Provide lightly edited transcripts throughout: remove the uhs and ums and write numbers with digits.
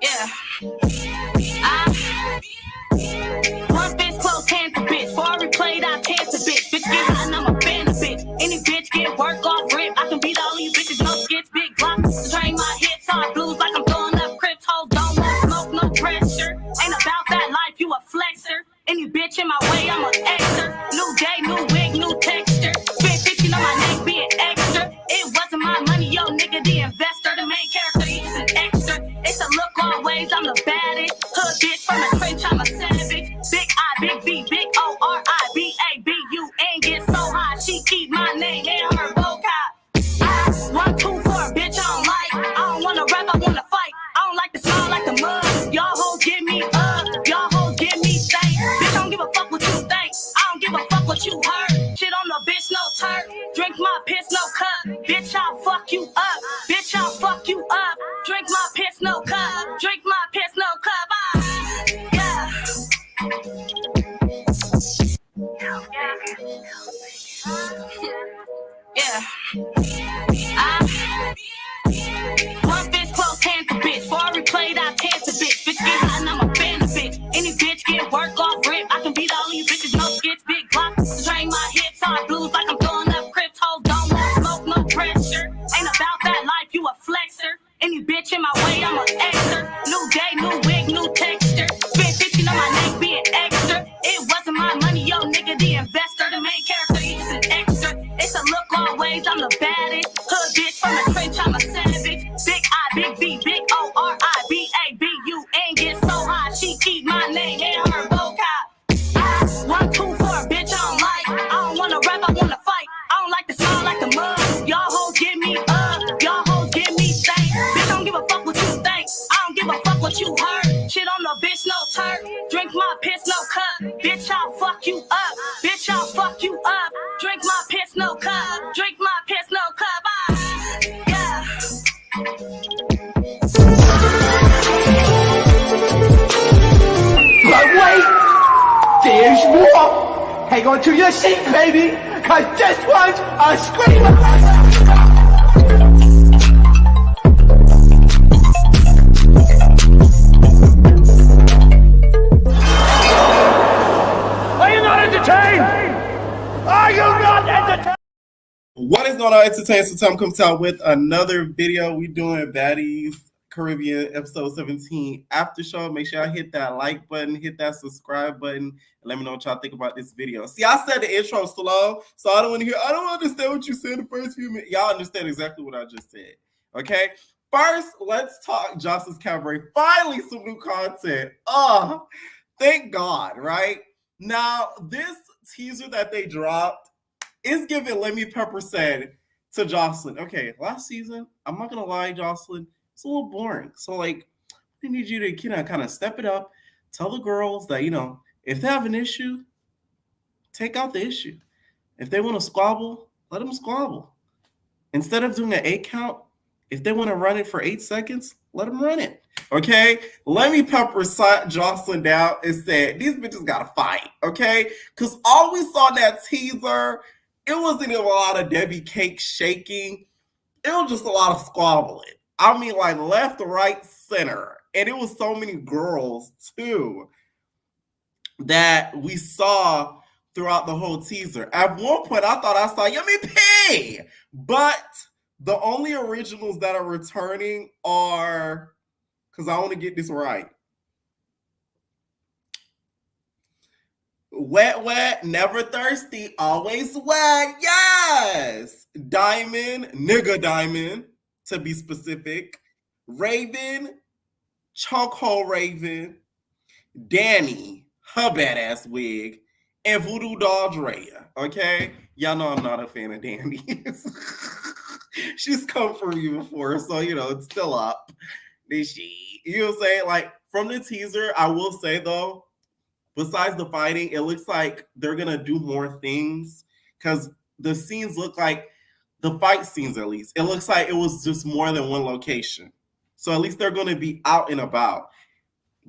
Yeah. One fist close, hand to bitch. Before I replayed, I chance to bitch. Bitch get hot and I'm a fan of bitch. Any bitch get work off rip. I can beat all you bitches, no skits, big block. Train my hits on blues like I'm throwing up crips. Hoes don't want smoke, no pressure. Ain't about that life, you a flexer. Any bitch in my way, I'm an extra. New day, new wig, new texture. Spent 15 on my neck, being extra. It wasn't my money, yo, nigga, the investor. The main character, he's an extra. It's a look always, I'm the baddest. Hood bitch from the trench, I'm a savage. Big I, big V, big O-R-I-B-A-B-U. And get so high, she keep my name in her vocab. 1, 2, 4, bitch, I don't like. I don't wanna rap, I wanna fight. I don't like to smile like the mud. Y'all hoes give me y'all hoes give me stank. Bitch, I don't give a fuck what you think. I don't give a fuck what you heard. Shit on the bitch, no turd. Drink my piss, no cup. Bitch, I'll fuck you up. Bitch, I'll fuck you up. Drink my piss, no cup. Drink my piss, no cup. Yeah. One fist close, hand to bitch. Before I replayed, I chance to bitch. Bitch get hot and I'm a fan of bitch. Any bitch get work off rip. I can beat all you bitches, no skits, big block. Train my hits on blues like I'm throwing up crips. Hoes don't want smoke, no pressure. Ain't about that life, you a flexer. Any bitch in my way, I'm an extra. New day, new wig, new texture. Spent 15 on my neck, being extra. It wasn't my money, yo, nigga, the investor. The main character, he's an extra. It's a look always, I'm the baddest. Hood bitch from the trench, I'm a savage. Big I, big V, big O-R-I-B-A-B-U. And get so high, she keep my name in her vocab. 1, 2, 4, bitch, I don't like. I don't wanna rap, I wanna fight. I don't like to smile like the mud. Y'all hoes give me y'all hoes give me stank. Bitch, I don't give a fuck what you think. I don't give a fuck what you heard. Shit on the bitch, no turd. Drink my piss, no cup. Bitch, I'll fuck you up. Bitch, I'll fuck you up. Drink my piss, no cup. Drink my piss, no cup. Yeah. But wait, there's more. Hang on to your seat, baby, cause this one's a screamer. Are you not entertained? Are you not entertained? What is going on, Entertainment? So time comes out with another video. We doing Baddies Caribbean episode 17 Aftershow. Make sure y'all hit that like button, hit that subscribe button, and let me know what y'all think about this video. See, I said the intro slow, so I don't want to hear, I don't understand what you said in the first few minutes. Y'all understand exactly what I just said. Okay? First, let's talk Jocelyn's Cabaret. Finally, some new content. Oh, thank God, right? Now, this teaser that they dropped is giving Lemmy Pepper said to Jocelyn, okay, last season, I'm not gonna lie, Jocelyn, it's a little boring. So, like, I need you to kind of step it up, tell the girls that, if they have an issue, take out the issue. If they want to squabble, let them squabble. Instead of doing an 8 count, if they want to run it for 8 seconds, let them run it. Okay? Lemmy Pepper sat Jocelyn down and said, these bitches gotta fight, okay? Because all we saw in that teaser, it wasn't a lot of Debbie Cake shaking. It was just a lot of squabbling. I mean, like left, right, center. And it was so many girls, too, that we saw throughout the whole teaser. At one point, I thought I saw Yummy P! But the only originals that are returning are, because I want to get this right, Wet, wet, never thirsty, always wet. Yes! Diamond, nigga Diamond, to be specific. Raven, chokehold Raven. Danny, her badass wig. And Voodoo Doll Drea. Okay? Y'all know I'm not a fan of Danny. She's come for you before, so, it's still up. You know what I'm saying? Like, from the teaser, I will say, though, besides the fighting, it looks like they're going to do more things because the scenes look like, the fight scenes at least, it looks like it was just more than one location. So at least they're going to be out and about.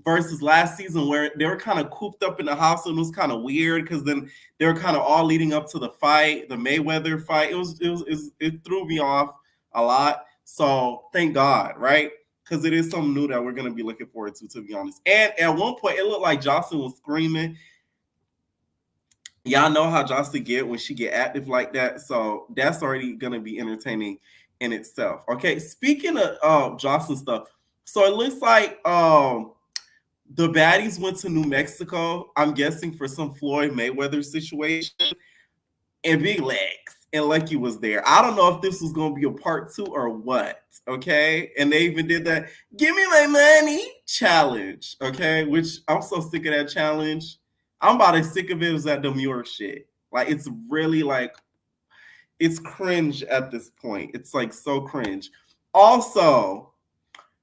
Versus last season where they were kind of cooped up in the house and it was kind of weird because then they were kind of all leading up to the fight, the Mayweather fight. It threw me off a lot. So thank God, right? because it is something new that we're going to be looking forward to be honest. And at one point, it looked like Jocelyn was screaming. Y'all know how Jocelyn get when she get active like that. So that's already going to be entertaining in itself. Okay, speaking of Jocelyn stuff, so it looks like the baddies went to New Mexico, I'm guessing for some Floyd Mayweather situation, and Big Legs and Lucky was there. I don't know if this was going to be a part 2 or what, okay? And they even did that "give me my money" challenge, okay? Which I'm so sick of that challenge. I'm about as sick of it as that Demure shit. Like, it's really like, it's cringe at this point. It's like so cringe. Also,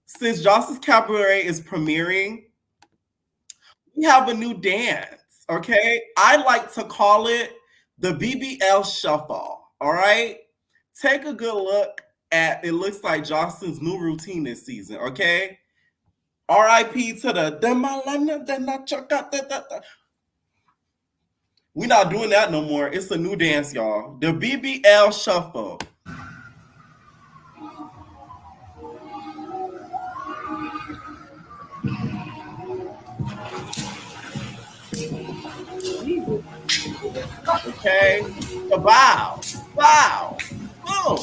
since Jocelyn's Cabaret is premiering, we have a new dance, okay? I like to call it the BBL Shuffle, all right? Take a good look at, it looks like Jocelyn's new routine this season, okay? RIP to the we're not doing that no more. It's a new dance, y'all. The BBL Shuffle. Okay? The bow. Bow. Boom.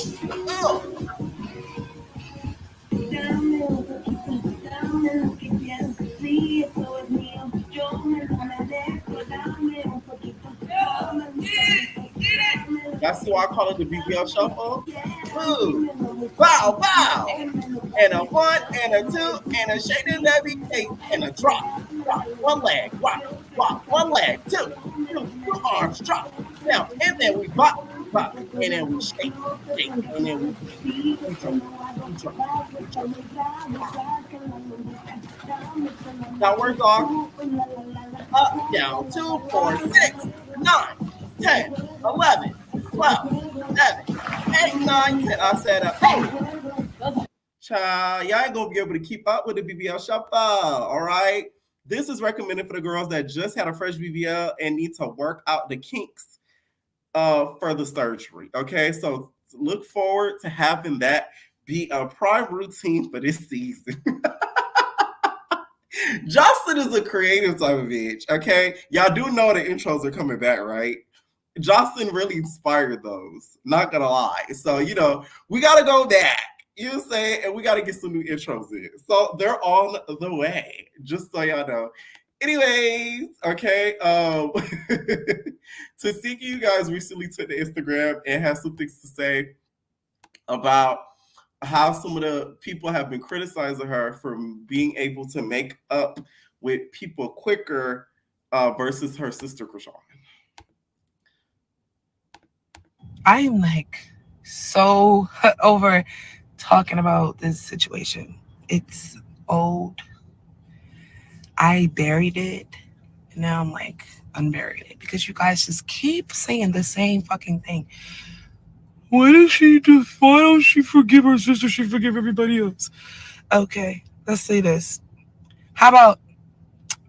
That's why I call it the BBL Shuffle. Boom. Bow, bow. And a 1, and a 2, and a shake and every cake, and a drop. Drop. One leg. Walk. Walk. One leg. Two arms. Drop. Down. And then we bop. Bop. And then we shake. Shake. And then we drop. Now we're going up, down, 2, 4, 6, 9, 10, 11, 12, 11, 8, 9, 10. I said, child, y'all ain't gonna be able to keep up with the BBL Shuffle, all right? This is recommended for the girls that just had a fresh BBL and need to work out the kinks for the surgery, okay? So look forward to having that be a prime routine for this season. Justin is a creative type of bitch, okay? Y'all do know the intros are coming back, right? Justin really inspired those, not gonna lie. So, you know, we gotta go back, you know what I'm saying? And we gotta get some new intros in. So they're on the way, just so y'all know. Anyways, okay, Tasiki, you guys recently took the Instagram and has some things to say about how some of the people have been criticizing her for being able to make up with people quicker versus her sister Krishan. I'm like so over talking about this situation. It's old. I buried it. And now I'm like unburied it because you guys just keep saying the same fucking thing. Why don't she forgive her sister? She forgive everybody else. Okay, let's say this. How about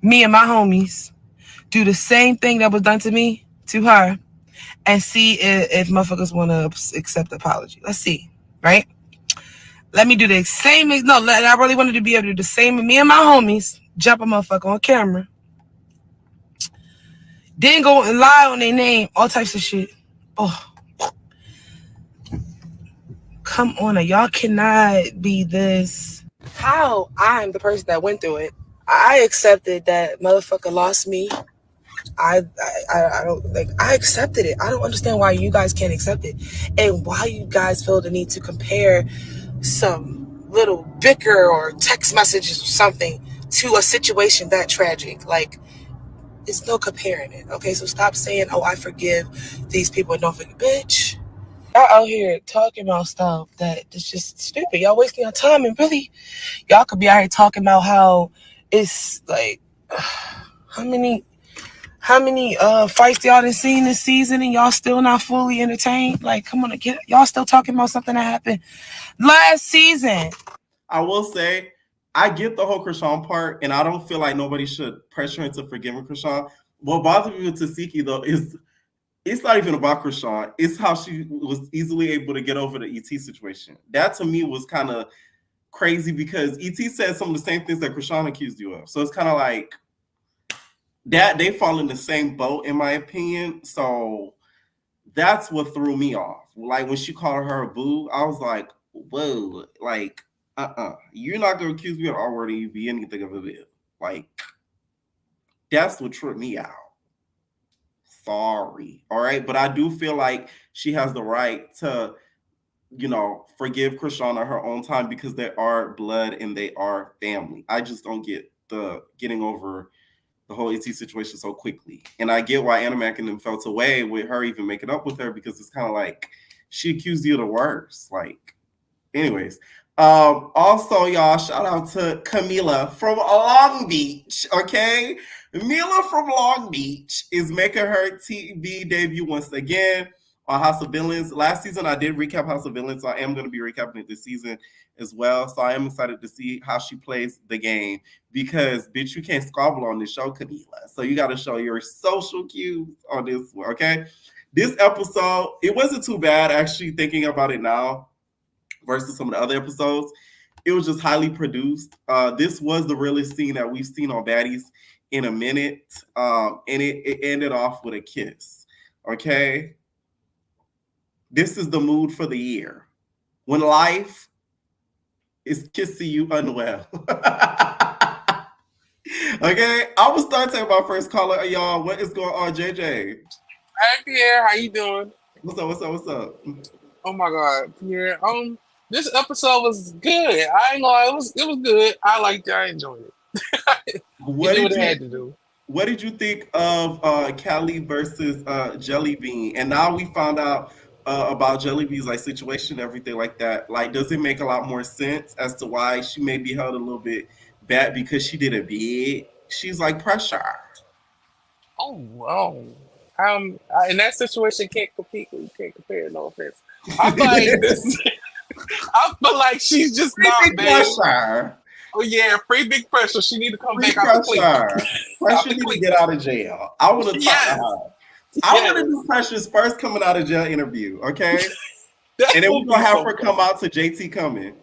me and my homies do the same thing that was done to me to her and see if motherfuckers want to accept the apology. Let's see, right? Let me do the same. No, I really wanted to be able to do the same with me and my homies. Jump a motherfucker on camera. Then go and lie on their name. All types of shit. Oh. Come on, y'all cannot be this. How I'm the person that went through it. I accepted that motherfucker lost me. I don't like. I accepted it. I don't understand why you guys can't accept it, and why you guys feel the need to compare some little bicker or text messages or something to a situation that tragic. Like, it's no comparing it. Okay, so stop saying, "Oh, I forgive these people and don't forgive." Bitch, y'all out here talking about stuff that is just stupid. Y'all wasting your time, and really, y'all could be out here talking about how it's like how many fights y'all done seen this season and y'all still not fully entertained. Like, come on, y'all still talking about something that happened last season. I will say, I get the whole Krishan part, and I don't feel like nobody should pressure into forgiving Krishan. What bothers me with Tasiki, though, is it's not even about Krishan. It's how she was easily able to get over the ET situation. That, to me, was kind of crazy because ET said some of the same things that Krishan accused you of. So it's kind of like that they fall in the same boat, in my opinion. So that's what threw me off. Like when she called her a boo, I was like, whoa, like, you're not gonna accuse me of R word and you be anything of a bit. Like, that's what tripped me out. Sorry. All right. But I do feel like she has the right to, forgive Krishan at her own time because they are blood and they are family. I just don't get the getting over the whole ET situation so quickly. And I get why Anna and them felt away with her even making up with her because it's kind of like she accused you of the worst. Like, anyways. Also, y'all, shout out to Camila from Long Beach, okay? Mila from Long Beach is making her TV debut once again on House of Villains. Last season, I did recap House of Villains, so I am going to be recapping it this season as well. So I am excited to see how she plays the game because, bitch, you can't squabble on this show, Camila. So you got to show your social cues on this one, okay? This episode, it wasn't too bad, actually, thinking about it now versus some of the other episodes. It was just highly produced. This was the realest scene that we've seen on Baddies in a minute. And it ended off with a kiss, okay? This is the mood for the year. When life is kissing you unwell. Okay, I will start taking my first caller. Y'all, what is going on, JJ? Hey Pierre, how you doing? What's up? Oh my God, Pierre. This episode was good. I ain't gonna lie, it was good. I liked it. I enjoyed it. What did did what it you had to do. What did you think of Callie versus Jelly Bean? And now we found out about Jelly Bean's like situation, everything like that. Like, does it make a lot more sense as to why she may be held a little bit back because she did a bid? She's like pressure. Oh wow. In that situation, can't compete. You can't compare. No offense. I feel like this. I feel like she's just not bad. Pressure. Oh yeah, free big pressure. She need to come back Pressure. out the clique. Pressure need to get out of jail. I want to talk to her. I want to do Pressure's first coming out of jail interview, okay? And then we're gonna have her come out to JT coming.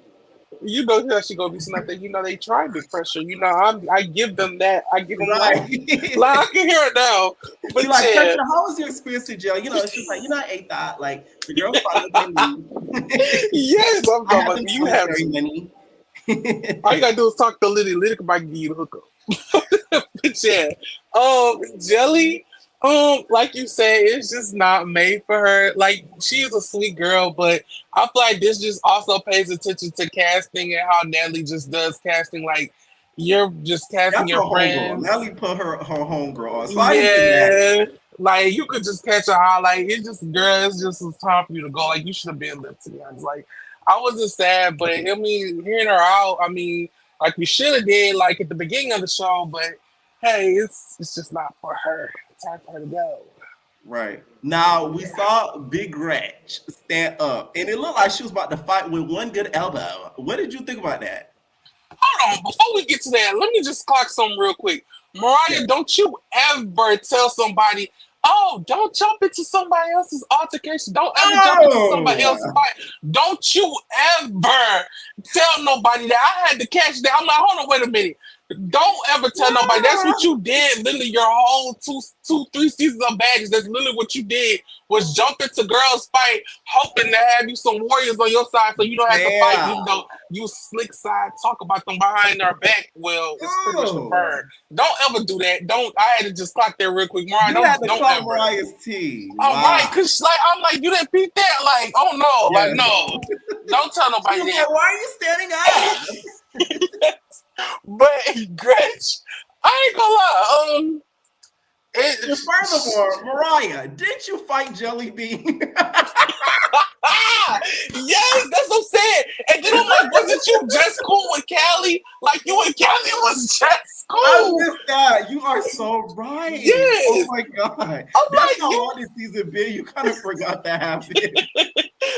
You know how she gonna be something. You know they try big pressure. You know I give them that. I give them right. Like I can hear it now. But you're like, Pressure, how was your experience in jail? You know, it's just like, I ate that. Like the girls probably yes, I'm talking about you have many. All you gotta do is talk to Liddy. Liddy can give you the hookup. But yeah, Jelly, like you say, it's just not made for her. Like she is a sweet girl, but I feel like this just also pays attention to casting and how Natalie just does casting. Like you're just casting your friends. Natalie put her homegirl on. So yeah, like you could just catch a highlight. It's just it's time for you to go. Like you should have been left, to be honest. Like I wasn't sad, but I mean, hearing her out, I mean, like we should have did like at the beginning of the show, but hey, it's just not for her. It's time for her to go. Right. Now we saw Big Gretch stand up, and it looked like she was about to fight with one good elbow. What did you think about that? Hold on, before we get to that, let me just clock something real quick. Mariah, don't you ever tell somebody, oh, don't jump into somebody else's altercation. Don't ever jump into somebody else's fight. Don't you ever tell nobody that. I had to catch that. I'm like, hold on, wait a minute. Don't ever tell nobody. That's what you did. Literally, your whole 3 seasons of Baddies. That's literally what you did. Was jump into girls' fight, hoping to have you some warriors on your side, so you don't have to fight. Even though you slick side talk about them behind their back. Well, it's pretty much confirmed. Don't ever do that. Don't. I had to just clock that real quick, Mariah. Don't ever. Mariah's team. All right, cause like I'm like you didn't beat that. Like oh no, like no. Don't tell nobody that. Why are you standing up? But Gretch, I ain't gonna lie. Furthermore, Mariah, did you fight Jelly Bean? Yes, that's what I'm saying. And then I'm like, wasn't you just cool with Callie? Like you and Callie was just cool. I missed that. You are so right. Yes. Oh my god. I'm that's like, how long this season been. You kind of forgot that happened.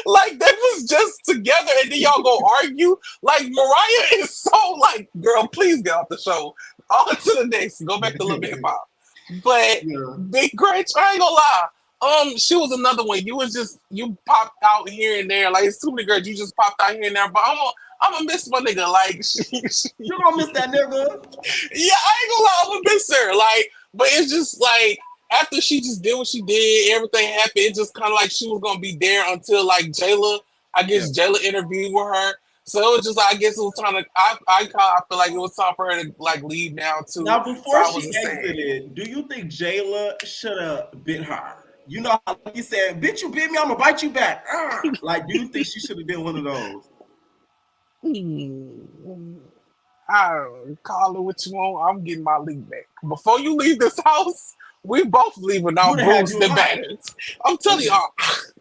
Like that was just together, and then y'all go argue. Like Mariah is so like, girl, please get off the show. On to the next. Go back to Little Big Pop. But Big Gretch, I ain't gonna lie. She was another one. You popped out here and there. Like it's too many girls. You just popped out here and there. But I'm gonna miss my nigga. Like You gonna miss that nigga? yeah, I ain't gonna lie, I'm gonna miss her. Like, but it's just like after she just did what she did, everything happened. It just kind of like she was gonna be there until like Jayla. I guess Jayla interviewed with her. So it was just like I guess it was time to. I feel like it was time for her to like leave now too. Now, So before I she wasn't saying. exited, do you think Jayla should have bit her? You know how you said, "Bitch, you bit me, I'm gonna bite you back." Like, do you think she should have did one of those? I don't call it what you want. I'm getting my leave back. Before you leave this house, we both leaving You out would have had bruised you and right. battered. I'm telling y'all,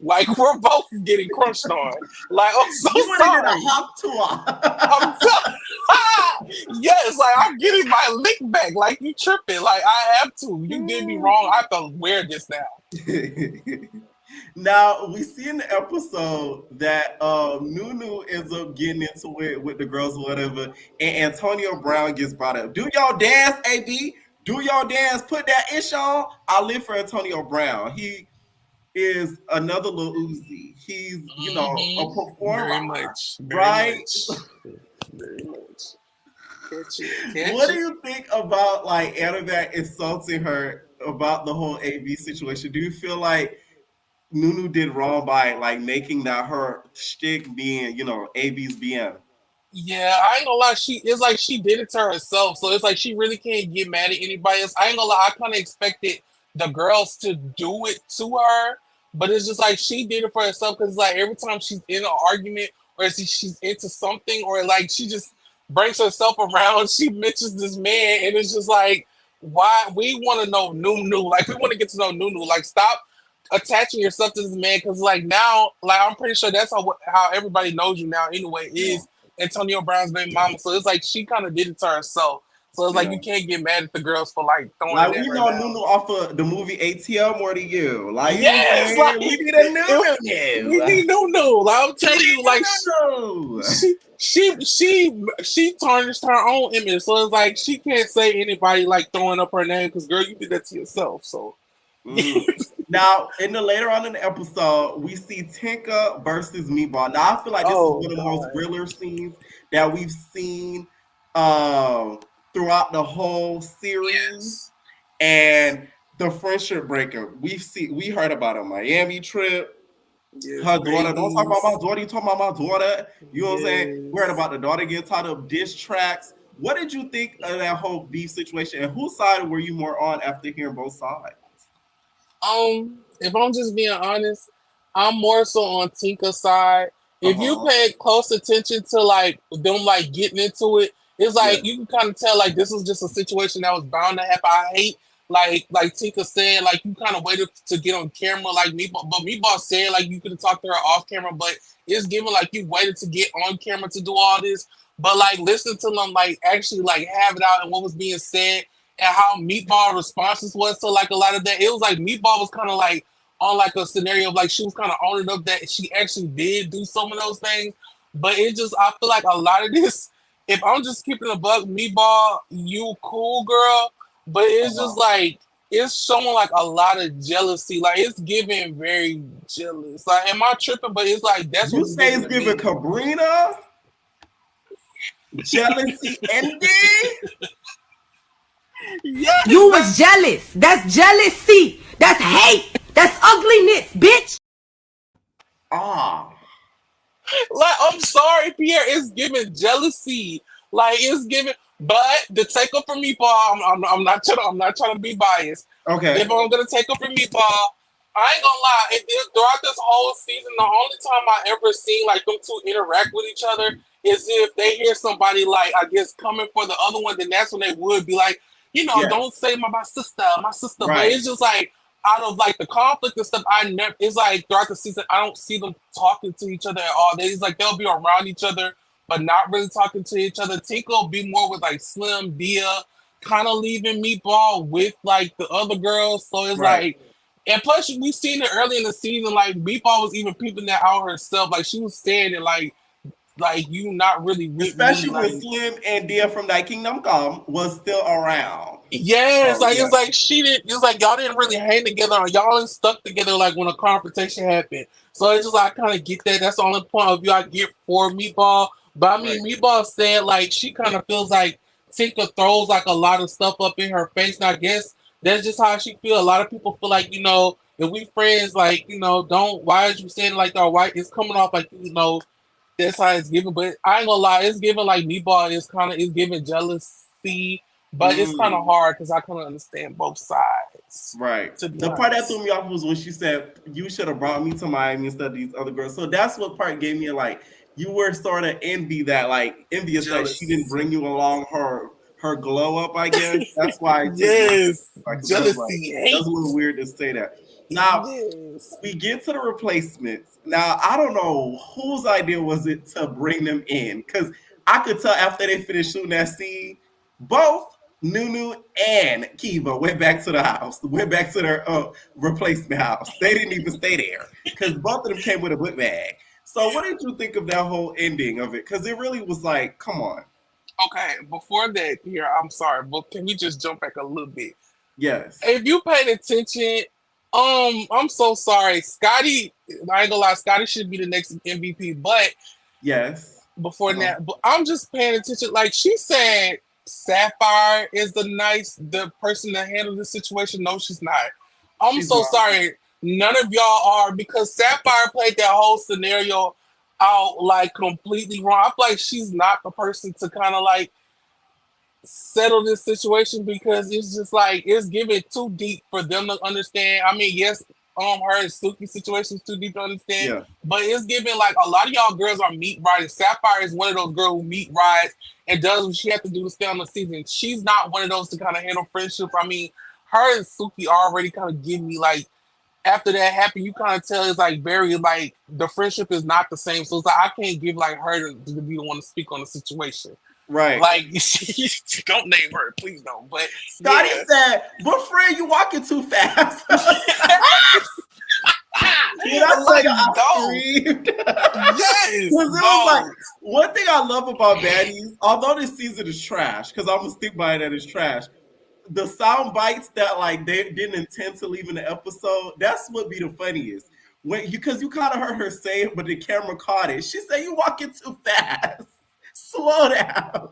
like we're both getting crushed on. Like I'm so You would have did a sorry. hop tour. I'm telling. Yes, like I'm getting my lick back. Like you tripping. Like I have to. You did me wrong. I have to wear this now. Now we see in the episode that Nunu ends up getting into it with the girls or whatever, and Antonio Brown gets brought up. Do y'all dance, AB? Do y'all dance? Put that ish on. I live for Antonio Brown. He is another little Uzi. He's a performer, Very much. Very right? much. Very much. Catch What do it. you think about like Annabelle insulting her about the whole AB situation? Do you feel like Nunu did wrong by like making that her shtick being, AB's BM? Yeah, I ain't gonna lie. It's like she did it to herself, so it's like she really can't get mad at anybody else. I ain't gonna lie. I kind of expected the girls to do it to her, but it's just like she did it for herself because like every time she's in an argument or she's into something or like she just brings herself around, she mentions this man, and it's just like why we want to know Nunu. Like we want to get to know Nunu. Like stop attaching yourself to this man because like now like I'm pretty sure that's how everybody knows you now anyway Yeah, is Antonio Brown's baby mama. So it's like she kind of did it to herself. So it's like yeah. you can't get mad at the girls for like throwing it Like at we her know now. Nunu off of the movie ATL more than you. Like you know what I'm Yes, saying? like We need a we Nunu. need Nunu. Like I'm telling you, like Nunu. she tarnished her own image. So it's like she can't say anybody like throwing up her name because girl, you did that to yourself. So Mm. Now, later on in the episode, we see Tinka versus Meatball. Now, I feel like this is oh one of the most god, realer scenes that we've seen throughout the whole series. yes, And the friendship breaker. We heard about a Miami trip. yes, Her daughter, don't talk about my babies, daughter, you talk about my daughter. You know what I'm saying? We heard yes. about the daughter getting tied up diss tracks. What did you think of that whole beef situation? And whose side were you more on after hearing both sides? If I'm just being honest, I'm more so on Tinka's side. If you Uh-huh. pay close attention to like them like getting into it, it's Yeah. like you can kind of tell like this was just a situation that was bound to happen. I hate like Tinka said, like you kind of waited to get on camera like me, but Meatball said like you could have talked to her off camera, but it's given like you waited to get on camera to do all this. But like listen to them like actually like have it out and what was being said and how Meatball responses was to like a lot of that. It was like Meatball was kind of like on like a scenario of like she was kind of owning up that she actually did do some of those things. But it just I feel like a lot of this, if I'm just keeping a buck, Meatball, you cool girl, but it's Uh-huh. just like it's showing like a lot of jealousy. Like it's giving very jealous. Like am I tripping? But it's like that's what You it's say giving it's to giving me. Cabrina jealousy envy? Yes, You was jealous. That's jealousy. That's hate. That's ugliness, bitch. Ah. like I'm sorry, Pierre. It's giving jealousy. Like it's giving. But the take up from Meatball, I'm not trying to be biased. Okay. If I'm gonna take up from Meatball, I ain't gonna lie. Throughout this whole season, the only time I ever seen like them two interact with each other is if they hear somebody like I guess coming for the other one. Then that's when they would be like, don't Yes. say my sister, my sister. But Right. it's just like out of like the conflict and stuff, I never. It's like throughout the season, I don't see them talking to each other at all. It's like they'll be around each other, but not really talking to each other. Tinka will be more with like Slim, Dia, kind of leaving Meatball with like the other girls. So it's Right. like, and plus we seen it early in the season. Like Meatball was even peeping that out herself. Like she was saying it like like you not really with Especially me. when Like, Slim and Dia from That Kingdom Come was still around. yes, Oh, like yeah. it's like she didn't. It's like y'all didn't really hang together. Or y'all ain't stuck together like when a confrontation happened. So it's just like I kind of get that. That's the only point of view I get for Meatball. But I mean, Right. Meatball said like she kind of feels like Tinker throws like a lot of stuff up in her face. And I guess that's just how she feel. A lot of people feel like if we friends, like don't. Why is you saying it like that? Or why it's coming off like that's how it's given. But I ain't gonna lie, it's given like Meatball is giving jealousy. But it's kind of Mm. hard because I kind of understand both sides. Right. To be The part that honest. threw me off was when she said, "You should have brought me to Miami instead of these other girls." So that's what part gave me like you were sort of envious that she didn't Jealous. bring you along her glow up. I guess that's why I took my Yes. because that's like Jealousy. that's a Hate. little weird to say that. Now Yes. we get to the replacements. Now I don't know whose idea was it to bring them in because I could tell after they finished shooting that scene, both Nunu and Kiva went back to the house, went back to their replacement house. They didn't even stay there because both of them came with a book bag. So what did you think of that whole ending of it? Because it really was like, come on. Okay, before that, here, I'm sorry, but can we just jump back a little bit? Yes. If you paid attention, I'm so sorry. Scotty, I ain't gonna lie, Scotty should be the next MVP, but Yes. before that, but I'm just paying attention. Like she said, Sapphire is the person to handle this situation. No, she's not. I'm She's so not. sorry. None of y'all are because Sapphire played that whole scenario out like completely wrong. I feel like she's not the person to kind of like settle this situation because it's just like it's given too deep for them to understand. I mean, yes, her and Suki situation is too deep to understand, Yeah. but it's given like a lot of y'all girls are meat riders. Sapphire is one of those girls who meat rides and does what she has to do to stay on the season. She's not one of those to kind of handle friendship. I mean, her and Suki already kind of give me like after that happened, you kind of tell it's like very like the friendship is not the same. So it's like I can't give like her to be the one to speak on the situation. Right. Like, don't name her, please don't. But Scotty yeah. said, "But Fred, you walking too fast." When I Like, tell you, I don't. screamed. Yes, Because it was like one thing I love about Baddies, although this season is trash, because I'm gonna stick by it that it's trash. The sound bites that like they didn't intend to leave in the episode, that's what be the funniest. When because you kind of heard her say it, but the camera caught it. She said, "You walking too fast. Slow down."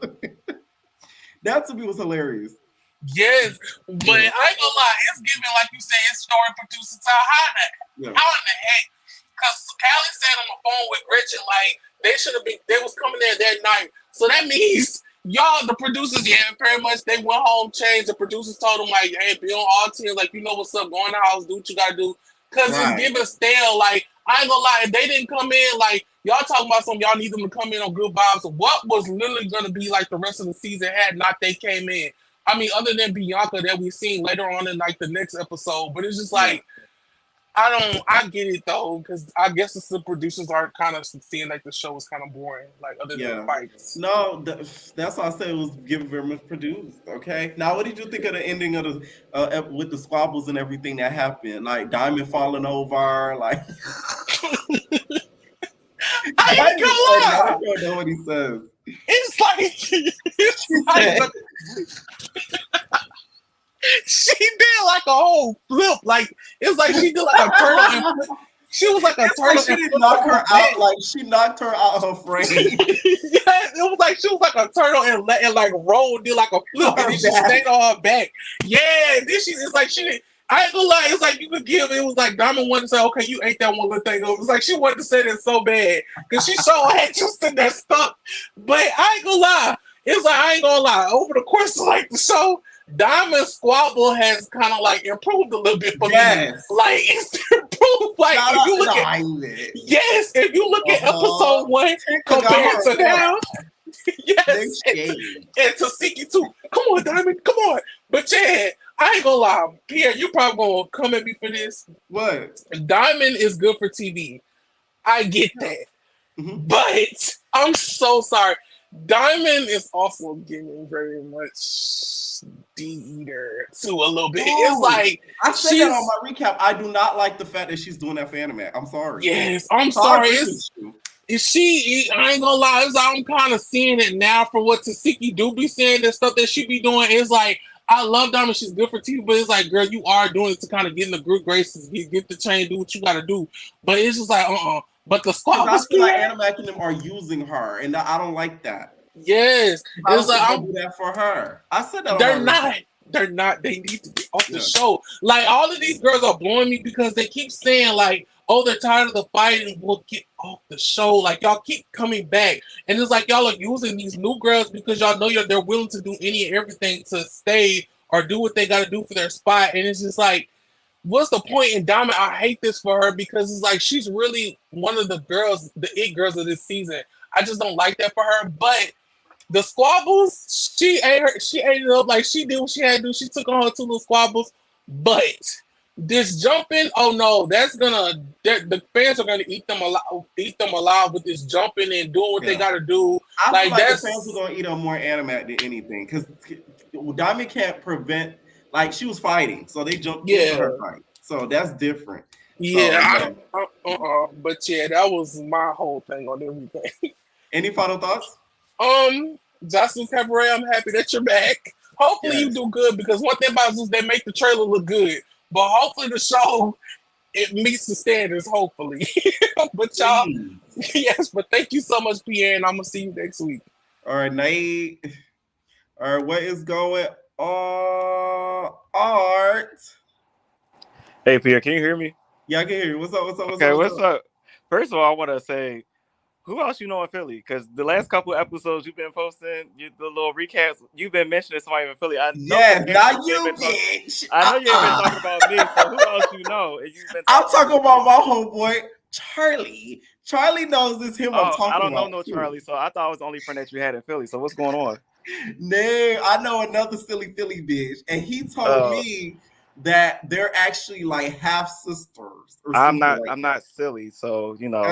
That to me was hilarious. yes, but I ain't gonna lie, it's giving like you say, it's story producer time. Yeah. How in the heck? Because Callie said on the phone with Gretchen, like they was coming there that night. So that means y'all, the producers, yeah, very much they went home, changed. The producers told them like, hey, be on all teams, like you know what's up, go in the house, do what you gotta do. Cause it's Right. giving stale. Like I ain't gonna lie, if they didn't come in, like y'all talking about something, y'all need them to come in on good vibes. So what was literally gonna be like the rest of the season had not they came in? I mean, other than Bianca that we seen later on in like the next episode, but it's just like I get it though, because I guess the producers are kind of seeing like the show is kind of boring, like other than the fights. No, that's why I said it was given very much produced. Okay. Now, what did you think of the ending of the with the squabbles and everything that happened? Like Diamond falling over, like. I ain't gonna lie. I don't know what he says. It's like she did like a whole flip, like it's like she did like a turtle and flip. She was like a turtle. Like she didn't knock her out. Like she knocked her out her frame. Yeah, it was like she was like a turtle and like rolled, did like a flip, and then she stayed on her back. Yeah, then it's like she didn't. I ain't gonna lie, it's like you could give it was like Diamond wanted to say, okay, you ate that one little thing. It was like she wanted to say that so bad. Cause she sure had you sitting there stuck. But I ain't gonna lie. It's like I ain't gonna lie. Over the course of like the show, Diamond squabble has kind of like improved a little bit for me. Like it's improved. Like if you look at if you look at episode 1 compared to now. Yes, and Tasiki too. Come on, Diamond, come on. But yeah, I ain't gonna lie, Pierre, you probably gonna come at me for this. What? Diamond is good for TV. I get that. But I'm so sorry. Diamond is also getting very much D-eater too a little bit. It's like I said that on my recap. I do not like the fact that she's doing that for anime. I'm sorry. Yes, I'm sorry. I ain't gonna lie, I'm kind of seeing it now from what Tasiki do be saying, the stuff that she be doing. It's like, I love Diamond, she's good for TV, but it's like, girl, you are doing it to kind of get in the good graces, get the chain, do what you gotta do. But it's just like, But the squad I was feel like clear. Animac and them are using her, and I don't like that. Yes. I It's don't like, think they do that for her. I said that on they're my not. They're not. They need to get off the show. Like, all of these girls are blowing me because they keep saying, like, oh, they're tired of the fight and we'll get off the show. Like, y'all keep coming back. And it's like y'all are using these new girls because y'all know they're willing to do any and everything to stay or do what they got to do for their spot. And it's just like, what's the point in Diamond? I hate this for her because it's like she's really one of the girls, the it girls of this season. I just don't like that for her. But the squabbles, she ate it up like she did what she had to do. She took on her two little squabbles. But this jumping, oh no, the fans are gonna eat them alive with this jumping and doing what they gotta do. I feel like the fans are gonna eat on more Animac than anything because Diamond can't prevent. Like, she was fighting, so they jumped into her fight. So that's different. Yeah, but yeah, that was my whole thing on everything. Any final thoughts? Justin Cabaret, I'm happy that you're back. Hopefully you do good because one thing about this, they make the trailer look good, but hopefully the show it meets the standards. Hopefully, but y'all, yes. But thank you so much, Pierre, and I'm gonna see you next week. All right, Nate. All right, what is going on, Art? Hey, Pierre, can you hear me? Yeah, I can hear you. What's up? What's up? First of all, I want to say, who else you know in Philly? Because the last couple episodes you've been posting, the little recaps, you've been mentioning somebody in Philly. I know not you, bitch. I know you ain't been talking about me, so who else you know? I'm talking about my homeboy, Charlie. Charlie knows it's him I'm talking about. I don't know no Charlie, so I thought it was the only friend that you had in Philly. So what's going on? No, I know another silly Philly bitch, and he told me that they're actually like half sisters. I'm not silly, so you know.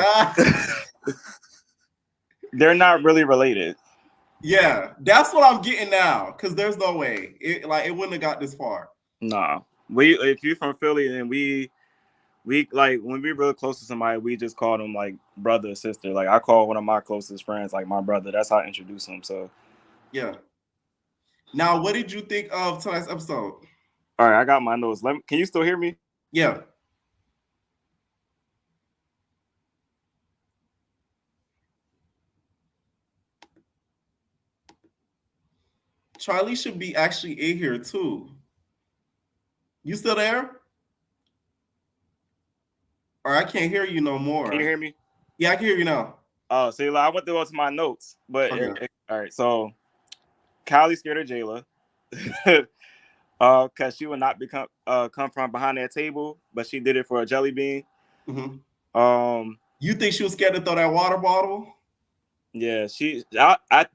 They're not really related. Yeah, that's what I'm getting now. Because there's no way it wouldn't have got this far. Nah, if you're from Philly, then we like when we're real close to somebody, we just call them like brother or sister. Like I call one of my closest friends like my brother. That's how I introduce him. So yeah. Now, what did you think of tonight's episode? All right, I got my notes. Can you still hear me? Yeah. Charlie should be actually in here too. You still there? Or I can't hear you no more. Can you hear me? Yeah, I can hear you now. Oh, see, I went to go to my notes, but all right. So, Kylie scared of Jayla, because she would not come from behind that table, but she did it for a jelly bean. Mm-hmm. You think she was scared to throw that water bottle? Yeah,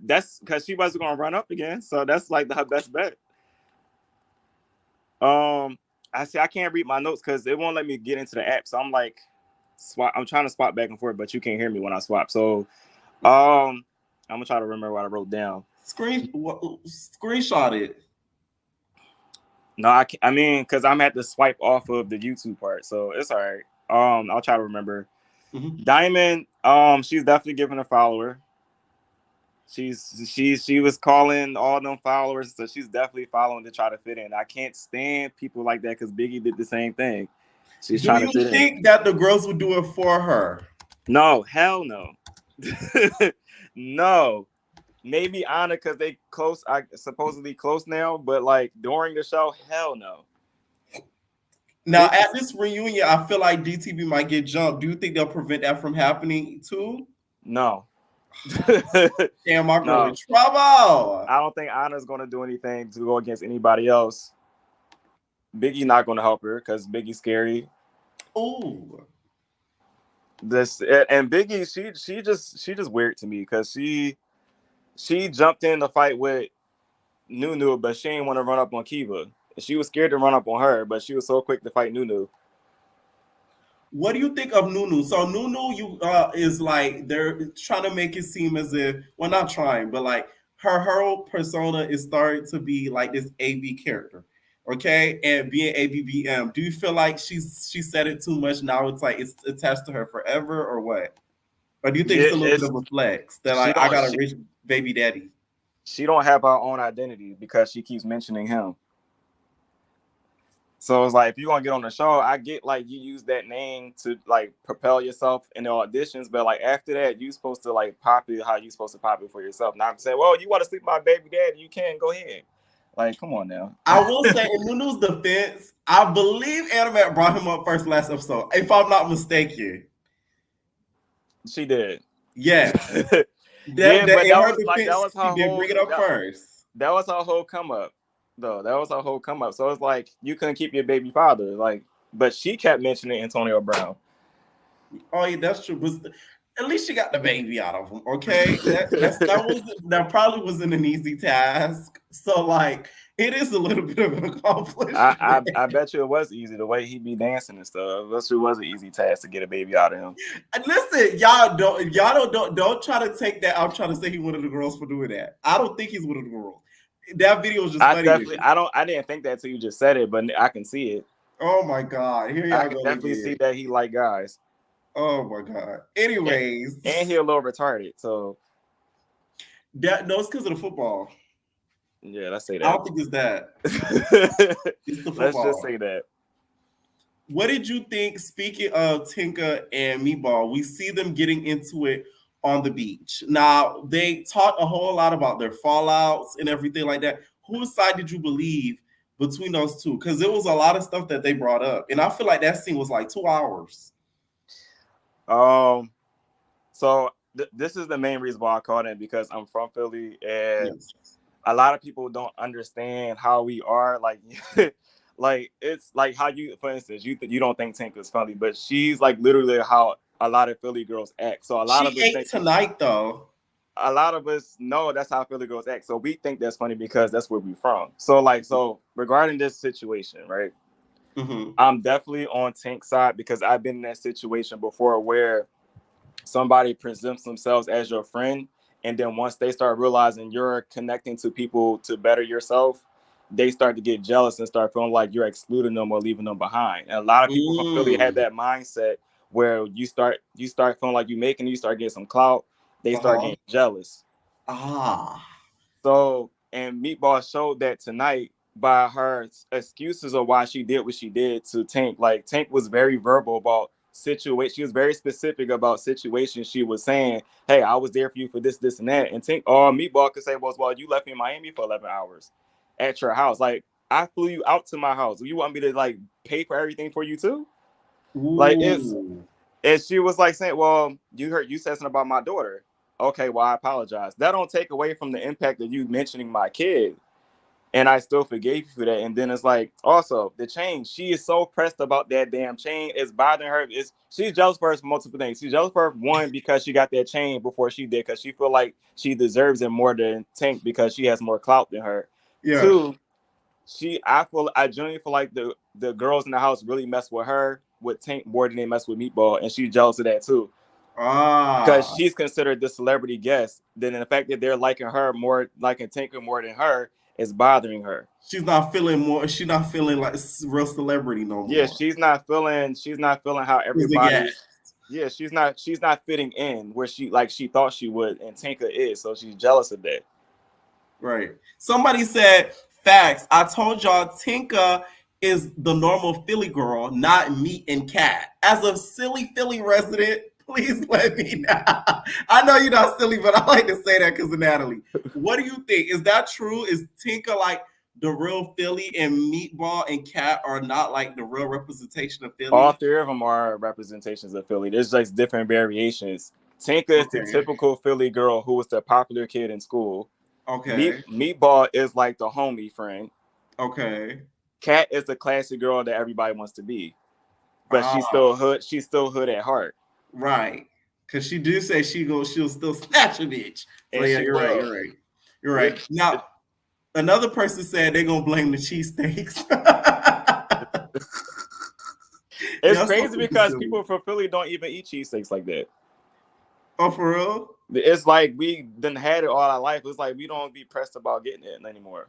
that's because she wasn't gonna run up again, so that's like her best bet. I can't read my notes because it won't let me get into the app, so I'm like, I'm trying to swap back and forth, but you can't hear me when I swap. So, I'm gonna try to remember what I wrote down. Screenshot it. No, I mean, because I'm at to swipe off of the YouTube part, so it's all right. I'll try to remember. Mm-hmm. Diamond, she's definitely giving a follower. She was calling all them followers, so she's definitely following to try to fit in. I can't stand people like that because Biggie did the same thing. She's trying to fit in. Do you think that the girls would do it for her? No, hell no. No. Maybe Anna because they close, supposedly close now, but like during the show, hell no. Now at this reunion, I feel like DTV might get jumped. Do you think they'll prevent that from happening too? No. Damn, my girl in trouble. I don't think Anna's gonna do anything to go against anybody else. Biggie not gonna help her because Biggie's scary. Ooh. And Biggie, she just weird to me because she jumped in the fight with Nunu, but she didn't want to run up on Kiva. She was scared to run up on her, but she was so quick to fight Nunu. What do you think of Nunu? So Nunu, is like they're trying to make it seem as if, well, not trying, but like her whole persona is starting to be like this AV character, okay, and being ABBM. Do you feel like she said it too much now? It's like it's attached to her forever, or what? Or do you think it's a little bit of a flex that like I got a rich baby daddy? She don't have her own identity because she keeps mentioning him. So it's like, if you're gonna get on the show, I get like you use that name to like propel yourself in the auditions, but like after that, you're supposed to like pop it how you supposed to pop it for yourself. Not saying, well, you want to sleep with my baby daddy, you can go ahead. Like, come on now. I will say, in Nunu's defense, I believe Animat brought him up first last episode, if I'm not mistaken. She did. Yes. But that was her whole. Bring it up first. That was her whole come up, though. That was her whole come up. So it's like you couldn't keep your baby father, like, but she kept mentioning Antonio Brown. Oh yeah, that's true. But at least she got the baby out of him. Okay, that probably wasn't an easy task. So like, it is a little bit of an accomplishment. I bet you it was easy the way he be dancing and stuff. I bet you it was an easy task to get a baby out of him. Listen, y'all don't try to take that. I'm trying to say he wanted the girls for doing that. I don't think he's one of the girls. That video was just funny. I didn't think that till you just said it, but I can see it. Oh my god, here I can definitely see that he like guys. Oh my god. Anyways, and he a little retarded, so it's because of the football. Yeah, let's say that. I don't think it's that. It's the football. Let's just say that. What did you think? Speaking of Tinka and Meatball, we see them getting into it on the beach. Now, they talk a whole lot about their fallouts and everything like that. Whose side did you believe between those two? Because there was a lot of stuff that they brought up. And I feel like that scene was like 2 hours. So this is the main reason why I called it, because I'm from Philly, and a lot of people don't understand how we are. Like, like it's like how you, for instance, you don't think Tinka's funny, but she's like literally how a lot of Philly girls act. So a lot of us think tonight though. A lot of us know that's how Philly girls act. So we think that's funny because that's where we're from. So regarding this situation, right? Mm-hmm. I'm definitely on Tink's side because I've been in that situation before where somebody presents themselves as your friend, and then once they start realizing you're connecting to people to better yourself, they start to get jealous and start feeling like you're excluding them or leaving them behind. And a lot of people from Philly have that mindset where you start feeling like you start getting some clout, they start getting jealous. So, and Meatball showed that tonight by her excuses of why she did what she did to Tank. Like, Tank was very verbal about situation. She was very specific about situations. She was saying, hey, I was there for you for this, this, and that. And Tank or Meatball could say, well, you left me in Miami for 11 hours at your house. Like, I flew you out to my house. You want me to like pay for everything for you too? Ooh. Like, and she was like saying, well, you said something about my daughter. Okay, well, I apologize. That don't take away from the impact of you mentioning my kid. And I still forgave you for that. And then it's like, also, the chain. She is so pressed about that damn chain. It's bothering her. She's jealous for multiple things. She's jealous for one, because she got that chain before she did, because she feel like she deserves it more than Tank because she has more clout than her. Yeah. Two, I genuinely feel like the girls in the house really mess with her, with Tank, more than they mess with Meatball. And she's jealous of that too. Because she's considered the celebrity guest. Then the fact that they're liking her more, liking Tinker more than her, is bothering her. She's not feeling like real celebrity no more. Yeah, she's not feeling how everybody. Yeah, she's not fitting in where she thought she would, and Tinka is. So she's jealous of that. Right. Somebody said, facts. I told y'all Tinka is the normal Philly girl, not Meat and Cat. As a silly Philly resident, please let me know. I know you're not silly, but I like to say that because of Natalie. What do you think? Is that true? Is Tinka like the real Philly, and Meatball and Cat are not like the real representation of Philly? All three of them are representations of Philly. There's like different variations. Tinka is the typical Philly girl who was the popular kid in school. Okay. Meatball is like the homie friend. Okay. Cat is the classy girl that everybody wants to be. But she's still hood. She's still hood at heart. Right. Because she do say she'll still snatch a bitch. So yeah, you're right. Now, another person said they're going to blame the cheesesteaks. It's crazy because people from Philly don't even eat cheesesteaks like that. Oh, for real? It's like we done had it all our life. It's like we don't be pressed about getting it anymore.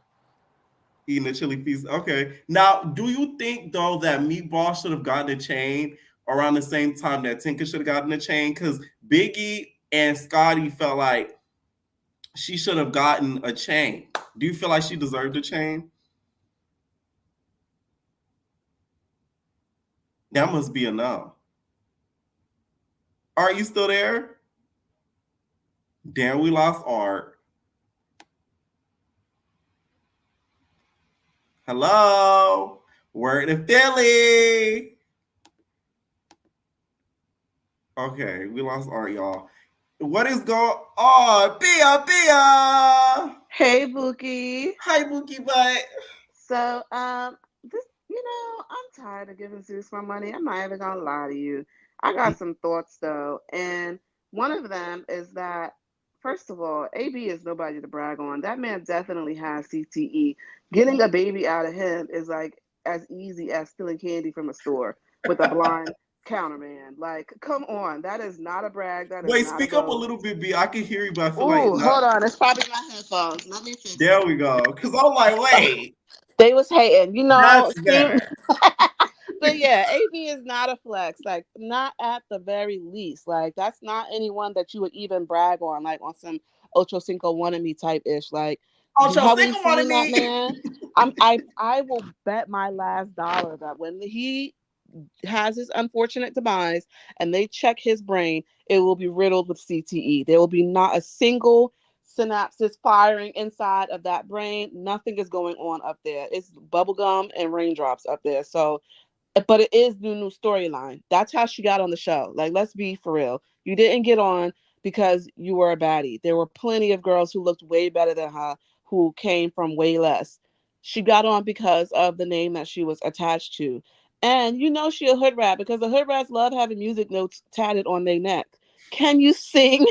Eating a chili piece. Okay. Now, do you think, though, that Meatball should have gotten a chain around the same time that Tinka should have gotten a chain, because Biggie and Scotty felt like she should have gotten a chain. Do you feel like she deserved a chain? That must be a no. Are you still there? Damn, we lost Art. Hello? Word to Philly. Okay, we lost Art, y'all. What is going on? Bia! Hey, Bookie. Hi, Bookie Butt. So, this, I'm tired of giving Zeus my money. I'm not even gonna lie to you. I got some thoughts though, and one of them is that, first of all, AB is nobody to brag on. That man definitely has CTE. Getting a baby out of him is like as easy as stealing candy from a store with a blind counterman. Like, come on, that is not a brag. That is Wait, not a speak up a boast. little bit, B. I can hear you, but I feel like Ooh, not. hold on. It's probably my headphones. Let me fix There it. we go. Because I'm like, wait, They was hating, that's see, better. but yeah, AB is not a flex, like not at the very least. Like that's not anyone that you would even brag on, like on some Ocho Cinco wannabe type ish. Like, Ocho have we Cinco wanted seen that me. man? I will bet my last dollar that when he has his unfortunate demise and they check his brain, it will be riddled with CTE. There will be not a single synapses firing inside of that brain. Nothing is going on up there. It's bubblegum and raindrops up there. So, but it is new storyline. That's how she got on the show. Like, let's be for real. You didn't get on because you were a baddie. There were plenty of girls who looked way better than her who came from way less. She got on because of the name that she was attached to. And she a hood rat because the hood rats love having music notes tatted on their neck. Can you sing?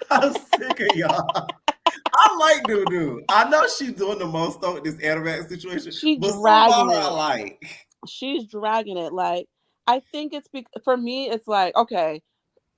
I'm sick of y'all. I like Dudu. I know she's doing the most though with this animatic situation, She's but some dragging about her I it. like. She's dragging it. Like, I think for me, it's like, okay,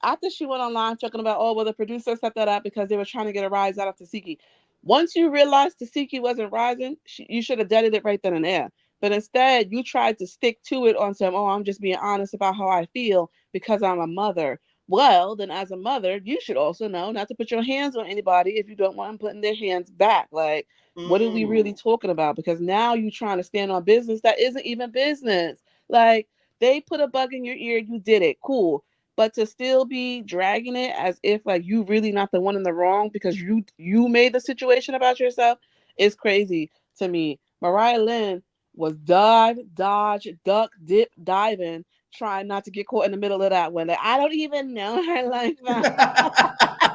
after she went online talking about, oh, well, the producer set that up because they were trying to get a rise out of Tasiki. Once you realized Tasiki wasn't rising, you should have deaded it right then and there. But instead, you tried to stick to it on some, oh, I'm just being honest about how I feel because I'm a mother. Well, then as a mother, you should also know not to put your hands on anybody if you don't want them putting their hands back. Like, what are we really talking about? Because now you're trying to stand on business that isn't even business. Like, they put a bug in your ear, you did it. Cool. But to still be dragging it as if like you really not the one in the wrong because you made the situation about yourself is crazy to me. Mariah Lynn was dodge, duck, dip, diving, trying not to get caught in the middle of that one. Like, I don't even know her like that.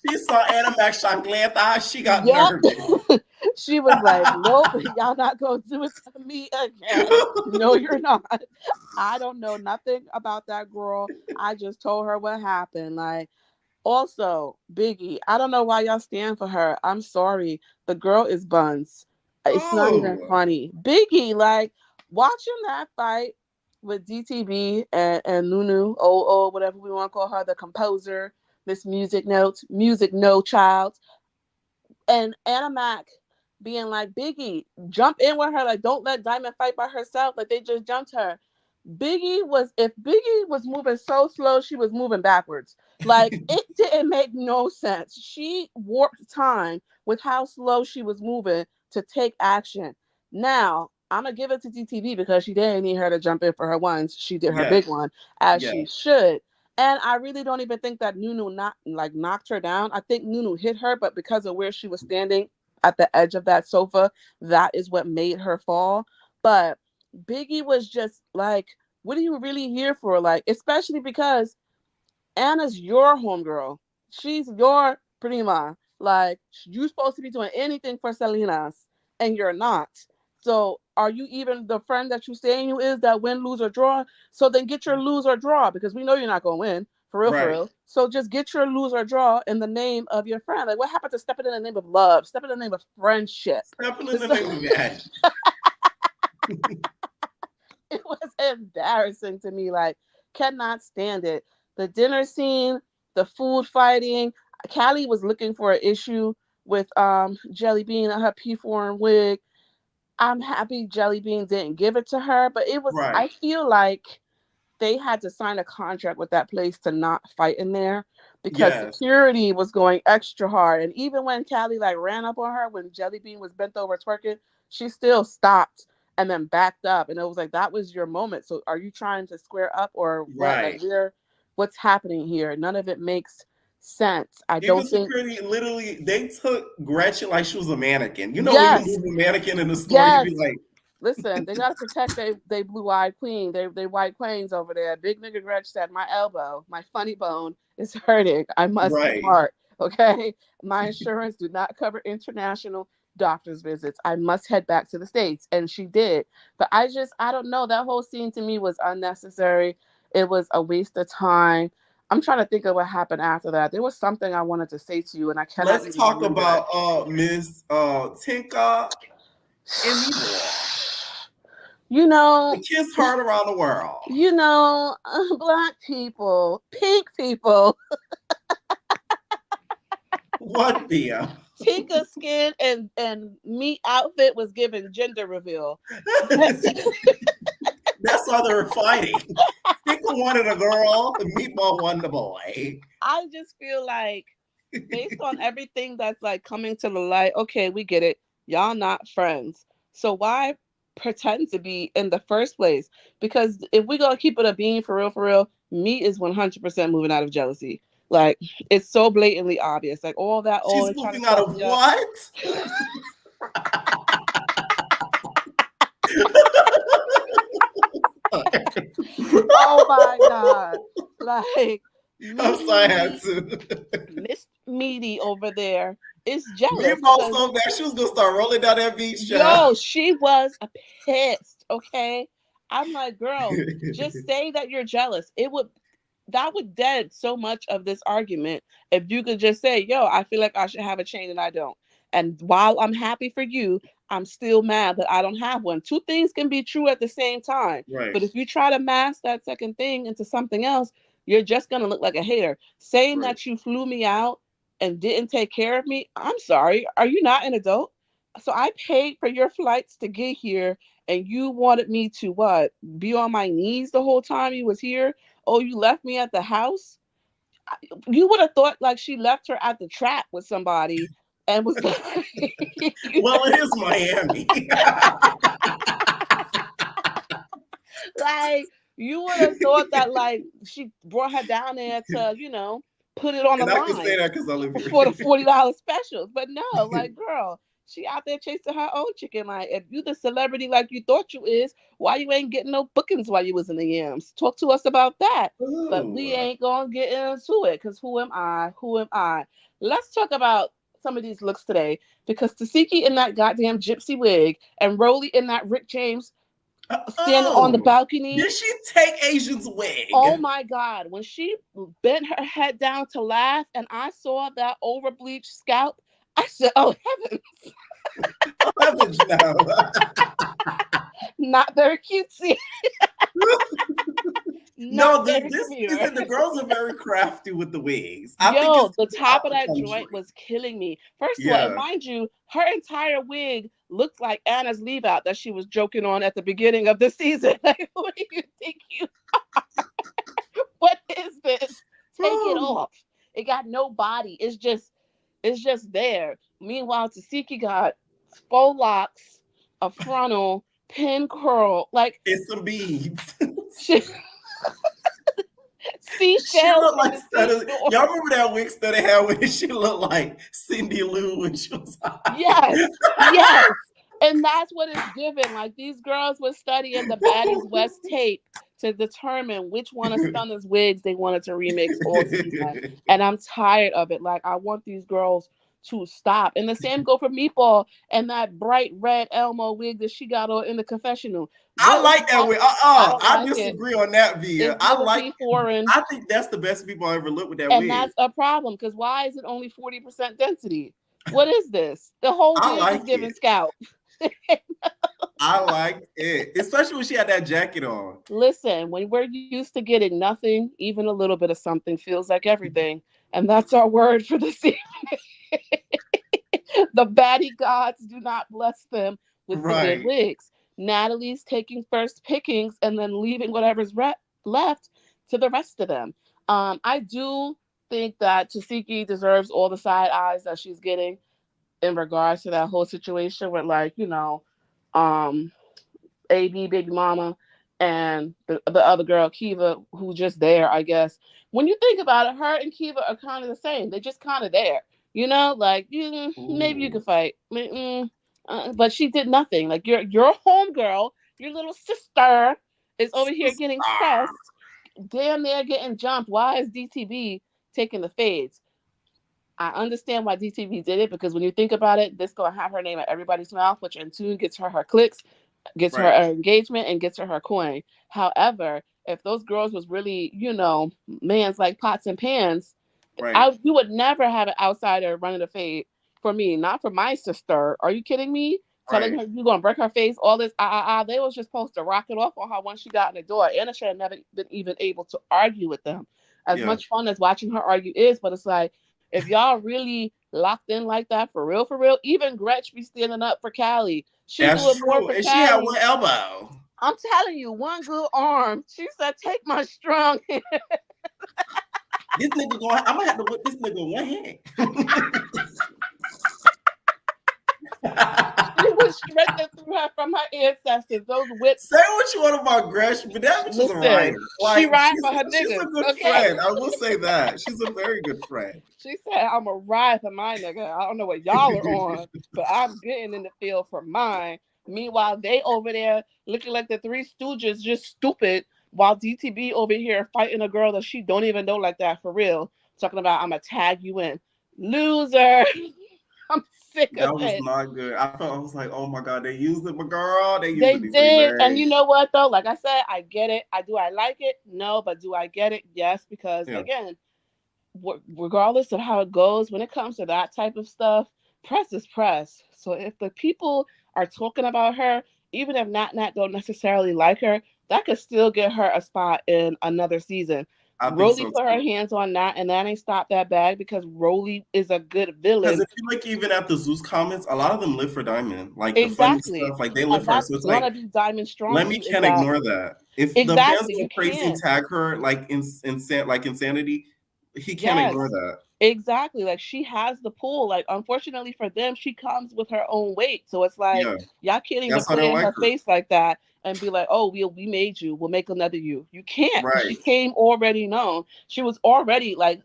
She saw Animax Chancleta. She got nervous. Yep. She was like, nope, y'all not gonna do it to me again. No, you're not. I don't know nothing about that girl. I just told her what happened. Like, also, Biggie, I don't know why y'all stand for her. I'm sorry. The girl is buns. It's not even Oh, funny. Biggie, like, watching that fight with DTB and Nunu, whatever we want to call her, the composer, Miss Music No Child, and Anna Mac being like, Biggie, jump in with her. Like, don't let Diamond fight by herself. Like, they just jumped her. If Biggie was moving so slow, she was moving backwards. Like, it didn't make no sense. She warped time with how slow she was moving to take action. Now, I'm gonna give it to DTV because she didn't need her to jump in for her ones. She did her yes, big one as yes. she should. And I really don't even think that Nunu knocked her down. I think Nunu hit her, but because of where she was standing at the edge of that sofa, that is what made her fall. But Biggie was just like, what are you really here for? Like, especially because Anna's your homegirl. She's your prima. Like, you supposed to be doing anything for Selena's, and you're not. So, are you even the friend that you saying you is that win, lose, or draw? So then get your lose or draw because we know you're not gonna win. For real, for Right. real. So just get your lose or draw in the name of your friend. Like, what happened to stepping in the name of love? Stepping in the name of friendship. Stepping in the name of that. It was embarrassing to me. Like, cannot stand it. The dinner scene, the food fighting. Callie was looking for an issue with Jelly Bean and her P4 wig. I'm happy Jelly Bean didn't give it to her, but it was. Right. I feel like they had to sign a contract with that place to not fight in there because Yes. security was going extra hard. And even when Callie like ran up on her when Jelly Bean was bent over twerking, she still stopped and then backed up. And it was like, that was your moment. So are you trying to square up or what? Right. Like, what's happening here? None of it makes sense. I Even don't think. security, literally, they took Gretchen like she was a mannequin. You know, Yes. when you move a mannequin in the store, Yes. you be like, listen, they gotta protect they blue-eyed queen, they white queens over there. Big nigga Gretch said, my elbow, my funny bone is hurting. I must right. depart. Okay. My insurance do not cover international doctor's visits. I must head back to the States. And she did. But I don't know. That whole scene to me was unnecessary. It was a waste of time. I'm trying to think of what happened after that. There was something I wanted to say to you, and I cannot. Let's talk about Miss Tinka and you know, the kiss heard around the world. You know, Black people, pink people. What, Bia? Tinka skin and meat outfit was given gender reveal. That's why they were fighting. Tinka wanted a girl, the meatball wanted a boy. I just feel like, based on everything that's like coming to the light, okay, we get it. Y'all not friends. So why pretend to be in the first place? Because if we gonna keep it a bean for real, meat is 100% moving out of jealousy. Like, it's so blatantly obvious. Like, all that. She's moving out of what? Oh my God. Like, I'm sorry, I had to. Miss Meaty over there is jealous. Meatball so bad, she was gonna start rolling down that beach. Yo, she was pissed. Okay. I'm like, girl, just say that you're jealous. That would dead so much of this argument if you could just say, yo, I feel like I should have a chain and I don't. And while I'm happy for you, I'm still mad that I don't have one. Two things can be true at the same time. Right. But if you try to mask that second thing into something else, you're just going to look like a hater. Saying that you flew me out and didn't take care of me, I'm sorry. Are you not an adult? So I paid for your flights to get here, and you wanted me to what? Be on my knees the whole time you was here? Oh, you left me at the house? You would have thought like she left her at the trap with somebody and was like, well, it is Miami. Like, you would have thought that like she brought her down there to, you know, put it on the line. I can say that because I live here. For the $40 specials. But no, like, girl, she out there chasing her own chicken. Like, if you the celebrity like you thought you is, why you ain't getting no bookings while you was in the yams? Talk to us about that. Ooh. But we ain't gonna get into it because who am I? Who am I? Let's talk about some of these looks today, because Tasiki in that goddamn gypsy wig and Rolly in that Rick James standing on the balcony. Did she take Asian's wig? Oh my God. When she bent her head down to laugh and I saw that over bleached scalp, I said, oh heavens. Oh, heavens no. Not very cutesy. No, the girls are very crafty with the wigs. The top of that joint was killing me. First of all, and mind you, her entire wig looked like Anna's leave out that she was joking on at the beginning of the season. Like, who do you think you are? What is this? Take it off. It got no body. It's just there. Meanwhile, Tasiki got faux locks, a frontal, pin curl, like it's some beads. Seashells. Y'all remember that wig study had when she looked like Cindy Lou when she was yes. And that's what it's given. Like, these girls were studying the Baddies West tape to determine which one of Stunner's wigs they wanted to remix all season. And I'm tired of it. Like, I want these girls to stop. And the same go for Meatball and that bright red Elmo wig that she got on in the confessional. I like that wig. I disagree on that, Via. I think that's the best Meatball ever looked with that wig. And that's a problem, because why is it only 40% density? What is this? The whole wig is giving scalp. I like it, especially when she had that jacket on. Listen, when we're used to getting nothing, even a little bit of something feels like everything. And that's our word for this evening. The baddie gods do not bless them with the good wigs. Natalie's taking first pickings and then leaving whatever's left to the rest of them. I do think that Tasiki deserves all the side eyes that she's getting in regards to that whole situation with, like, um, AB baby mama and the other girl Kiva, who's just there, I guess. When you think about it, her and Kiva are kind of the same. They're just kind of there, like maybe you could fight, but she did nothing. Like your homegirl, your little sister, is over here getting pressed, damn near getting jumped. Why is DTB taking the fades? I understand why DTV did it, because when you think about it, this gonna have her name at everybody's mouth, which in turn gets her clicks, gets her engagement, and gets her coin. However, if those girls was really, mans like pots and pans, you would never have an outsider running the fade for me, not for my sister. Are you kidding me? Telling her you're gonna break her face, all this, they was just supposed to rock it off on her once she got in the door. Anna should have never been even able to argue with them. As much fun as watching her argue is, but it's like, if y'all really locked in like that, for real, even Gretch be standing up for Callie. She do it more for Callie. And she had one elbow. I'm telling you, one good arm. She said, "Take my strong hand." This nigga I'm gonna have to whip this nigga with one hand. She was strengthened through her from her ancestors. Those whips. Say what you want about Gresh, but that bitch is a rider. Like, she ride for her niggas. She's a good friend. I will say that. She's a very good friend. She said, "I'm a ride for my nigga. I don't know what y'all are on, but I'm getting in the field for mine." Meanwhile, they over there looking like the Three Stooges, just stupid, while DTB over here fighting a girl that she don't even know like that, for real. Talking about, "I'm going to tag you in." Loser. I'm sick of it. That was not good. I was like, oh my God, they used it, my girl. They did. And you know what, though? Like I said, I get it. Do I like it? No, but do I get it? Yes, because again, regardless of how it goes, when it comes to that type of stuff, press is press. So if the people are talking about her, even if Nat don't necessarily like her, that could still get her a spot in another season. Rolly put her hands on Nat, and that ain't stopped that bag, because Rolly is a good villain. Because if you look even at the Zeus comments, a lot of them live for Diamond. Like the funny stuff, like they live for her. So it's like, be Diamond strong. Lemmy can't ignore that. If the fans go crazy and tag her like insanity, he can't ignore that. Exactly. Like, she has the pull. Like, unfortunately for them, she comes with her own weight. So it's like, y'all can't even put it in her face like that and be like, "Oh, we made you. We'll make another you." You can't. She came already known. She was already like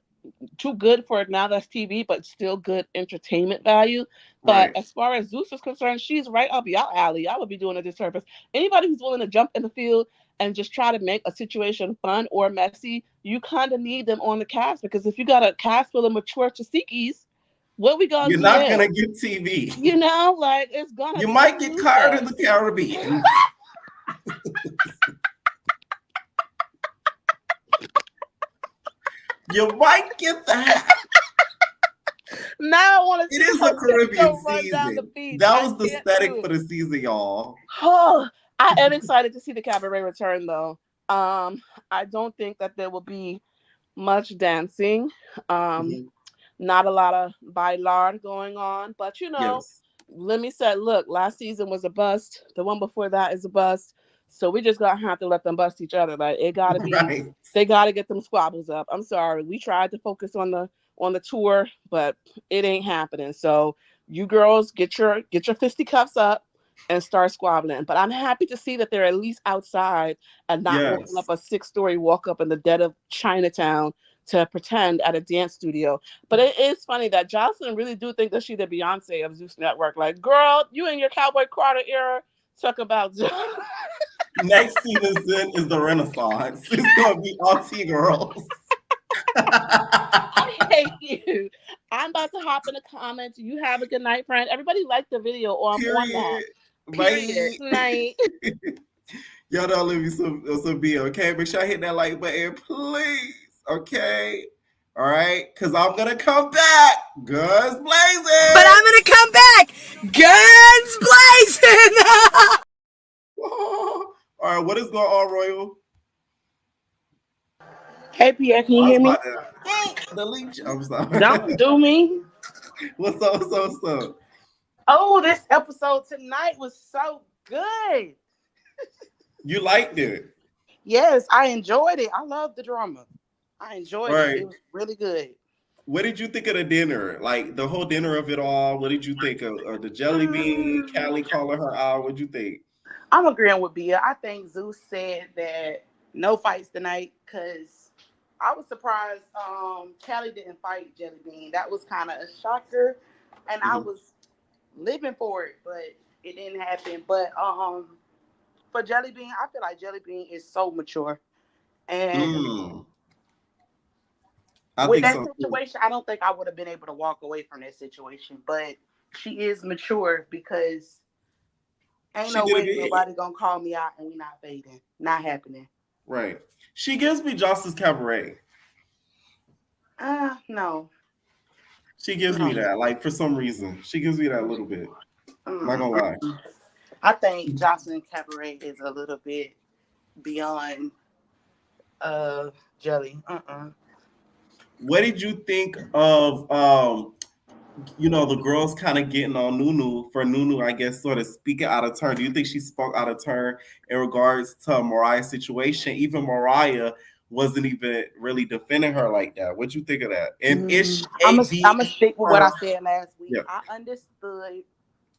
too good for Now That's TV, but still good entertainment value. But as far as Zeus is concerned, she's right up y'all alley. Y'all would be doing a disservice. Anybody who's willing to jump in the field and just try to make a situation fun or messy, you kind of need them on the cast, because if you got a cast full of mature Tasikis, what we gonna do? You're not gonna get TV. Like, it's gonna. You might get caught in the Caribbean. You might get that. Now I want to. It is a Caribbean season. That was the aesthetic for the season, y'all. Oh, I am excited to see the cabaret return, though. I don't think that there will be much dancing. Not a lot of bailard going on, but let me say, look, last season was a bust. The one before that is a bust. So we just gonna have to let them bust each other. Like, it gotta be, they gotta get them squabbles up. I'm sorry, we tried to focus on the tour, but it ain't happening. So you girls get your fisticuffs up and start squabbling. But I'm happy to see that they're at least outside and not walking up a 6-story walk up in the dead of Chinatown to pretend at a dance studio. But it is funny that Jocelyn really do think that she's the Beyonce of Zeus Network. Like, girl, you in your Cowboy Carter era, talk about. Next season is the Renaissance. It's gonna be all T-girls. I hate you. I'm about to hop in the comments. You have a good night, friend. Everybody like the video, or I'm on that. Period. Night. Y'all don't leave me some B, okay? Make sure I hit that like button, please. Okay? All right? Because I'm going to come back. Guns blazing. But I'm going to come back. Guns blazing. All right. What is going on, Royal? Hey, Pierre. Can you hear me? I'm sorry. Don't do me. What's up? Oh, this episode tonight was so good. You liked it? Yes, I enjoyed it. I love the drama. I enjoyed it. Right. It was really good. What did you think of the dinner? Like the whole dinner of it all. What did you think of the jelly bean? Callie calling her out. What'd you think? I'm agreeing with Bia. I think Zeus said that no fights tonight because I was surprised Callie didn't fight Jelly Bean. That was kind of a shocker, and I Mhm. was living for it, but it didn't happen. But for Jelly Bean, I feel like Jelly Bean is so mature, and Mm, I with think that so too. situation, I don't think I would have been able to walk away from that situation. But she is mature because ain't She no did it way big. nobody gonna call me out and we not fading. Not happening. Right. She gives me Justice Cabaret. No, She gives me no. that. Like for some reason. She gives me that a little bit. Not Mm-mm. gonna lie. I think Jocelyn Cabaret is a little bit beyond Jelly. What did you think of the girls kind of getting on Nunu for Nunu, I guess, sort of speaking out of turn. Do you think she spoke out of turn in regards to Mariah's situation? Even Mariah wasn't even really defending her like that. What'd you think of that? And is I'm AB gonna stick with what her? I said last week. Yeah. I understood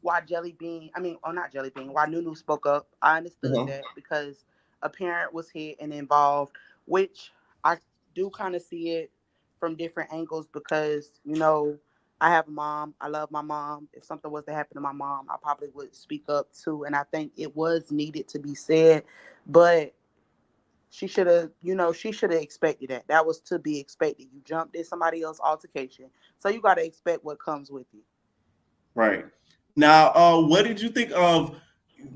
why Jelly Bean, not Jelly Bean, why Nunu spoke up. I understood Uh-huh. that because a parent was hit and involved, which I do kind of see it from different angles because, I have a mom. I love my mom. If something was to happen to my mom, I probably would speak up too. And I think it was needed to be said, but she should have expected that. That was to be expected. You jumped in somebody else's altercation. So you got to expect what comes with it. Right. Now, what did you think of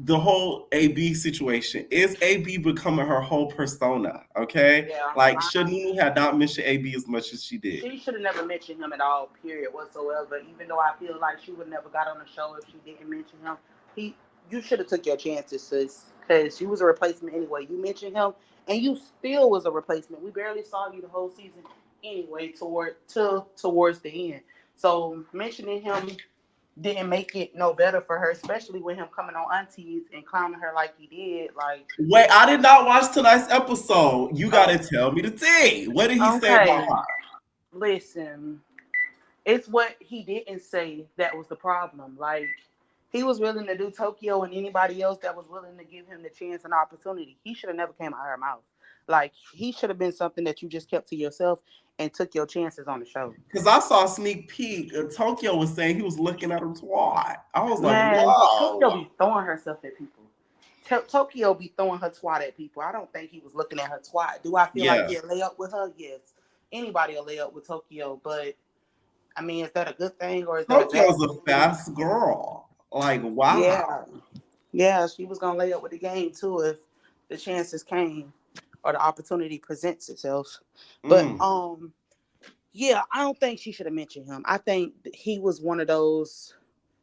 the whole AB situation? Is AB becoming her whole persona? Okay. Yeah. Like, should Nunu have not mentioned AB as much as she did? She should have never mentioned him at all, period, whatsoever. Even though I feel like she would never got on the show if she didn't mention him. You should have took your chances, sis, because you was a replacement anyway. You mentioned him, and you still was a replacement. We barely saw you the whole season anyway, towards the end. So mentioning him didn't make it no better for her, especially with him coming on Aunties and clowning her like he did. Like, Wait, I did not watch tonight's episode. You oh, gotta tell me the tea. What did he say about okay, her? listen. It's what he didn't say that was the problem. Like, he was willing to do Tokyo and anybody else that was willing to give him the chance and opportunity. He should have never came out of her mouth. Like, he should have been something that you just kept to yourself and took your chances on the show. Because I saw a sneak peek. Tokyo was saying he was looking at her twat. I was like, Man, Tokyo whoa. be throwing herself at people. Tokyo be throwing her twat at people. I don't think he was looking at her twat. Do I feel like Yeah. he'll lay up with her? Yes. Anybody will lay up with Tokyo, but I mean, is that a good thing or is that a bad Tokyo's a thing? fast girl. Like, wow. Yeah. Yeah, she was gonna lay up with the game too if the chances came or the opportunity presents itself. But Mm. yeah, I don't think she should have mentioned him. I think he was one of those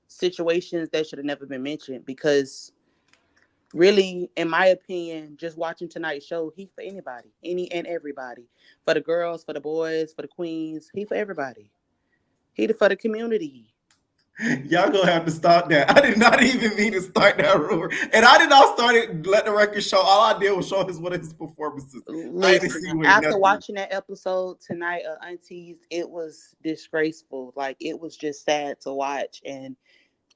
situations that should have never been mentioned because really, in my opinion, just watching tonight's show, he for anybody, any and everybody. For the girls, for the boys, for the queens, he for everybody. He for the community. Y'all gonna have to start that. I did not even mean to start that rumor. And I did not start it, let the record show. All I did was show one of his performances. I didn't Listen, insinuate after nothing. watching that episode tonight of Aunties, it was disgraceful. Like, it was just sad to watch and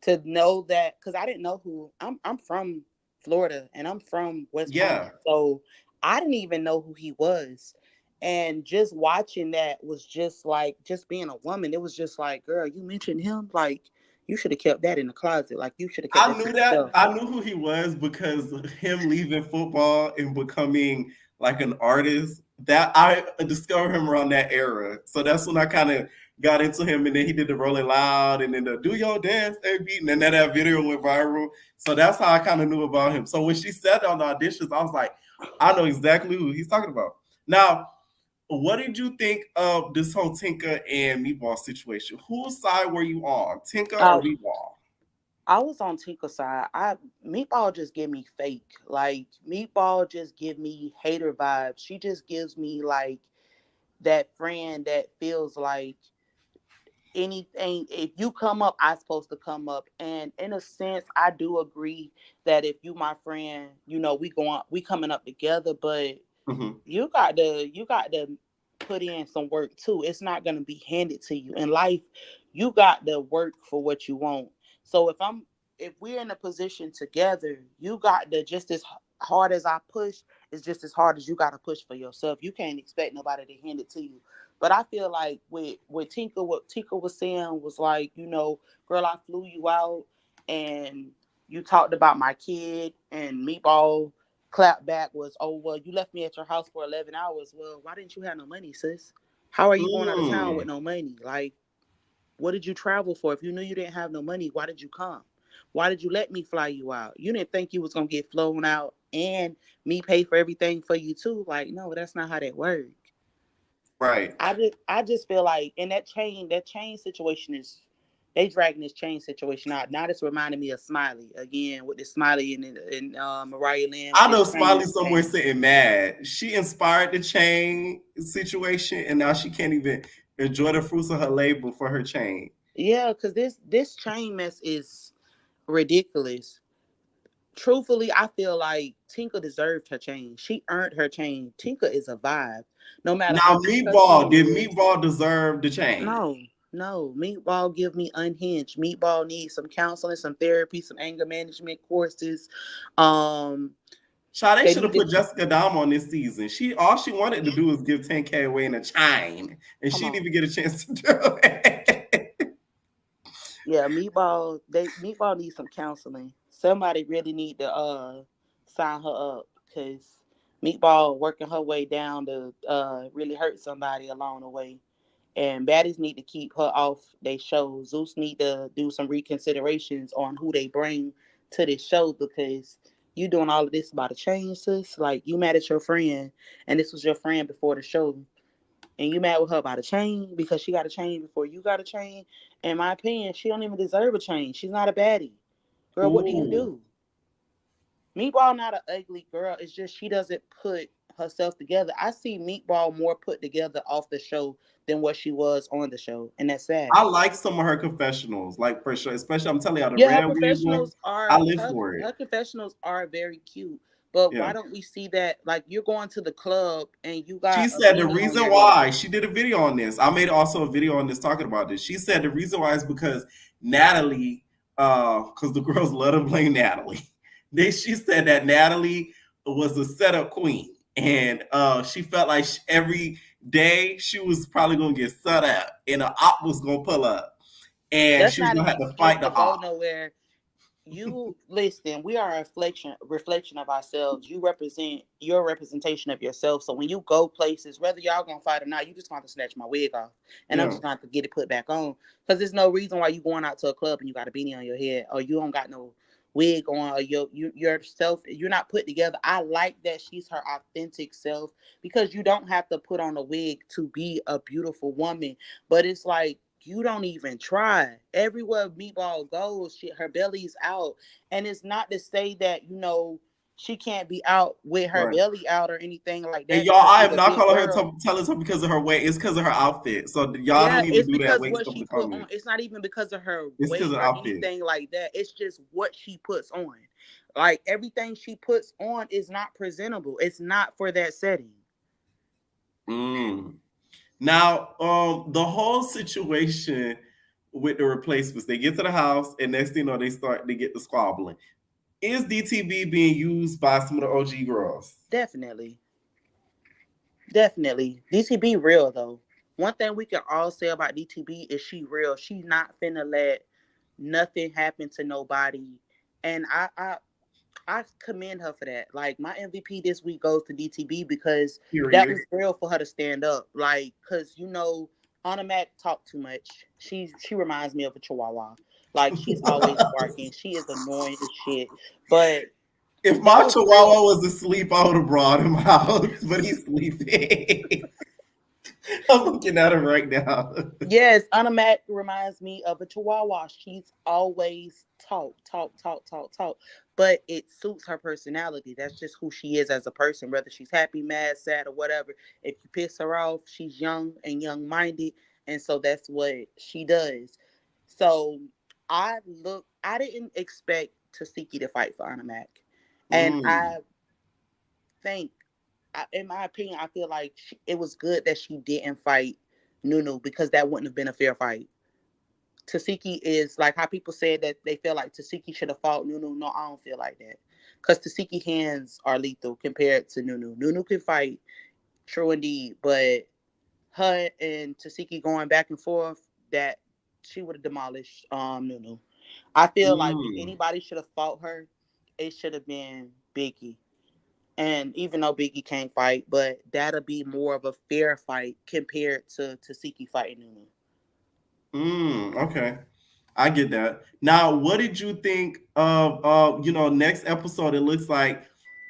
to know that, because I didn't know who I'm from Florida and I'm from West Palm, Yeah. so I didn't even know who he was. And just watching that was just like, just being a woman, it was just like, girl, you mentioned him, like you should have kept that in the closet, like you should have kept I that to knew that. yourself. I knew who he was because him leaving football and becoming like an artist. That I discovered him around that era. So that's when I kind of got into him. And then he did the Rolling Loud and then the Do Your Dance, AB. And then that video went viral. So that's how I kind of knew about him. So when she said on the auditions, I was like, I know exactly who he's talking about. Now, what did you think of this whole Tinka and Meatball situation? Whose side were you on, Tinka or Uh, Meatball? I was on Tinker's side. Meatball just give me fake. Like, Meatball just give me hater vibes. She just gives me like that friend that feels like anything, if you come up, I'm supposed to come up. And in a sense, I do agree that if you my friend, we coming up together, but you got to put in some work too. It's not going to be handed to you in life. You got to work for what you want. So if we're in a position together, you got to, just as hard as I push, it's just as hard as you got to push for yourself. You can't expect nobody to hand it to you. But I feel like with Tinka, what Tinka was saying was like, girl, I flew you out and you talked about my kid, and Meatball clap back was, oh, well, you left me at your house for 11 hours. Well, why didn't you have no money, sis? How are you going out of town with no money? Like, what did you travel for? If you knew you didn't have no money, why did you come? Why did you let me fly you out? You didn't think you was going to get flown out and me pay for everything for you too. Like, no, that's not how that works. Right. I just feel like in that chain situation is, they dragging this chain situation out. Now this reminded me of Smiley again, with the Smiley and Mariah Lynn. I know Smiley somewhere sitting mad. She inspired the chain situation, and now she can't even enjoy the fruits of her labor for her chain. Yeah, because this chain mess is ridiculous. Truthfully, I feel like Tinka deserved her chain. She earned her chain. Tinka is a vibe. No matter how Now, much did Meatball deserve the chain? No. Meatball give me unhinged. Meatball needs some counseling, some therapy, some anger management courses. They should have put Jessica Dahmer on this season. All she wanted to do was give 10K away in a chain, and she didn't even get a chance to do it. Yeah, Meatball needs some counseling. Somebody really need to sign her up, because Meatball working her way down to really hurt somebody along the way. And Baddies need to keep her off their show. Zeus need to do some reconsiderations on who they bring to this show, because you doing all of this about a change, sis. Like, you mad at your friend, and this was your friend before the show, and you mad with her about a chain because she got a chain before you got a chain. In my opinion, she don't even deserve a chain. She's not a baddie. Girl, what do you do? Meatball not an ugly girl. It's just she doesn't put herself together. I see Meatball more put together off the show than what she was on the show, and that's sad. I like some of her confessionals, like, for sure. Especially, I'm telling you, her confessionals I live for it. Her confessionals are very cute. But why don't we see that? Like, you're going to the club and you got. She said the reason why, she did a video on this. I made also a video on this talking about this. She said the reason why is because Natalie, because the girls love to blame Natalie. She said that Natalie was a setup queen, and she felt like every day she was probably gonna get set up, and an op was gonna pull up, and she was gonna have to fight the op. Nowhere. You listen, we are a reflection of ourselves. You represent your representation of yourself. So when you go places, whether y'all gonna fight or not, you just gonna have to snatch my wig off, and I'm just gonna have to get it put back on. Because there's no reason why you going out to a club and you got a beanie on your head, or you don't got no wig on, or yourself, you're not put together. I like that she's her authentic self, because you don't have to put on a wig to be a beautiful woman. But it's like, you don't even try. Everywhere Meatball goes, her belly's out. And it's not to say that, she can't be out with her belly out or anything like that. And y'all, I am not calling her telling her because of her weight. It's because of her outfit. So y'all don't even do that weight stuff in the comments. It's not even because of her weight or anything like that. It's just what she puts on. Like, everything she puts on is not presentable. It's not for that setting. Now, the whole situation with the replacements, they get to the house, and next thing you know, they get the squabbling. Is DTB being used by some of the OG girls? Definitely. DTB real, though. One thing we can all say about DTB is she real. She not finna let nothing happen to nobody. And I commend her for that. Like, my MVP this week goes to DTB, because that was real for her to stand up. Like, because, Anna Mac talk too much. She reminds me of a chihuahua. Like, she's always barking. She is annoying as shit. But if my chihuahua was asleep, I would have brought him out. But he's sleeping. I'm looking at her right now. Yes, Anna Mac reminds me of a chihuahua. She's always talk. But it suits her personality. That's just who she is as a person, whether she's happy, mad, sad, or whatever. If you piss her off, she's young and young-minded, and so that's what she does. So I didn't expect Tasiki to fight for Anna Mac, and I think, in my opinion, I feel like it was good that she didn't fight Nunu, because that wouldn't have been a fair fight. Tasiki is like how people said that they feel like Tasiki should have fought Nunu. No, I don't feel like that, because Tasiki hands are lethal compared to Nunu. Nunu can fight, true indeed, but her and Tasiki going back and forth, that she would have demolished Nunu. I feel like if anybody should have fought her, it should have been Biggie. And even though Biggie can't fight, but that'll be more of a fair fight compared to Tasiki fighting Nunu. Okay. I get that. Now, what did you think of next episode? It looks like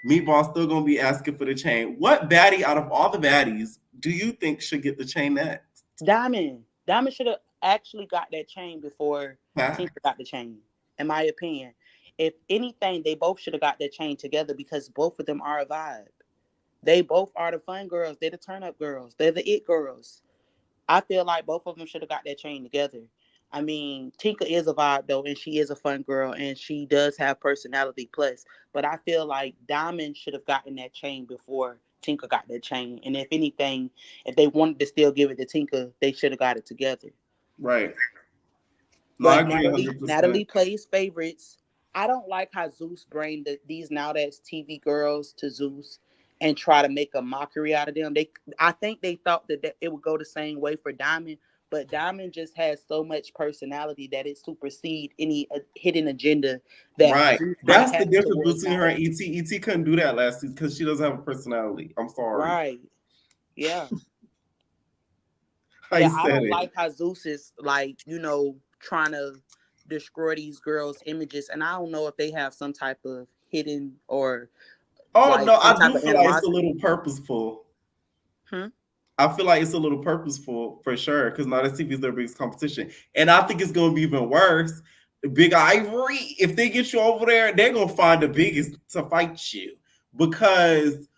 Meatball's still gonna be asking for the chain. What baddie out of all the baddies do you think should get the chain next? Diamond should have actually got that chain before Tinker got the chain, in my opinion. If anything, they both should have got that chain together, because both of them are a vibe. They both are the fun girls. They're the turn up girls. They're the it girls. I feel like both of them should have got that chain together. I mean, Tinka is a vibe though, and she is a fun girl, and she does have personality plus. But I feel like Diamond should have gotten that chain before Tinka got that chain. And if anything, if they wanted to still give it to Tinka, they should have got it together. Right. No, but I agree, Natalie plays favorites. I don't like how Zeus bring these now that's TV girls to Zeus and try to make a mockery out of them. I think they thought that it would go the same way for Diamond, but Diamond just has so much personality that it supersedes any hidden agenda that. Right. That's the difference between her and ET. ET couldn't do that last season because she doesn't have a personality. I'm sorry. Right. Yeah. I don't like how Zeus is like, trying to destroy these girls' images, and I don't know if they have some type of hidden or. Oh no, I do feel like it's a little purposeful. I feel like it's a little purposeful for sure, because now that TV is their biggest competition, and I think it's going to be even worse. Big Ivory, if they get you over there, they're going to find the biggest to fight you, because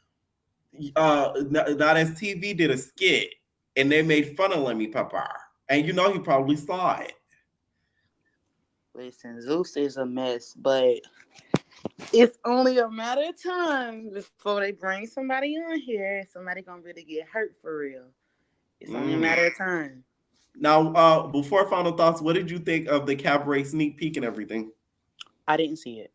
now that TV did a skit and they made fun of Lemmy Pepper, and he probably saw it. Listen, Zeus is a mess, but it's only a matter of time before they bring somebody on here. Somebody gonna really get hurt for real. It's only a matter of time. Now, before final thoughts, what did you think of the cabaret sneak peek and everything? I didn't see it.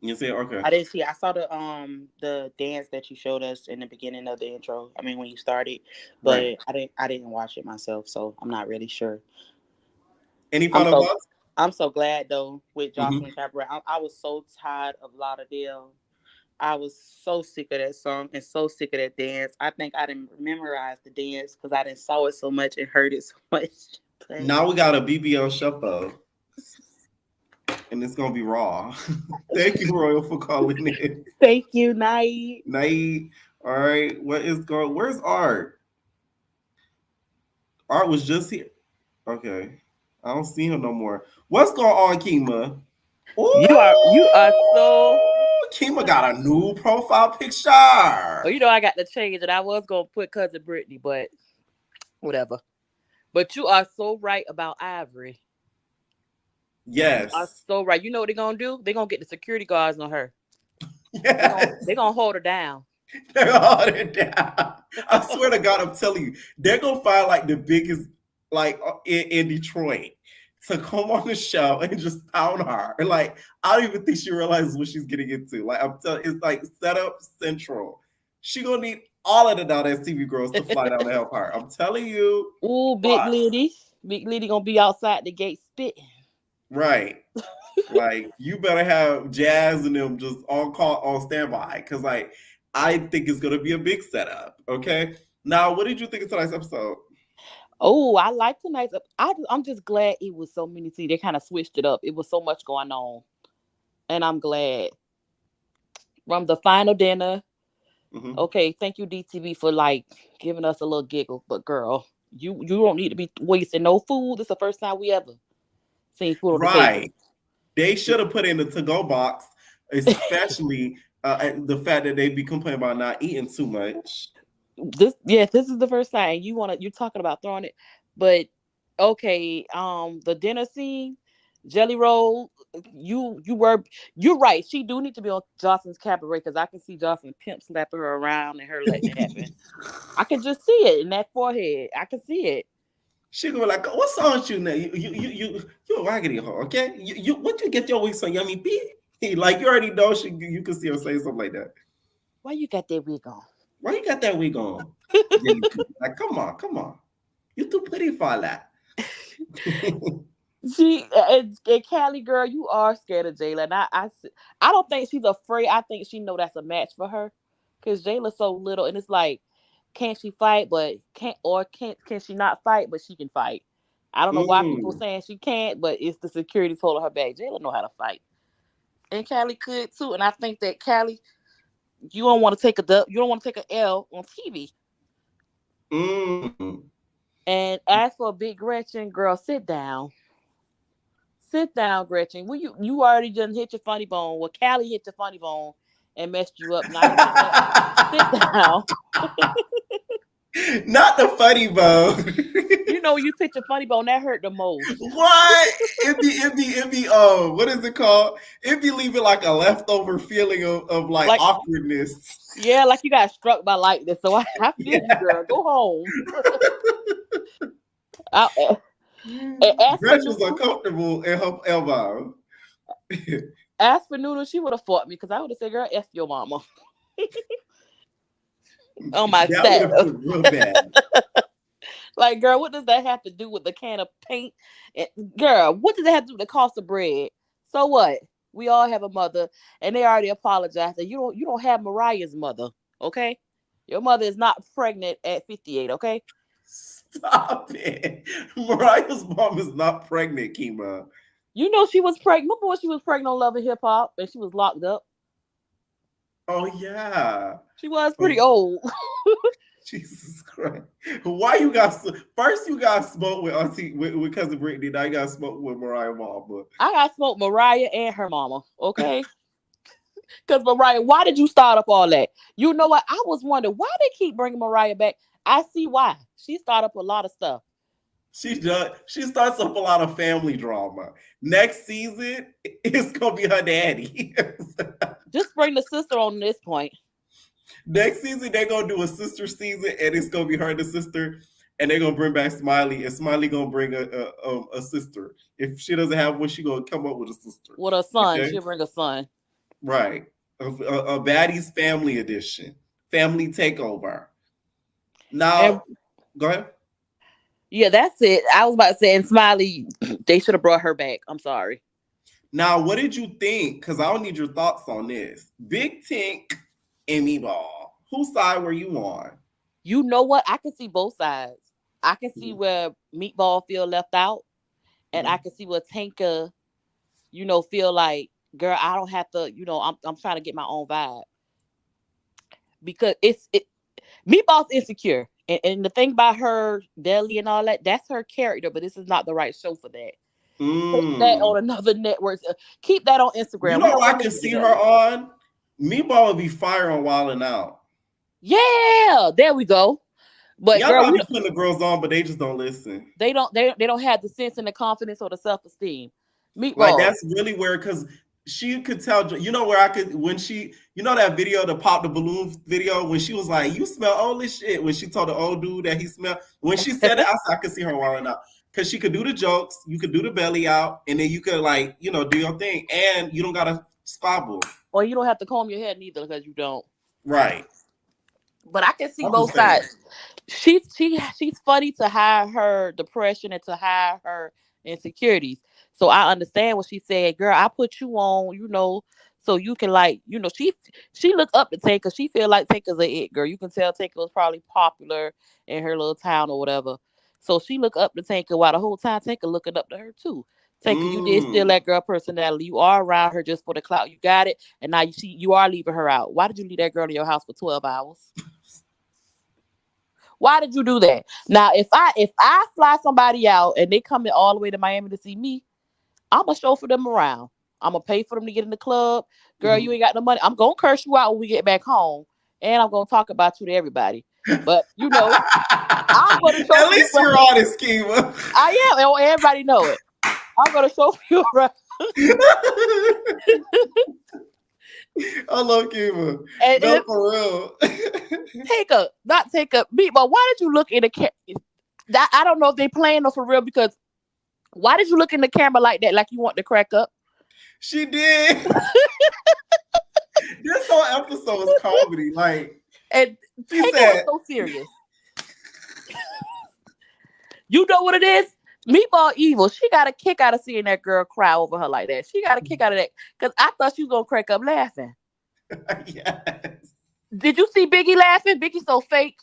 You see it? Okay. I didn't see it. I saw the dance that you showed us in the beginning of the intro. I mean, when you started, but right. I didn't watch it myself, so I'm not really sure. Any final thoughts? I'm so glad though with Jocelyn Cabaret. I was so tired of Lauderdale. I was so sick of that song and so sick of that dance. I think I didn't memorize the dance because I didn't saw it so much and heard it so much. Now we got a BBL shuffle, and it's gonna be raw. Thank you, Royal, for calling in. Thank you, Night. Night. All right, where's Art? Art was just here. Okay. I don't see him no more. What's going on, Kima? Ooh, you are so. Kima got a new profile picture. Well, I got to change it. I was gonna put cousin Brittany, but whatever. But you are so right about Ivory. Yes. You are so right. You know what they're gonna do? They're gonna get the security guards on her. Yes. They're gonna hold her down. They're gonna hold her down. I swear to God, I'm telling you, they're gonna find like the biggest. Like in Detroit, to come on the show and just pound her. Like, I don't even think she realizes what she's getting into. Like, I'm telling, it's like setup central. She gonna need all of the Now That's TV girls to fly down to help her. I'm telling you. Ooh, big lady gonna be outside the gate spitting. Right. Like, you better have Jazz and them just on standby, because like I think it's gonna be a big setup. Okay. Now, what did you think of tonight's episode? Oh, I like tonight's. I'm just glad it was so many. See, they kind of switched it up. It was so much going on, and I'm glad. From the final dinner, okay. Thank you, DTV, for like giving us a little giggle. But girl, you don't need to be wasting no food. This is the first time we ever seen food on the table. They should have put in the to-go box, especially the fact that they be complaining about not eating too much. This is the first time you're talking about throwing it. But okay, the dinner scene, Jelly Roll, you're right. She do need to be on Jocelyn's cabaret because I can see Jocelyn pimp slapping her around and her letting it happen. I can just see it in that forehead. I can see it. She gonna be like, what song you know? You a raggedy hoe, okay? You what you get your wigs on Yummy P? Like you already know you can see her say something like that. Why you got that wig on? Why you got that wig on? Like, come on. You too pretty for all that. She and Callie girl, you are scared of Jayla. And I don't think she's afraid. I think she know that's a match for her. Cause Jayla's so little and it's like, can she fight, but can she not fight, but she can fight. I don't know why people saying she can't, but it's the security's holding her back. Jayla know how to fight. And Callie could too. And I think that Callie, you don't want to take an L on TV. And as for Big Gretchen, girl, sit down. Sit down, Gretchen. Well, you already done hit your funny bone. Well, Callie hit your funny bone and messed you up. Now you sit down. Not the funny bone. You know, you hit your funny bone, that hurt the most. What? It be what is it called? It be leaving like a leftover feeling of like awkwardness. Yeah, like you got struck by lightning. So I feel you, girl. Go home. Gretchen's uncomfortable in her elbow. As for Noodle, she would have fought me because I would have said, girl, F your mama. Oh my God. Real bad. Like, girl, what does that have to do with the can of paint? And, girl, what does that have to do with the cost of bread? So what? We all have a mother, and they already apologized. And you don't have Mariah's mother, okay? Your mother is not pregnant at 58, okay? Stop it. Mariah's mom is not pregnant, Kima. You know she was pregnant. Remember when she was pregnant on Love and Hip Hop and she was locked up? Oh, yeah. She was pretty old. Jesus Christ. Why you got first you got smoked with Auntie with cousin Brittany, now you got smoked with Mariah mama. I got smoked Mariah and her mama, okay? Because Mariah, why did you start up all that? You know what? I was wondering why they keep bringing Mariah back. I see why. She started up a lot of stuff. She starts up a lot of family drama. Next season, it's gonna be her daddy. Just bring the sister on this point. Next season, they're gonna do a sister season, and it's gonna be her and the sister, and they're gonna bring back Smiley, and Smiley gonna bring a sister. If she doesn't have one, she gonna come up with a sister. With a son, okay? She'll bring a son. Right, a Baddies family edition, family takeover. Now, go ahead. Yeah, that's it. I was about to say, and Smiley, they should have brought her back. I'm sorry. Now, what did you think? Because I don't need your thoughts on this. Big Tink and Meatball. Whose side were you on? You know what? I can see both sides. I can see where Meatball feel left out, and I can see where Tanka, feel like, girl, I don't have to. I'm trying to get my own vibe because Meatball's insecure. And the thing about her deli and all that's her character, but this is not the right show for that. Put that on another network. Keep that on Instagram. You know I can see her on? Meatball would be fire on Wildin' Out. Yeah, there we go. But y'all girl, be putting the girls on, but they just don't listen. They don't have the sense and the confidence or the self-esteem. Meatball. Like that's really weird because she could tell, where I could, when she, that video, the pop the balloon video, when she was like, you smell all this shit, when she told the old dude that he smelled, when she said it, I could see her wilding out. Because she could do the jokes, you could do the belly out, and then you could do your thing, and you don't got to squabble. Or you don't have to comb your hair neither because you don't. Right. But I can see both sides. She's funny to hide her depression and to hide her insecurities. So I understand what she said, girl, I put you on, so you can she look up to Tanka. She feel like Tanka's a it girl. You can tell Tanka was probably popular in her little town or whatever. So she look up to Tanka while the whole time Tanka looking up to her too. Tanka, you did steal that girl personality. You are around her just for the clout. You got it. And now you are leaving her out. Why did you leave that girl in your house for 12 hours? Why did you do that? Now, if I fly somebody out and they coming all the way to Miami to see me, I'm going to chauffeur them around. I'm going to pay for them to get in the club. Girl, you ain't got no money. I'm going to curse you out when we get back home. And I'm going to talk about you to everybody. But you know, I'm gonna show At least people. you're honest, Kiva. I am, and everybody know it. I'm gonna show you around. I love Kiva. And No, for real. not take a beat, but why did you look in the that I don't know if they playing or for real, because why did you look in the camera like that, like you want to crack up? She did. This whole episode was comedy. Like, and she Keiko said, was so serious. You know what it is? Meatball Evil. She got a kick out of seeing that girl cry over her like that. She got a kick out of that because I thought she was gonna crack up laughing. yes. Did you see Biggie laughing? Biggie's so fake.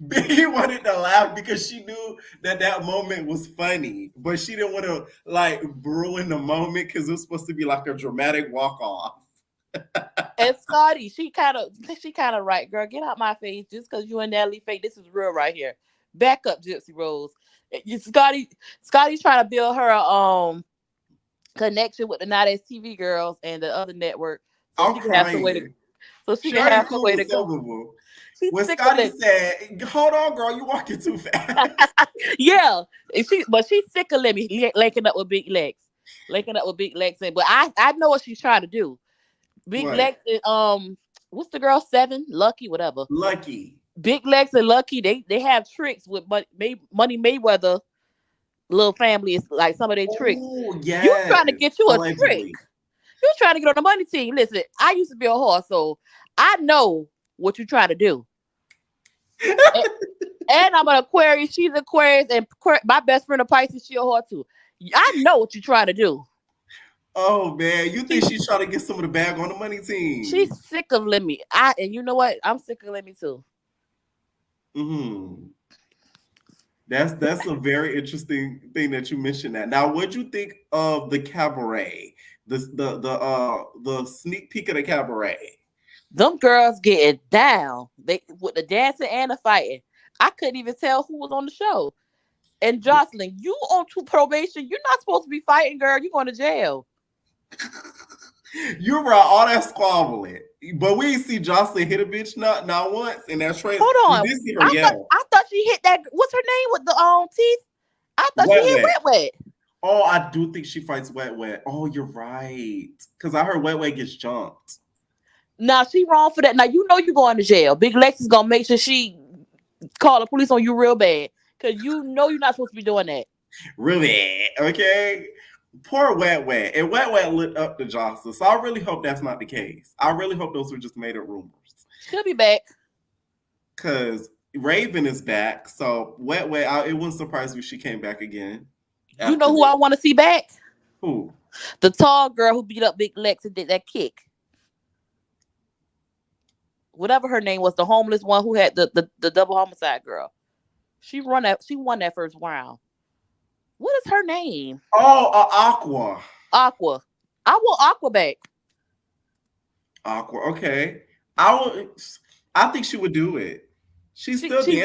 Biggie wanted to laugh because she knew that moment was funny, but she didn't want to like ruin the moment because it was supposed to be like a dramatic walk off. And Scotty, she kind of right, girl. Get out my face just because you and Natalie fake. This is real right here. Back up, Gypsy Rose. Scotty's trying to build her connection with the Night TV girls and the other network, so she can have some way to. So she can have some way to go. When Scotty said, "Hold on, girl, you walking too fast." Yeah, but she's sick of linking up with Big Lex, but I know what she's trying to do. Big Lex and what's the girl 7? Lucky, whatever. Lucky. Big Lex and Lucky, they have tricks with Money Mayweather little family. Is like some of their tricks. Yes. You trying to get you a trick. You trying to get on the money team. Listen, I used to be a whore, so I know what you're trying to do. and I'm an Aquarius. She's Aquarius, and my best friend of Pisces, she a whore too. I know what you're trying to do. Oh man, you think she's trying to get some of the bag on the money team? She's sick of Lemmy. And you know what? I'm sick of Lemmy too. That's a very interesting thing that you mentioned that. Now, what'd you think of the cabaret? The sneak peek of the cabaret. Them girls getting down. They with the dancing and the fighting. I couldn't even tell who was on the show. And Jocelyn, you on probation. You're not supposed to be fighting, girl. You're going to jail. You're right, all that squabbling. But we ain't see Jocelyn hit a bitch not once in that trailer. Hold on. I thought she hit that. What's her name with the teeth? I thought she hit Wet. Oh, I do think she fights Wet. Oh, you're right. Because I heard Wet gets jumped. Nah, she wrong for that. Now you know you're going to jail. Big Lex is gonna make sure she call the police on you real bad. Because you know you're not supposed to be doing that. Really? Okay. Poor Wet. And Wet lit up the Jocelyn. So I really hope that's not the case. I really hope those were just made up rumors. She'll be back. Because Raven is back. So Wet, it wouldn't surprise me if she came back again. You know who I want to see back? Who? The tall girl who beat up Big Lex and did that kick. Whatever her name was, the homeless one who had the double homicide girl. She won that first round. What is her name? Oh, Aqua. I want Aqua back. Aqua, okay. I think she would do it. She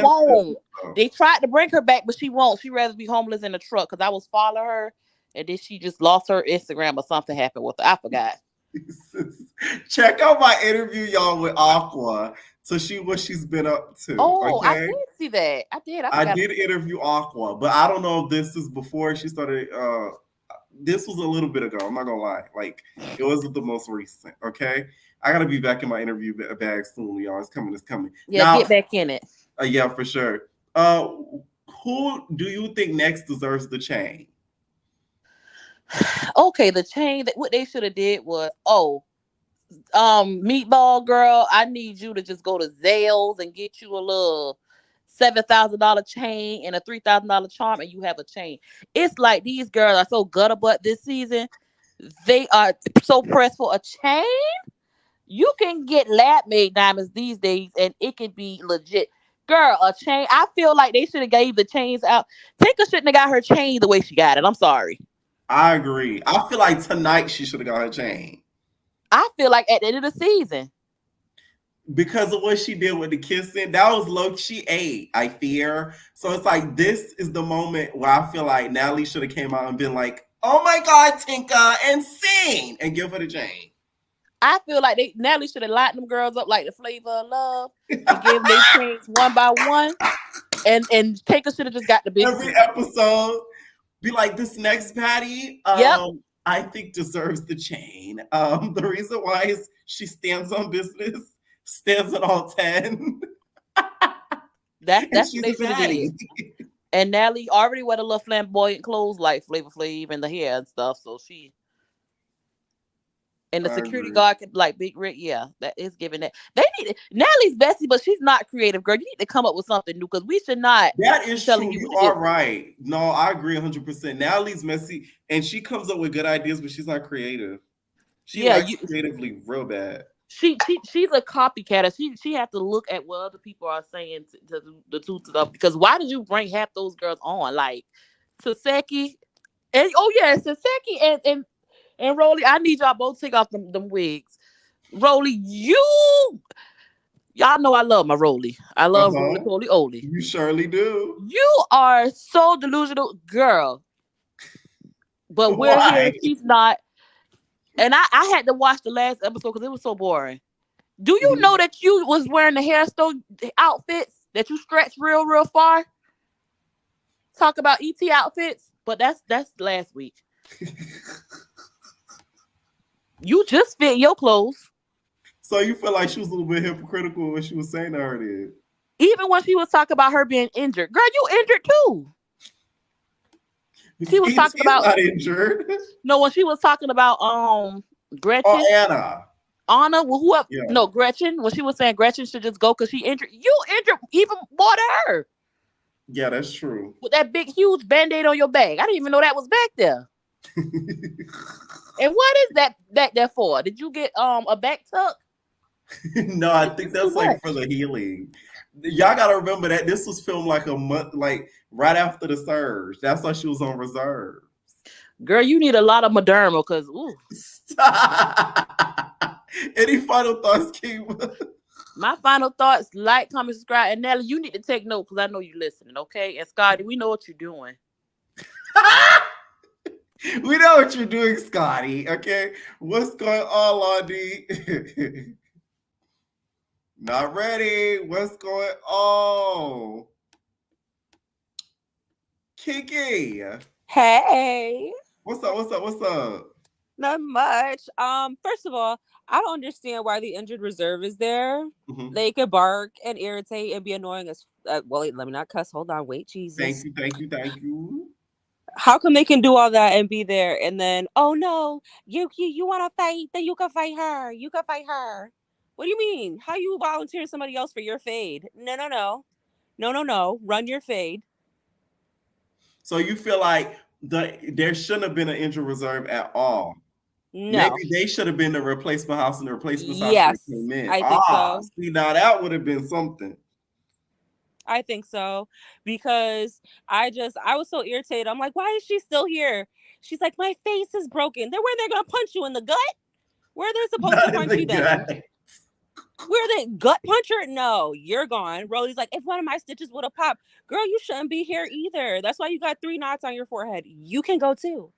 won't. They tried to bring her back, but she won't. She'd rather be homeless in a truck because I was following her and then she just lost her Instagram or something happened with her. I forgot. Check out my interview, y'all, with Aqua to see what she's been up to. Oh, okay? I did see that. I did interview Aqua, but I don't know if this is before she started. This was a little bit ago. I'm not gonna lie. Like, it wasn't the most recent. Okay, I gotta be back in my interview bag soon, y'all. It's coming. Yeah, now, get back in it. Yeah, for sure. Who do you think next deserves the chain? Okay, the chain. What they should have did was, Meatball Girl, I need you to just go to Zales and get you a little $7,000 chain and a $3,000 charm, and you have a chain. It's like these girls are so gutter butt this season. They are so pressed for a chain. You can get lab made diamonds these days, and it can be legit. Girl, a chain. I feel like they should have gave the chains out. Tinker shouldn't have got her chain the way she got it. I'm sorry. I agree. I feel like tonight she should have got her chain. I feel like at the end of the season. Because of what she did with the kissing, that was low. She ate, I fear. So it's like, this is the moment where I feel like Natalie should have came out and been like, oh my God, Tinka, and sing, and give her the chain. I feel like Natalie should have lined them girls up like the Flavor of Love and gave them their chains one by one. And Taker should have just got the big Every suit. episode, be like, this next Patty, Yep. I think deserves the chain. The reason why is she stands on business, stands on all 10. That's what she's they a should have baddie. did. And Natalie already wear the little flamboyant clothes like Flavor Flav and the hair and stuff. So she and the I security agree. guard could like Big Rick. Yeah, that is giving that. They need Natalie's Bessie, but she's not creative, girl. You need to come up with something new because we should not. That is telling true. you You what to are do. right. No, I agree 100%. Natalie's messy, and she comes up with good ideas, but she's not creative. She Yeah, lacks creatively real bad. she's a copycat. She have to look at what other people are saying to the two stuff. Because why did you bring half those girls on like Saseki and Saseki and Rolly? I need y'all both to take off them wigs. Rolly, y'all know I love my Rolly. I love Rolly Poly Oly. You surely do. You are so delusional, girl. But we're here. She's not. And I had to watch the last episode because it was so boring. Do you know that you was wearing the hairstyle outfits that you stretched real far? Talk about ET outfits, but that's last week. You just fit your clothes. So you feel like she was a little bit hypocritical when she was saying to her then? Even when she was talking about her being injured. Girl, you injured too. She was talking about not injured. No, when she was talking about Gretchen. Oh, Anna, whoever. Yeah. No, Gretchen. When she was saying Gretchen should just go because she injured. You injured even more than her. Yeah, that's true. With that big, huge Band-Aid on your back. I didn't even know that was back there. And what is that for? Did you get a back tuck? No, I think that's like for the healing. Y'all gotta remember that this was filmed like a month, like right after the surge. That's why she was on reserve. Girl, you need a lot of Moderna because Any final thoughts, Kim? My final thoughts: like, comment, subscribe, and Nelly, you need to take note because I know you're listening. Okay, and Scotty, we know what you're doing. We know what you're doing, Scotty. Okay, what's going on, Lottie? Not ready. What's going on? Kiki. Hey. What's up? Not much. First of all, I don't understand why the injured reserve is there. Mm-hmm. They could bark and irritate and be annoying as well. Let me not cuss. Hold on. Wait, Jesus. Thank you. How come they can do all that and be there and then, oh no, you want to fight? Then you can fight her. You can fight her. What do you mean? How you volunteering somebody else for your fade? No. Run your fade. So you feel like there shouldn't have been an injured reserve at all? No. Maybe they should have been the replacement house and the replacement house. Yes, I think so. See, now that would have been something. I think so, because I was so irritated. I'm like, why is she still here? She's like, my face is broken. They're where they're gonna punch you in the gut. Where they're supposed to punch you then? Where they gut puncher? No, you're gone. Rolly's like, if one of my stitches would have popped, girl, you shouldn't be here either. That's why you got 3 knots on your forehead. You can go too.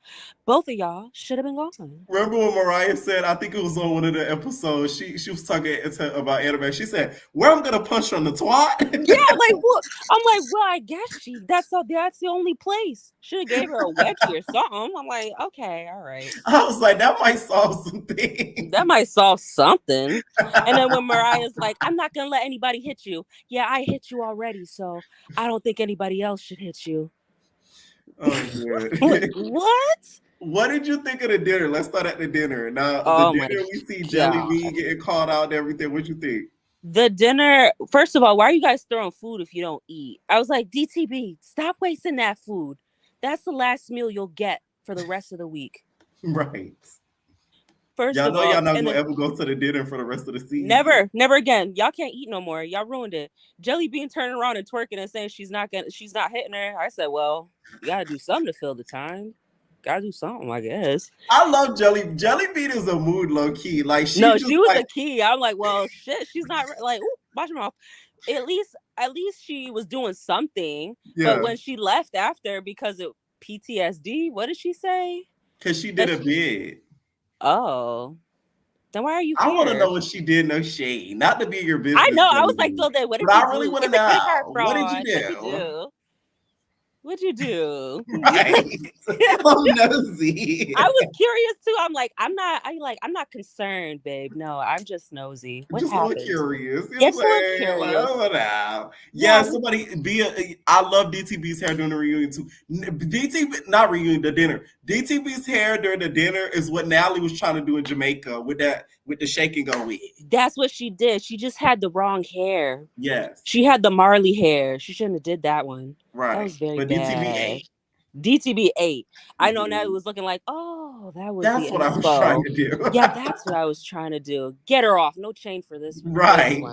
Both of y'all should have been gone. Remember when Mariah said, I think it was on one of the episodes, she was talking about anime. She said, where I'm gonna punch her on the twat? Yeah, like what? I'm like, well, I guess that's the only place. Should have gave her a wedgie or something. I'm like, okay, all right. I was like, that might solve something. That might solve something. And then when Mariah's like, I'm not gonna let anybody hit you. Yeah, I hit you already, so I don't think anybody else should hit you. Oh, good. What? What did you think of the dinner? Let's start at the dinner. Now, the dinner we see Jelly Bean getting called out and everything. What you think? The dinner, first of all, why are you guys throwing food if you don't eat? I was like, DTB, stop wasting that food. That's the last meal you'll get for the rest of the week. Right. First y'all of know all, y'all not gonna ever go to the dinner for the rest of the season. Never again. Y'all can't eat no more. Y'all ruined it. Jelly Bean turning around and twerking and saying she's not hitting her. I said, well, you gotta do something to fill the time. Gotta do something, I guess. I love Jelly Bean is a mood low key. Like she was like, a key. I'm like, well, shit. She's not like, ooh, watch her mouth. At least she was doing something. Yeah. But when she left after because of PTSD, what did she say? Because she did a bid. Oh, Then why are you I want to here? know what she did. No shade, not to be your business. I know. I was like, so then what did but you I really do? want to Is it credit card know. fraud? What did you What'd you do? What'd you do? Right. I'm nosy. I was curious too. I'm like, I'm not concerned, babe. No, I'm just nosy. What Just happened? a little curious. You Yeah, know just a little what I'm saying? Like, curious. oh, wow. Yeah. Yeah, somebody I love DTB's hair during the reunion too. DTB, not reunion, the dinner. DTB's hair during the dinner is what Natalie was trying to do in Jamaica with the shake and go wig. That's what she did. She just had the wrong hair. Yes. She had the Marley hair. She shouldn't have did that one. Right. That was very but bad. DTB ate. DTB 8. I know Natalie was looking like, oh, that was That's the what I was inspo. trying to do. Yeah, that's what I was trying to do. Get her off. No chain for this. Right.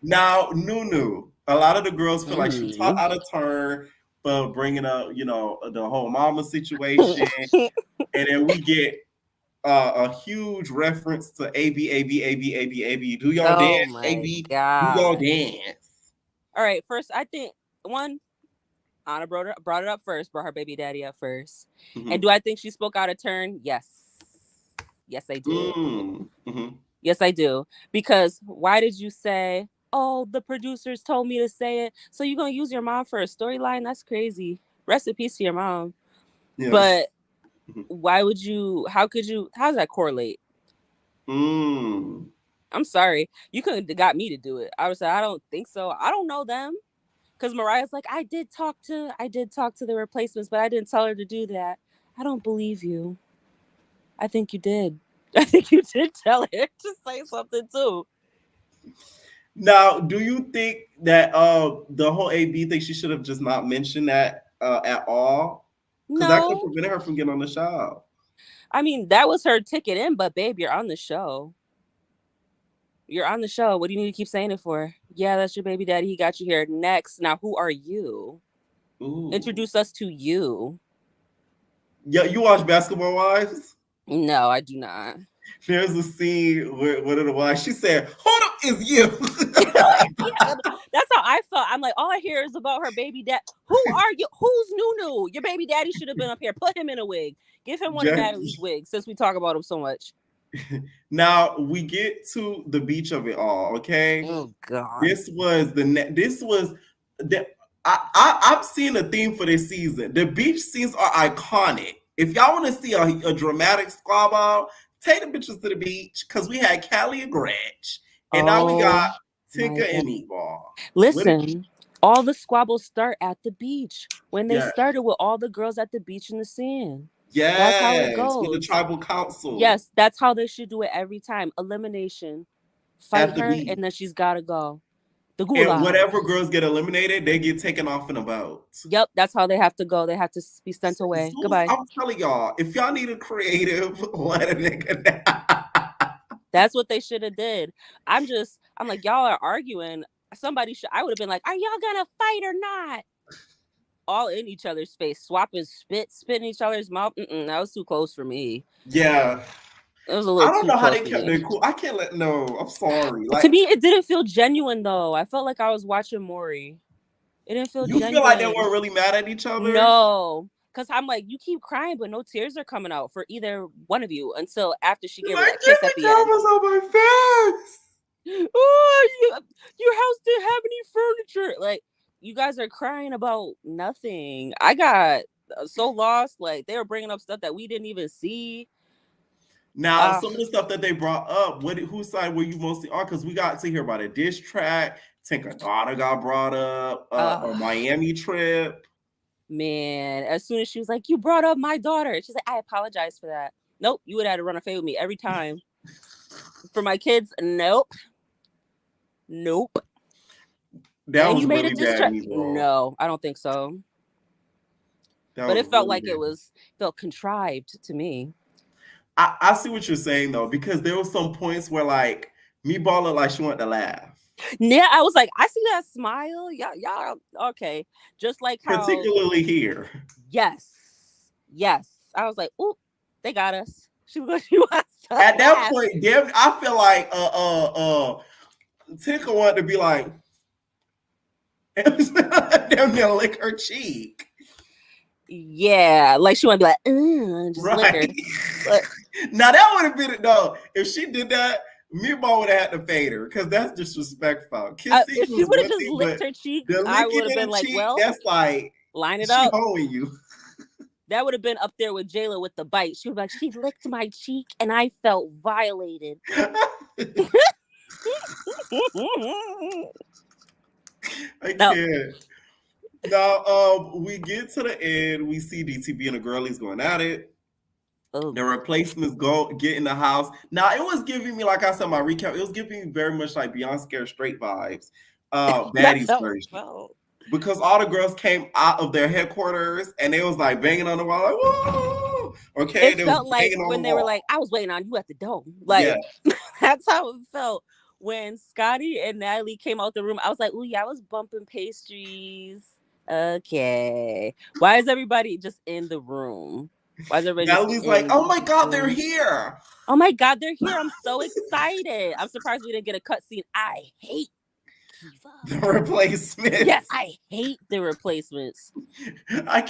Now, Nunu. A lot of the girls feel like she taught out of turn for bringing up, the whole mama situation. And then we get a huge reference to AB. Do y'all dance? AB, God. do y'all dance? All right. First, I think Anna brought it up first, brought her baby daddy up first. Mm-hmm. And do I think she spoke out of turn? Yes. Yes, I do. Mm-hmm. Yes, I do. Because why did you say, oh, the producers told me to say it, so you're going to use your mom for a storyline? That's crazy. Rest in peace to your mom. Yes. But why would you, how does that correlate? I'm sorry. You couldn't have got me to do it. I would say, I don't think so. I don't know them. Because Mariah's like, I did talk to the replacements, but I didn't tell her to do that. I don't believe you. I think you did. I think you did tell her to say something too. Now, do you think that the whole AB thing, she should have just not mentioned that at all? Because that could have prevented her from getting on the show. I mean, that was her ticket in, but babe, you're on the show. You're on the show. What do you need to keep saying it for? Yeah, that's your baby daddy. He got you here. Next. Now, who are you? Ooh. Introduce us to you. Yeah, you watch Basketball Wives? No, I do not. There's a scene where one of the wives, she said, hold up, is you. Yeah, that's how I felt. I'm like, all I hear is about her baby dad. Who are you? Who's Nunu? Your baby daddy should have been up here. Put him in a wig. Give him one of Natalie's wigs since we talk about him so much. Now we get to the beach of it all, okay? Oh God! I'm seeing a theme for this season. The beach scenes are iconic. If y'all want to see a dramatic squabble, take the bitches to the beach because we had Callie and Gretch, and now we got Tinka and Meatball. Listen, all the squabbles start at the beach when they started with all the girls at the beach in the sand. Yes, that's how it goes. With the tribal council. Yes, that's how they should do it every time. Elimination. Fight her, beach. And then she's got to go. The gulag. And whatever girls get eliminated, they get taken off in a boat. Yep, that's how they have to go. They have to be sent away. Goodbye. I'm telling y'all, if y'all need a creative, let a nigga down. That's what they should have did. I'm like, y'all are arguing. I would have been like, are y'all gonna fight or not? All in each other's face, swapping spit in each other's mouth. That was too close for me. Yeah. It was a little. I don't know how they kept it cool. I can't I'm sorry. Like, to me, it didn't feel genuine though. I felt like I was watching Maury. It didn't feel genuine. You feel like they weren't really mad at each other? No. Because I'm like, you keep crying, but no tears are coming out for either one of you until after she gave her that kiss at the end. Was on my face. Oh, your house didn't have any furniture. Like, you guys are crying about nothing. I got so lost. Like, they were bringing up stuff that we didn't even see. Now, some of the stuff that they brought up, whose side were you mostly on? Because we got to hear about a diss track. Tinker Daughter got brought up. A Miami trip. Man, as soon as she was like, you brought up my daughter. She's like, I apologize for that. Nope, you would have had to run a fade with me every time. For my kids, nope. That was you made really a diss track? bad. No, I don't think so. But it felt like it felt contrived to me. I see what you're saying though, because there were some points where like Meatball looked like she wanted to laugh. Yeah, I was like, I see that smile. Y'all okay. Just like how particularly here. Yes. I was like, ooh, they got us. She wants at that point, damn, I feel like Tinka wanted to be like damn near lick her cheek. Yeah, like she want to be like, just lick her. Now that would have been it. No, if she did that, me and Mom would have had to fade her because that's disrespectful. Kissing If she was would have one just thing, licked but her cheek, the I licking would have in been the like, cheek, well, that's like line it she up. hoeing you. That would have been up there with Jayla with the bite. She was like, she licked my cheek and I felt violated. I No. can't. Now, we get to the end. We see DTB and the girlies going at it. Oh. The replacements get in the house. Now, it was giving me, like I said, my recap, it was giving me very much like Beyond Scared Straight vibes. Baddies version. Because all the girls came out of their headquarters and they was like banging on the wall, like, whoa. Okay, It felt like when they were like, I was waiting on you at the door. Like, that's how it felt. When Scotty and Natalie came out the room, I was like, ooh, yeah, I was bumping pastries. Okay. Why is everybody just in the room? Why is everybody Natalie's like, oh my God, they're here. Oh my God, they're here. I'm so excited. I'm surprised we didn't get a cutscene. I hate Kiva. The replacements. Yes, I hate the replacements. I'm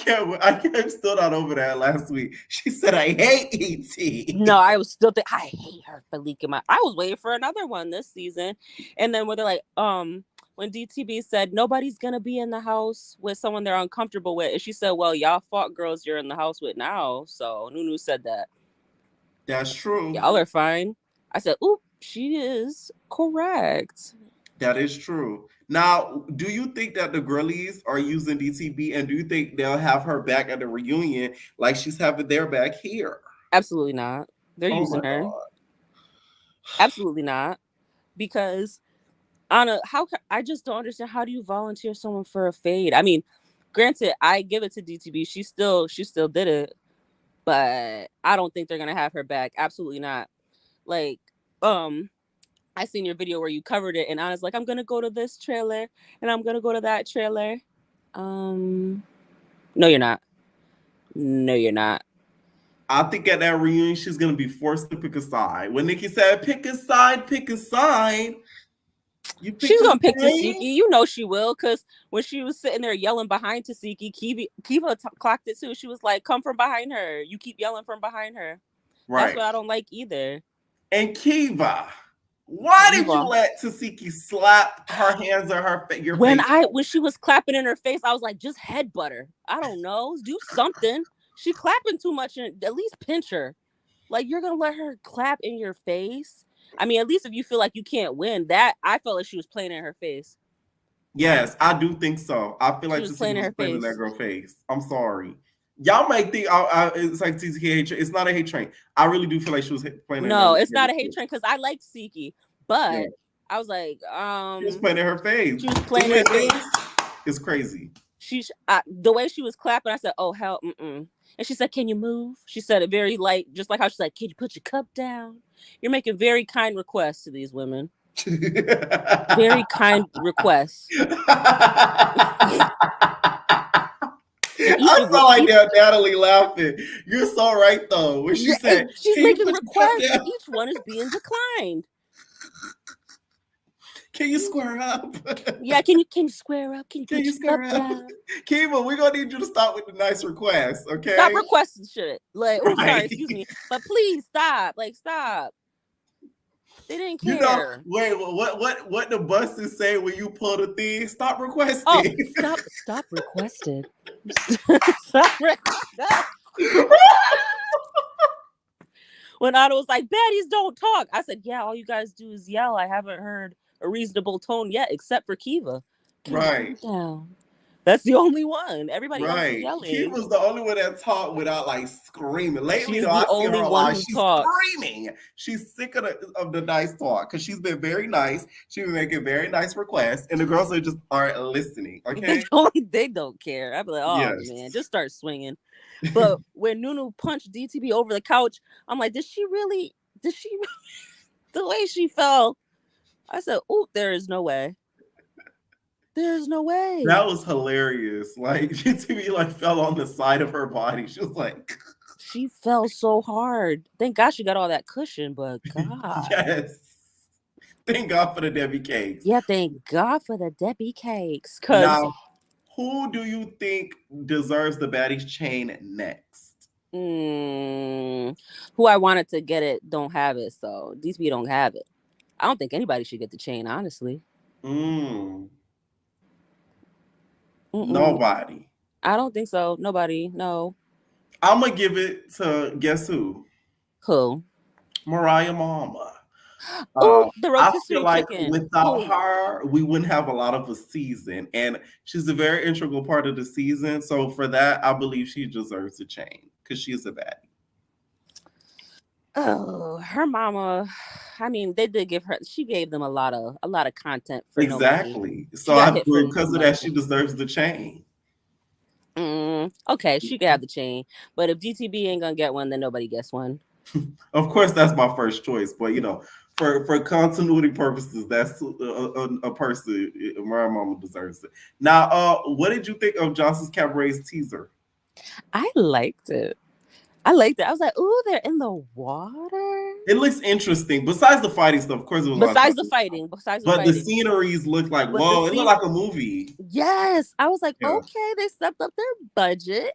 still not over that last week. She said, I hate E.T. No, I was still I hate her for leaking my. I was waiting for another one this season. And then where they're like, when DTB said nobody's gonna be in the house with someone they're uncomfortable with, and she said, well, y'all fought girls you're in the house with now. So Nunu said that. That's true. Y'all are fine. I said, oop, she is correct. That is true. Now, do you think that the girlies are using DTB, and do you think they'll have her back at the reunion like she's having their back here? Absolutely not. They're using her. God. Absolutely not. Because Anna, I just don't understand, how do you volunteer someone for a fade? I mean, granted, I give it to DTB. She still did it, but I don't think they're gonna have her back. Absolutely not. Like, I seen your video where you covered it, and Anna's like, I'm gonna go to this trailer and I'm gonna go to that trailer. No, you're not. No, you're not. I think at that reunion she's gonna be forced to pick a side. When Nikki said, "Pick a side, pick a side," she's gonna pick Tasiki. You know she will, because when she was sitting there yelling behind Tasiki, Kiva clocked it too. She was like, "Come from behind her. You keep yelling from behind her." Right. That's what I don't like either. And Kiva, why did you let Tasiki slap her hands on her face? When she was clapping in her face, I was like, just headbutt her. I don't know, do something. She clapping too much, and at least pinch her. Like, you're gonna let her clap in your face? I mean, at least if you feel like you can't win, that I felt like she was playing in her face. Yes, I do think so. I feel like she was playing in that girl's face. I'm sorry. Y'all might think it's like TZK hate train. It's not a hate train. I really do feel like she was playing. No, it's not a hate train, because I liked Siki, but I was like, she was playing in her face. She was playing in her face. It's crazy. The way she was clapping, I said, "Oh hell, mm-mm." And she said, "Can you move?" She said it very light, just like how she's like, "Can you put your cup down?" You're making very kind requests to these women. Very kind requests. I saw like that Natalie laughing. You're so right though. When she said she's making requests, and each one is being declined. Can you square up? Yeah, can you square up? Can you square up? Down? Kiva, we're gonna need you to stop with the nice requests, okay? Stop requesting shit. Like, oh, sorry, excuse me, but please stop. Like, stop. They didn't care. You know, wait, what the buses say when you pull the thing? Stop requesting. Oh, stop requested. Stop requested. When Otto was like, "Baddies don't talk," I said, "Yeah, all you guys do is yell. I haven't heard a reasonable tone yet, except for Kiva." Right. Down. That's the only one. Everybody else is yelling. Kiva's the only one that talked without like screaming. Lately, she's though, the only one who talks. Screaming. She's sick of the nice talk because she's been very nice. She's been making very nice requests, and the girls aren't listening. Okay, they don't care. I'd be like, "Oh man, just start swinging." But when Nunu punched DTB over the couch, I'm like, did she really the way she fell? I said, "Ooh, there is no way. There's no way." That was hilarious. Like, DTB like fell on the side of her body. She was like, she fell so hard. Thank God she got all that cushion, but God. Yes. Thank God for the Debbie cakes. Yeah, thank God for the Debbie cakes. Now, who do you think deserves the Baddies chain next? Who I wanted to get it don't have it, so these people don't have it. I don't think anybody should get the chain, honestly. Nobody. I don't think so. Nobody. No. I'm gonna give it to guess who? Who? Mariah Mama. Oh, the I feel rotisserie like chicken. without her, we wouldn't have a lot of a season, and she's a very integral part of the season. So for that, I believe she deserves a chain because she is a baddie. Oh, her mama. I mean, they did give her. She gave them a lot of content for no money. Exactly. So got I hit for because of that, she deserves the chain. Okay, she could have the chain, but if DTB ain't gonna get one, then nobody gets one. Of course, that's my first choice, but you know, for continuity purposes, that's a person. Mariah Mama deserves it. Now, what did you think of Johnson's Cabaret's teaser? I liked it. I was like, "Ooh, they're in the water." It looks interesting. Besides the fighting stuff, of course, it was. Besides the fighting, but the sceneries look like whoa! It looked like a movie. Yes, I was like, okay, they stepped up their budget,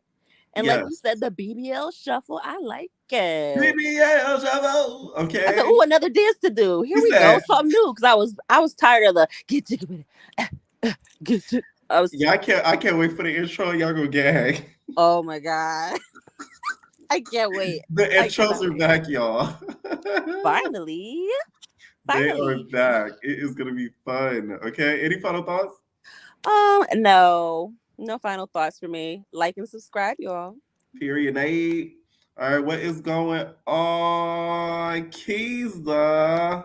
and like you said, the BBL shuffle. I like it. BBL shuffle. Okay. I thought, ooh, another dance to do. Here we go, something new. Because I was tired of the get jiggy with it. Get jiggy. I can't wait for the intro. Y'all gonna gag. Oh my god. I can't wait. The intros are back, y'all. Finally. They are back. It is gonna be fun. Okay. Any final thoughts? No final thoughts for me. Like and subscribe, y'all. Period. All right, what is going on? Keisha.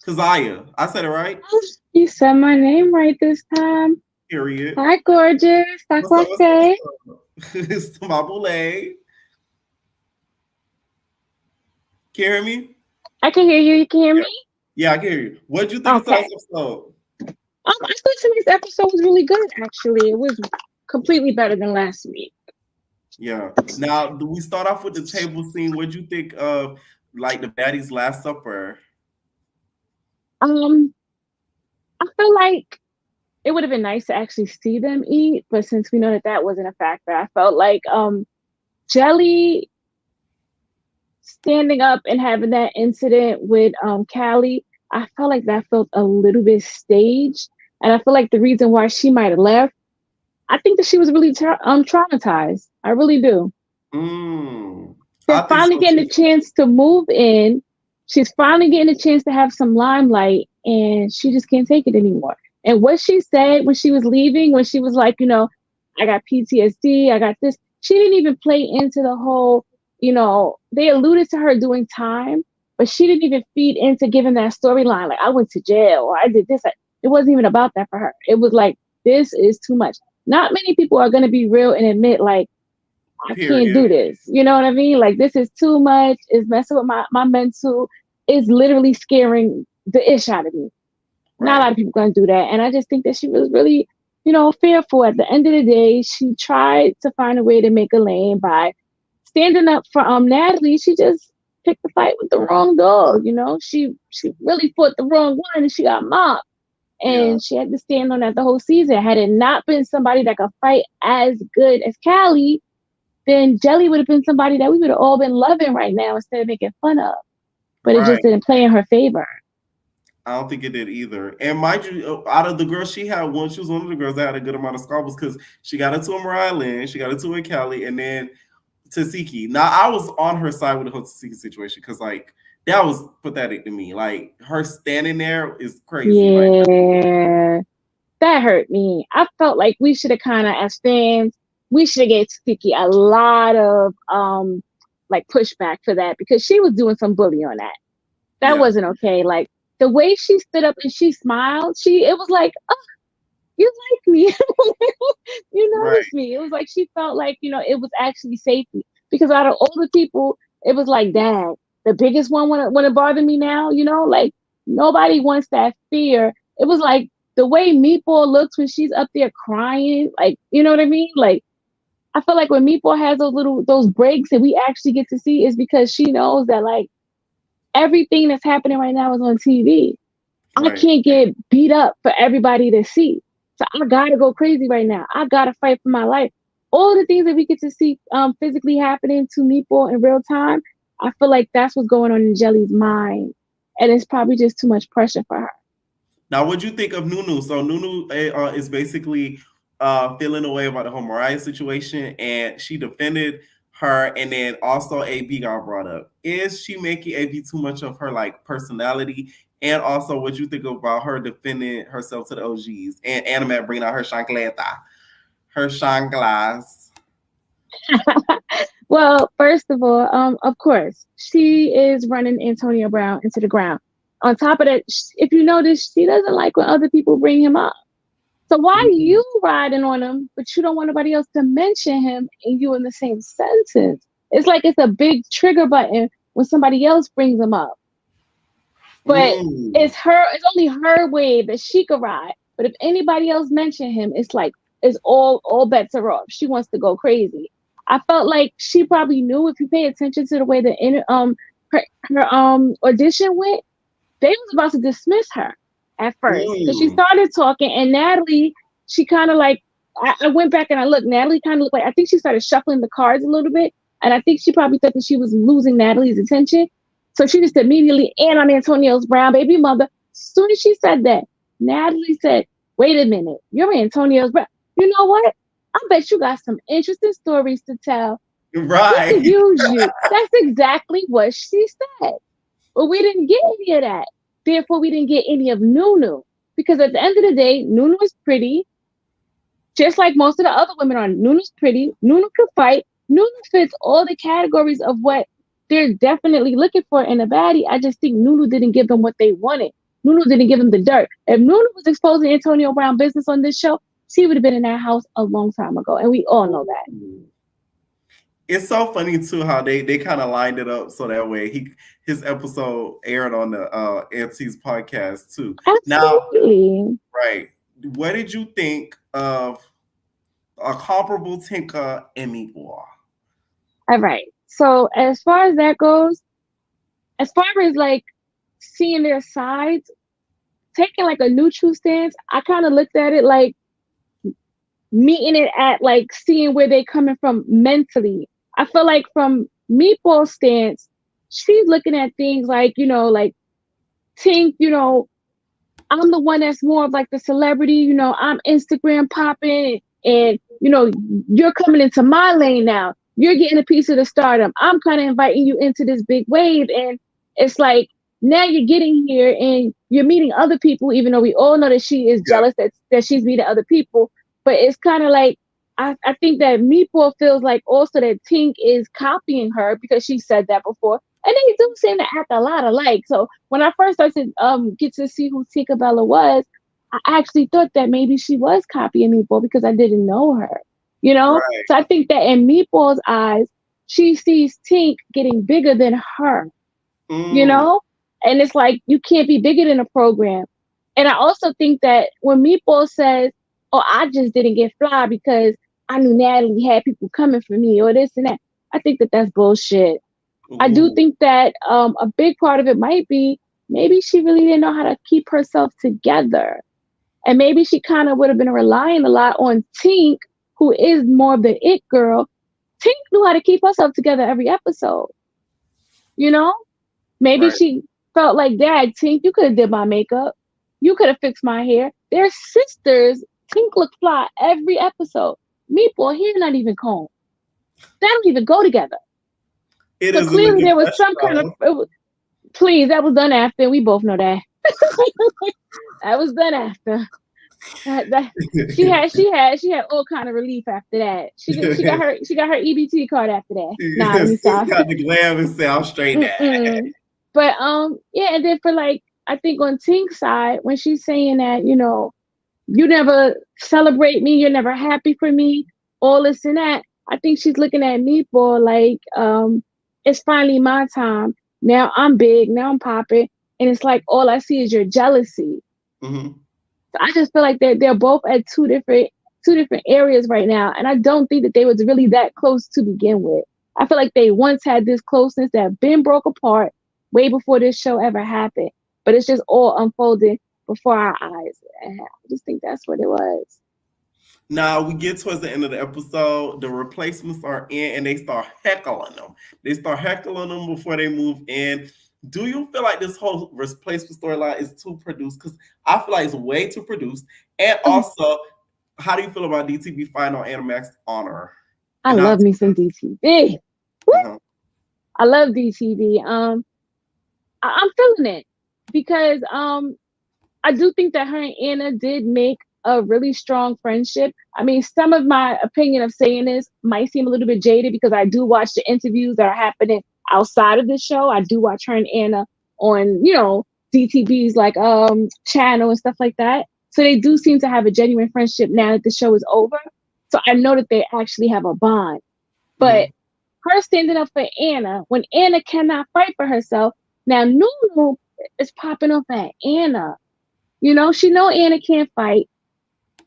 I said it right? You said my name right this time. Period. Hi, gorgeous. It's my boule. Can you hear me? I can hear you. You can hear me? Yeah, I can hear you. What did you think of this episode? I thought today's episode was really good, actually. It was completely better than last week. Yeah. Now, do we start off with the table scene? What did you think of, like, the Baddies' Last Supper? I feel like it would have been nice to actually see them eat, but since we know that wasn't a factor, I felt like Jelly standing up and having that incident with Callie, I felt like that felt a little bit staged. And I feel like the reason why she might have left, I think that she was really traumatized. I really do. They're finally getting a chance to move in. She's finally getting a chance to have some limelight, and she just can't take it anymore. And what she said when she was leaving, when she was like, you know, I got PTSD, I got this, she didn't even play into the whole, you know, they alluded to her doing time, but she didn't even feed into giving that storyline. Like, I went to jail or I did this. It wasn't even about that for her. It was like, this is too much. Not many people are going to be real and admit, like, I can't do this. You know what I mean? Like, this is too much. It's messing with my mental. It's literally scaring the ish out of me. Right. Not a lot of people going to do that. And I just think that she was really, you know, fearful. At the end of the day, she tried to find a way to make a lane by standing up for Natalie. She just picked the fight with the wrong dog. You know, she really fought the wrong one and she got mobbed. And she had to stand on that the whole season. Had it not been somebody that could fight as good as Callie, then Jelly would have been somebody that we would have all been loving right now instead of making fun of. But it just didn't play in her favor. I don't think it did either. And mind you, out of the girls she had one, she was one of the girls that had a good amount of squabbles because she got into a Mariah Lynn, she got into a Callie, and then Tasiki. Now, I was on her side with the whole Tasiki situation because, like, that was pathetic to me. Like, her standing there is crazy. Yeah, that hurt me. I felt like we should have kind of, as fans, we should have gave Tasiki a lot of like pushback for that because she was doing some bully on that. That wasn't okay. Like, the way she stood up and she smiled, it was like, oh, you like me. You noticed me. It was like she felt like, you know, it was actually safety. Because out of all the people, it was like, Dad, the biggest one when it bothered me now, you know, like nobody wants that fear. It was like the way Meatball looks when she's up there crying, like, you know what I mean? Like, I feel like when Meatball has those breaks that we actually get to see is because she knows that, like, everything that's happening right now is on TV. I can't get beat up for everybody to see. So I gotta go crazy right now. I gotta fight for my life. all the things that we get to see physically happening to Meatball in real time, I feel like that's what's going on in Jelly's mind. And it's probably just too much pressure for her. Now, what'd you think of Nunu? So Nunu is basically feeling away about the whole Mariah situation, and she defended her, and then also AB got brought up. Is she making AB too much of her like personality? And also, what you think about her defending herself to the OGs and Animat bringing out her chancleta, her chanclas? Well, first of all, of course, she is running Antonio Brown into the ground. On top of that, if you notice, she doesn't like when other people bring him up. So why are you riding on him, but you don't want nobody else to mention him and you in the same sentence? It's like it's a big trigger button when somebody else brings him up. But it's only her wave that she could ride. But if anybody else mention him, it's like it's all bets are off. She wants to go crazy. I felt like she probably knew, if you pay attention to the way her audition went, they was about to dismiss her at first because she started talking, and Natalie, she kind of like, I went back and I looked. Natalie kind of looked like, I think she started shuffling the cards a little bit, and I think she probably thought that she was losing Natalie's attention, so she just immediately, and I'm Antonio's brown baby mother. As soon as she said that, Natalie said, "Wait a minute, you're Antonio's brown. You know what? I bet you got some interesting stories to tell. Right. We could use you." That's exactly what she said. But we didn't get any of that. Therefore, we didn't get any of Nunu. Because at the end of the day, Nunu is pretty. Just like most of the other women on, Nunu's pretty. Nunu can fight. Nunu fits all the categories of what they're definitely looking for in a baddie. I just think Nunu didn't give them what they wanted. Nunu didn't give them the dirt. If Nunu was exposing Antonio Brown business on this show, she would have been in that house a long time ago. And we all know that. It's so funny too how they kind of lined it up so that way his episode aired on the Auntie's podcast too. Absolutely. Now, right. What did you think of a comparable Tinker and Meatball? All right. So as far as that goes, as far as like seeing their sides, taking like a neutral stance, I kind of looked at it like meeting it at like seeing where they're coming from mentally. I feel like from Meatball's stance, she's looking at things like, like Tink, I'm the one that's more of like the celebrity, I'm Instagram popping and, you're coming into my lane now. You're getting a piece of the stardom. I'm kind of inviting you into this big wave. And it's like, now you're getting here and you're meeting other people, even though we all know that she is jealous that she's meeting other people. But it's kind of like, I think that Meatball feels like also that Tink is copying her because she said that before. And they do seem to act a lot alike. So when I first started to get to see who Tinkerbella was, I actually thought that maybe she was copying Meatball because I didn't know her, Right. So I think that in Meatball's eyes, she sees Tink getting bigger than her, And it's like, you can't be bigger than a program. And I also think that when Meatball says, "Oh, I just didn't get fly because I knew Natalie had people coming for me," or this and that, I think that that's bullshit. I do think that a big part of it might be maybe she really didn't know how to keep herself together. And maybe she kind of would have been relying a lot on Tink, who is more of the it girl. Tink knew how to keep herself together every episode. Maybe she felt like, "Dad, Tink, you could have did my makeup. You could have fixed my hair." They're sisters. Tink looked fly every episode. Meatball, hair not even combed. They don't even go together. So clearly there was some kind of, please, that was done after. We both know that. That was done after. She had all kind of relief after that. She got her EBT card after that. Nah, let me stop. Got the glam and sound straight down. But and then for like, I think on Tink's side, when she's saying that, you never celebrate me, you're never happy for me, all this and that, I think she's looking at Meatball like, it's finally my time. Now I'm big, now I'm popping, and it's like all I see is your jealousy. So I just feel like they're both at two different areas right now, and I don't think that they was really that close to begin with. I feel like they once had this closeness that been broke apart way before this show ever happened, but it's just all unfolding before our eyes. And I just think that's what it was. Now we get towards the end of the episode. The replacements are in, and they start heckling them. They start heckling them before they move in. Do you feel like this whole replacement storyline is too produced? Because I feel like it's way too produced. And also, how do you feel about DTV final Animax honor? I love me some DTV. I love DTV. I'm feeling it because I do think that her and Anna did make a really strong friendship. I mean, some of my opinion of saying this might seem a little bit jaded because I do watch the interviews that are happening outside of the show. I do watch her and Anna on, DTV's like channel and stuff like that. So they do seem to have a genuine friendship now that the show is over. So I know that they actually have a bond. But her standing up for Anna when Anna cannot fight for herself. Now Nunu is popping up at Anna. She know Anna can't fight.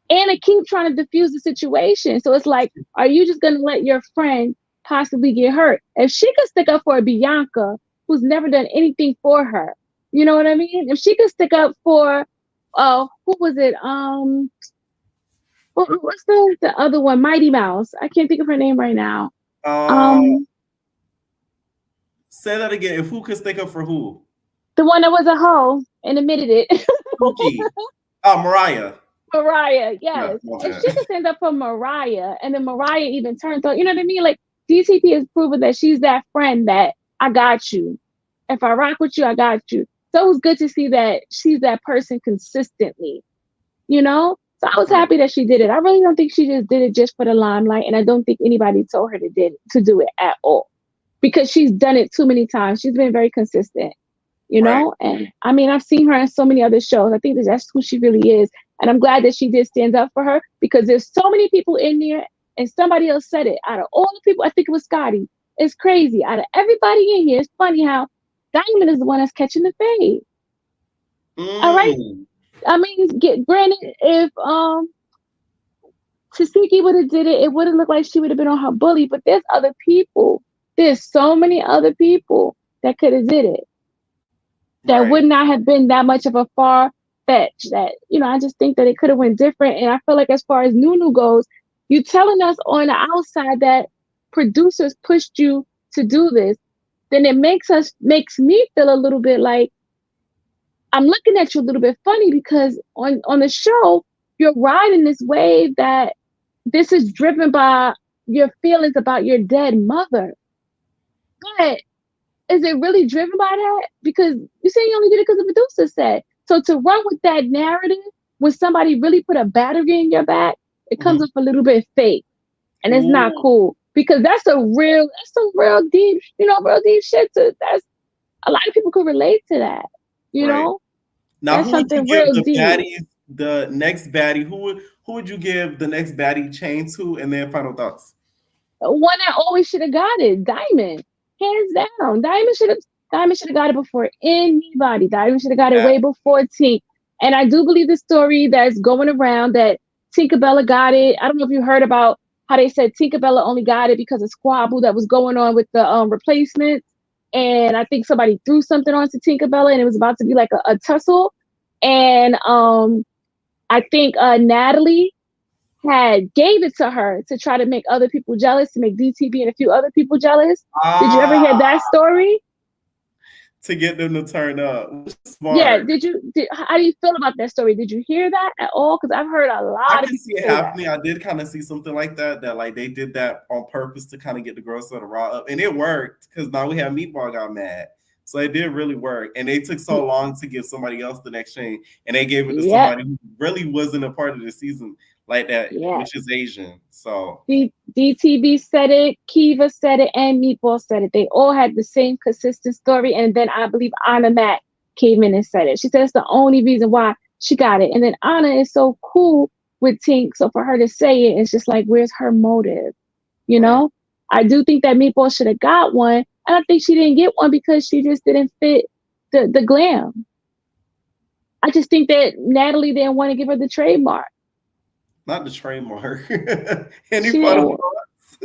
Anna keeps trying to defuse the situation. So it's like, are you just going to let your friend possibly get hurt? If she could stick up for Bianca, who's never done anything for her, you know what I mean? If she could stick up for, who was it? What's the other one? Mighty Mouse. I can't think of her name right now. Say that again. If who could stick up for who? The one that was a hoe and admitted it. Mariah. Mariah, yes. If she could stand up for Mariah, and then Mariah even turns on, you know what I mean? Like, DTP has proven that she's that friend that I got you. If I rock with you, I got you. So it was good to see that she's that person consistently, So I was happy that she did it. I really don't think she just did it just for the limelight, and I don't think anybody told her to do it at all. Because she's done it too many times. She's been very consistent, And I mean, I've seen her in so many other shows. I think that's who she really is. And I'm glad that she did stand up for her because there's so many people in there, and somebody else said it. Out of all the people, I think it was Scotty. It's crazy. Out of everybody in here, it's funny how Diamond is the one that's catching the fade. All right. I mean, granted, if Tasiki would have did it, it would have looked like she would have been on her bully. But there's other people. There's so many other people that could have did it. That would not have been that much of a far fetch. That, I just think that it could have went different. And I feel like as far as Nunu goes, you telling us on the outside that producers pushed you to do this, then it makes me feel a little bit like I'm looking at you a little bit funny because on the show, you're riding this wave that this is driven by your feelings about your dead mother. But is it really driven by that? Because you say you only did it because the producer said. So to run with that narrative, when somebody really put a battery in your back, it comes off a little bit fake. And it's not cool. Because that's some real deep, real deep shit. That's a lot of people could relate to that. Now that's who would you give the baddies, the next baddie? Who would you give the next baddie chain to? And then final thoughts. One that always should have got it, Diamond. Hands down. Diamond should have got it before anybody. Diamond should have got it way before Tink. And I do believe the story that's going around that Tinkerbella got it. I don't know if you heard about how they said Tinkerbella only got it because of squabble that was going on with the replacements. And I think somebody threw something onto Tinkerbella and it was about to be like a tussle. And I think Natalie had gave it to her to try to make other people jealous, to make DTV and a few other people jealous. Did you ever hear that story? To get them to turn up. Smart. Yeah. How do you feel about that story? Did you hear that at all? Because I've heard a lot of people see it happening. I did kind of see something like that like they did that on purpose to kind of get the girls to rile up. And it worked because now we have Meatball got mad. So it did really work. And they took so long to give somebody else the next chain. And they gave it to somebody who really wasn't a part of the season like that, which is Asian. So DTV said it, Kiva said it, and Meatball said it. They all had the same consistent story. And then I believe Anna Mac came in and said it. She said it's the only reason why she got it. And then Anna is so cool with Tink. So for her to say it, it's just like, where's her motive? I do think that Meatball should have got one. And I think she didn't get one because she just didn't fit the glam. I just think that Natalie didn't want to give her the trademark. Not the trademark. Any final thoughts?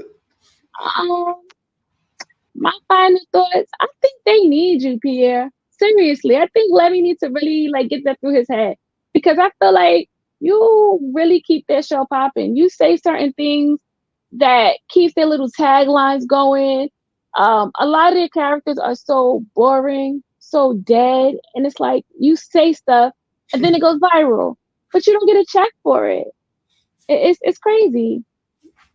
My final thoughts. I think they need you, Pierre. Seriously, I think Levy needs to really get that through his head because I feel like you really keep their show popping. You say certain things that keeps their little taglines going. A lot of their characters are so boring, so dead, and it's like you say stuff and then it goes viral, but you don't get a check for it. It's crazy.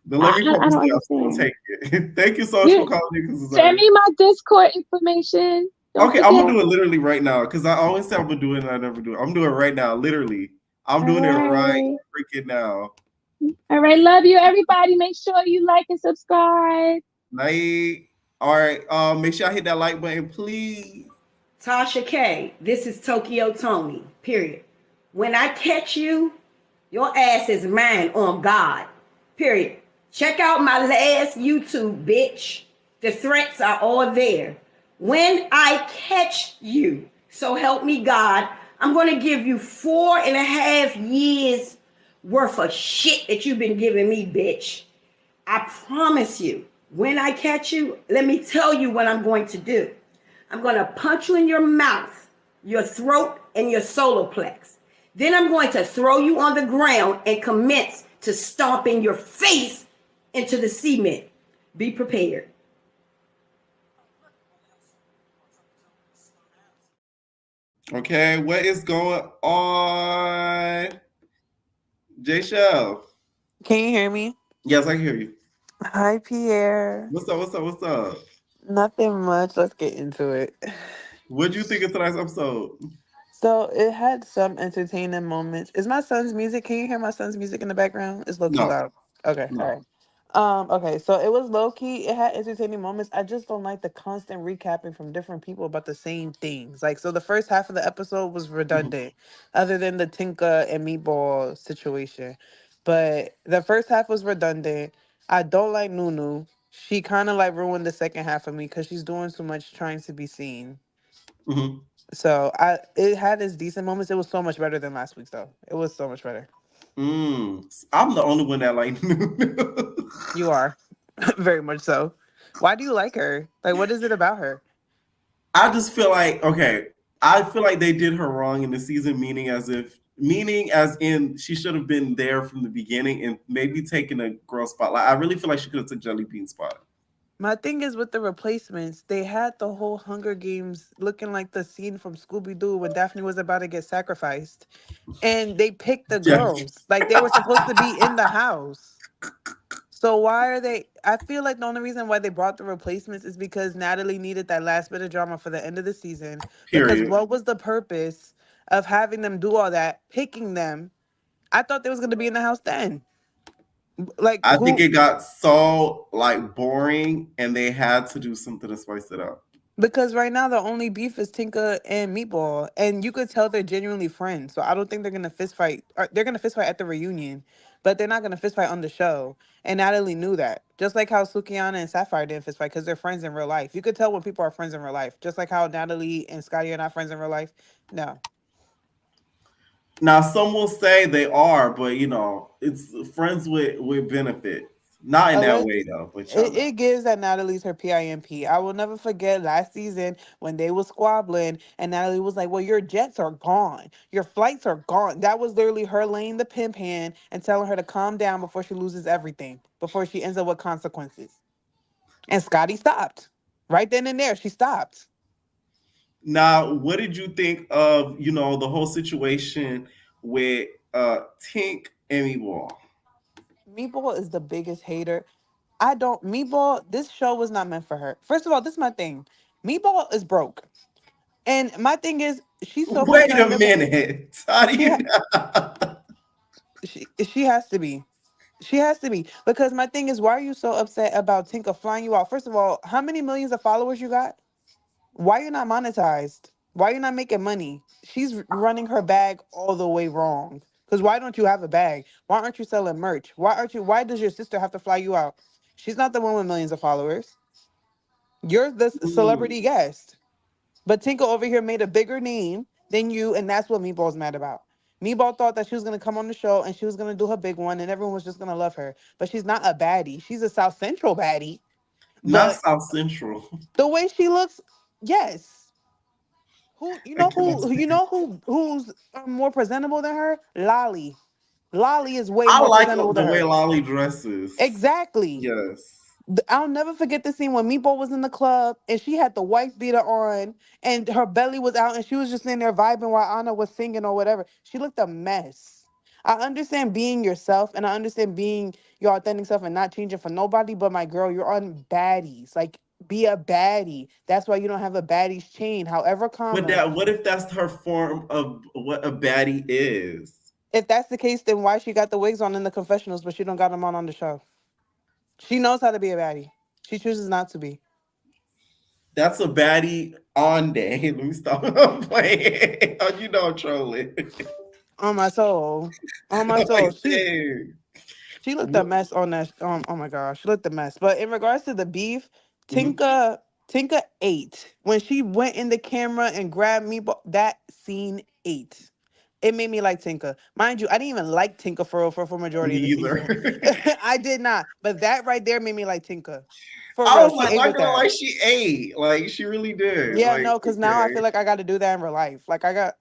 Then let me I don't purposely ask you to understand. take it. Thank you so much for You calling me because it's send already. me my Discord information. Don't Okay, I'm gonna forget. do it literally right now because I always say I'm gonna do it and I never do it. I'm doing it right now, literally. I'm All doing it right right. freaking now. All right. Love you, everybody. Make sure you like and subscribe. Night. All right. Make sure I hit that like button, please. Tasha K, this is Tokyo Tony, period. When I catch you, your ass is mine on God, period. Check out my last YouTube, bitch. The threats are all there. When I catch you, so help me God, I'm going to give you 4.5 years worth of shit that you've been giving me, bitch. I promise you, when I catch you, let me tell you what I'm going to do. I'm going to punch you in your mouth, your throat, and your solar plex. Then I'm going to throw you on the ground and commence to stomping your face into the cement. Be prepared. Okay, what is going on? J Shell. Can you hear me? Yes, I can hear you. Hi, Pierre. What's up? What's up? What's up? Nothing much. Let's get into it. What do you think of tonight's episode? So it had some entertaining moments. Is my son's music? Can you hear my son's music in the background? It's low key No, loud. Okay, all no. right. Okay, so it was low key. It had entertaining moments. I just don't like the constant recapping from different people about the same things. Like, so the first half of the episode was Mhm. redundant, other than the Tinka and Meatball situation. But the first half was redundant. I don't like Nunu. She kind of like ruined the second half of me because she's doing too much trying to be seen. Mhm. So it had its decent moments. It was so much better than last week's though. It was so much better. I'm the only one that like. You are. Very much so. Why do you like her? Like, what is it about her? I just feel like okay. I feel like they did her wrong in the season, meaning as in she should have been there from the beginning and maybe taken a girl spot. Like I really feel like she could have took Jelly Bean spot. My thing is with the replacements, they had the whole Hunger Games looking like the scene from Scooby Doo when Daphne was about to get sacrificed. And they picked the Yeah. girls. Like they were supposed to be in the house. So why are they? I feel like the only reason why they brought the replacements is because Natalie needed that last bit of drama for the end of the season. Because Period. what was the purpose of having them do all that, picking them? I thought they was gonna be in the house then. Like I think who? it got so like boring, and they had to do something to spice it up. Because right now the only beef is Tinka and Meatball, and you could tell they're genuinely friends. So I don't think they're gonna fist fight. They're gonna fist fight at the reunion, but they're not gonna fist fight on the show. And Natalie knew that, just like how Sukiana and Sapphire didn't fist fight because they're friends in real life. You could tell when people are friends in real life, just like how Natalie and Scotty are not friends in real life. No, Now, some will say they are, but it's friends with benefits. Not in that Alleg- way though, but y'all it know. gives that Natalie's her PIMP. I will never forget last season when they was squabbling and Natalie was like, well, your jets are gone. Your flights are gone. That was literally her laying the pimp hand and telling her to calm down before she loses everything, before she ends up with consequences. And Scotty stopped. Right then and there, she stopped. Now, what did you think of the whole situation with Tink and Meatball? Meatball is the biggest hater. I don't, Meatball, this show was not meant for her. First of all, this is my thing. Meatball is broke. And my thing is, she's so Wait a concerned about, minute. How do she you ha- know? she has to be. She has to be. Because my thing is, why are you so upset about Tinka flying you out? First of all, how many millions of followers you got? Why you not monetized? Why you not making money? She's running her bag all the way wrong. Because why don't you have a bag? Why aren't you selling merch? Why does your sister have to fly you out? She's not the one with millions of followers. You're the Mm. celebrity guest. But Tinka over here made a bigger name than you, and that's what Meatball's mad about. Meatball thought that she was gonna come on the show and she was gonna do her big one, and everyone was just gonna love her. But she's not a baddie. She's a South Central baddie. Not But South Central. the way she looks, yes. Who you I know cannot who stand you know who's more presentable than her? Lolly. Lolly is way I more like presentable the than way her. Lolly dresses. Exactly. Yes. I'll never forget the scene when Meatball was in the club and she had the wife beater on and her belly was out and she was just in there vibing while Anna was singing or whatever. She looked a mess. I understand being yourself and I understand being your authentic self and not changing for nobody, but my girl, you're on Baddies. Like, be a baddie. That's why you don't have a Baddies chain. However, But comma, that what if that's her form of what a baddie is? if that's the case, then why she got the wigs on in the confessionals, but she don't got them on the show? She knows how to be a baddie. She chooses not to be. That's a baddie on day. Let me stop playing. Oh, you know I'm trolling. On my soul. On my I'm soul. like, dang. She looked a What? mess on that. Oh my gosh, she looked a mess. But in regards to the beef, Mhm. Tinka ate when she went in the camera and grabbed me. That scene ate. It made me like Tinka. Mind you, I didn't even like Tinka for Me majority of the season. either. I did not. But that right there made me like Tinka. For I real, was she like, ate not with gonna that. lie, she ate. Like she really did. Yeah, Like, no, because now I okay. feel like I got to do that in real life. Like I got,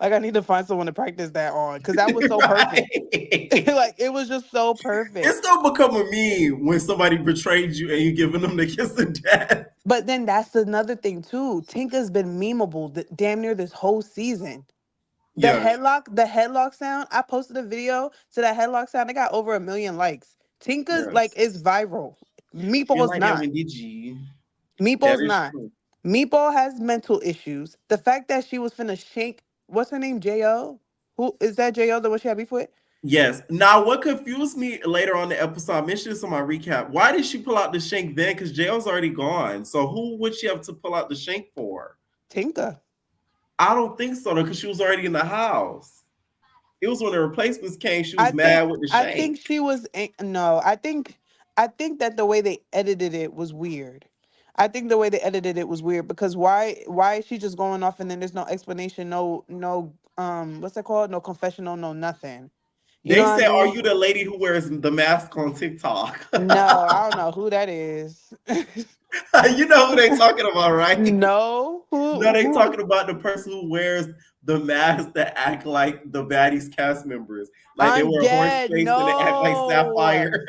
like I need to find someone to practice that on because that was so perfect. Right. Like it was just so perfect. It's gonna become a meme when somebody betrayed you and you giving them the kiss of death. But then that's another thing too. Tinka's been memeable damn near this whole season. Yeah. The headlock sound. I posted a video to that headlock sound. It got over 1 million likes. Tinka's like Yes. is viral. You Meatball's like that not. when did you? That Meatball's is not. true. Meatball has mental issues. The fact that she was finna shake. What's her name? Jo. Who is that? Jo, the one she had beef with? Yes. Now, what confused me later on the episode, I mentioned this on my recap. Why did she pull out the shank then? Because jail's already gone. So who would she have to pull out the shank for? Tinka. I don't think so, though, because she was already in the house. It was when the replacements came, she was I think mad with the I shank. think she was no. I think that the way they edited it was weird. I think the way they edited it was weird because why is she just going off and then there's no explanation, no what's that called? No confessional, no nothing. You know They what I said, "Are mean? you the lady who wears the mask on TikTok?" No, I don't know who that is. You know who they talking about, right? No, No, they who talking about the person who wears the mask that act like the baddies cast members. Like they I'm wear a horse dead. face and they act like No. Sapphire.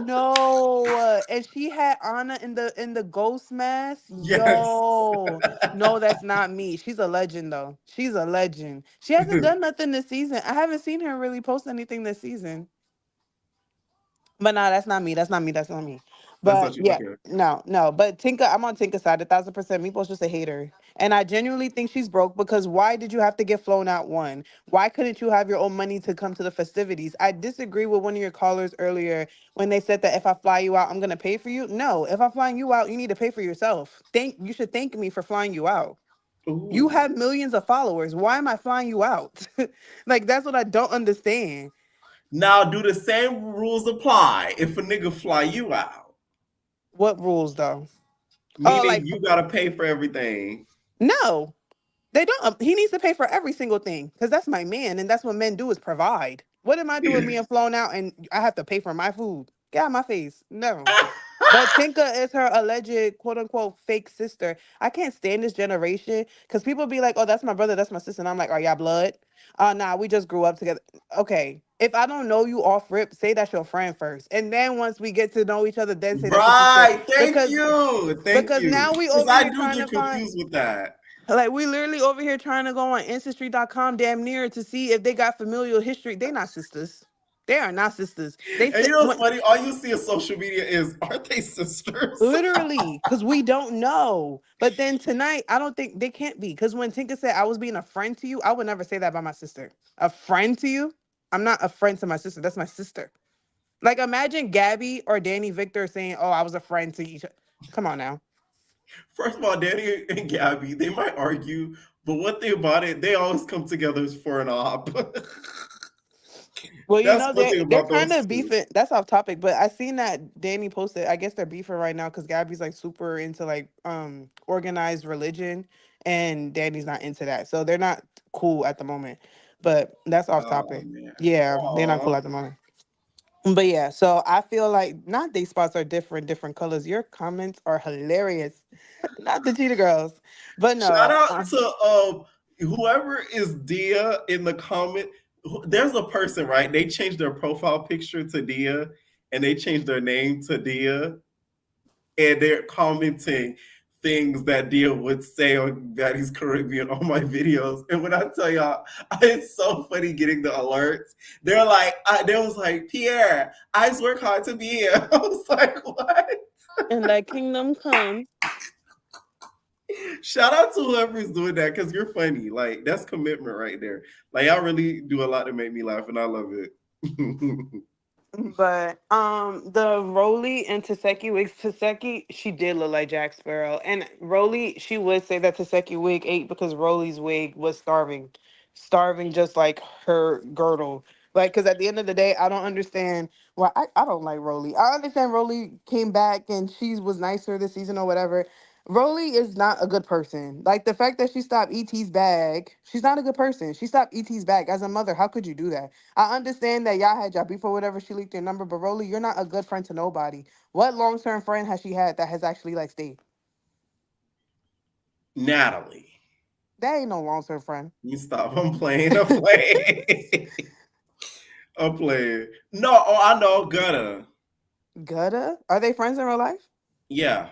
No. And she had Anna in the ghost mask. Yes. Yo. No, that's not me. She's a legend though. She's a legend. She hasn't done nothing this season. I haven't seen her really post anything this season. But no, that's not me. That's not me. That's not me. That's But not you. yeah, Okay. no, no. But Tinka, I'm on Tinka's side, 1,000%. Meeple's just a hater. And I genuinely think she's broke because why did you have to get flown out one? Why couldn't you have your own money to come to the festivities? I disagree with one of your callers earlier when they said that if I fly you out, I'm gonna pay for you. No, if I'm flying you out, you need to pay for yourself. You should thank me for flying you out. You Ooh. have millions of followers. Why am I flying you out? Like that's what I don't understand. Now, do the same rules apply if a nigga fly you out? What rules though? Oh, Meaning like you gotta pay for everything. no. They don't. He needs to pay for every single thing because that's my man, and that's what men do is provide. What am I doing being flown out and I have to pay for my food? Get out of my face. No. But Tinka is her alleged quote unquote fake sister. I can't stand this generation because people be like, oh, that's my brother, that's my sister. And I'm like, are y'all blood? Nah, we just grew up together. Okay. If I don't know you off rip, say that's your friend first. And then once we get to know each other, then say that's your sister. Right. Thank Because you. Thank because you. now we Because over I here do trying to get find confused with that. like we literally over here trying to go on ancestry.com damn near to see if they got familial history. They not sisters. They are not sisters. They And said you know what's funny? All you see on social media is, aren't they sisters? literally because we don't know. But then tonight, I don't think they can't be because when Tinka said I was being a friend to you, I would never say that about my sister. A friend to you? I'm not a friend to my sister. That's my sister. Like imagine Gabby or Danny Victor saying, "Oh, I was a friend to each." Come on now. First of all, Danny and Gabby, they might argue, but one thing about it, they always come together for an op. Well, That's one thing they're about kind those of two. beefing. That's off topic, but I seen that Danny posted. I guess they're beefing right now because Gabby's like super into like organized religion, and Danny's not into that. So they're not cool at the moment. But that's off Oh topic. man. Yeah, they're not Aw. cool at the moment. But yeah, so I feel like not these spots are different colors. Your comments are hilarious. Not the cheetah girls, but Shout no. out to whoever is Dia in the comment. there's a person, right? They changed their profile picture to Dia and they changed their name to Dia and they're commenting things that Dia would say on Baddies Caribbean on my videos. And when I tell y'all, it's so funny getting the alerts. They're like, they was like, Pierre, I just work hard to be here. I was like, what? And that kingdom come. Shout out to whoever's doing that because you're funny. Like that's commitment right there. Like y'all really do a lot to make me laugh, and I love it. But the Rolly and Taseki wigs, Taseki, she did look like Jack Sparrow. And Rolly, she would say that Taseki wig ate because Rolly's wig was starving. Starving just like her girdle. Like, because at the end of the day, I don't understand why I don't like Rolly. I understand Rolly came back and she was nicer this season or whatever. Rolly is not a good person. Like the fact that she stopped ET's bag, she's not a good person. She stopped ET's bag as a mother. How could you do that? I understand that y'all had y'all beef or whatever. She leaked your number, but Rolly, you're not a good friend to nobody. What long term friend has she had that has actually like stayed? Natalie, That ain't no long term friend. you stop. I'm playing. I'm playing. I'm playing. No, oh, I know. Gutta. Gutta? Are they friends in real life? Yeah,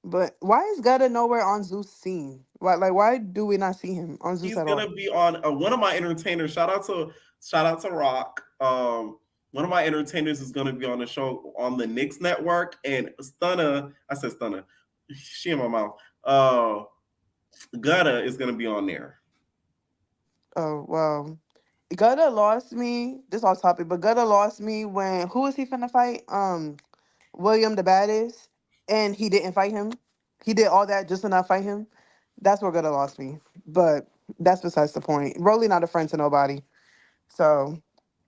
But why is Gutta nowhere on Zeus' scene? Why do we not see him on Zeus he's at all? gonna be on one of my entertainers. Shout out to Rock. One of my entertainers is gonna be on the show on the Knicks network, and Stunner. I said Stunner. She in my mouth. Gutta is gonna be on there. Oh well, Gutta lost me. This off topic, but Gutta lost me when who was he finna fight? William the Baddies, and he didn't fight him. He did all that just to not fight him. That's where Gutta lost me. But that's besides the point. Rolly not a friend to nobody. So,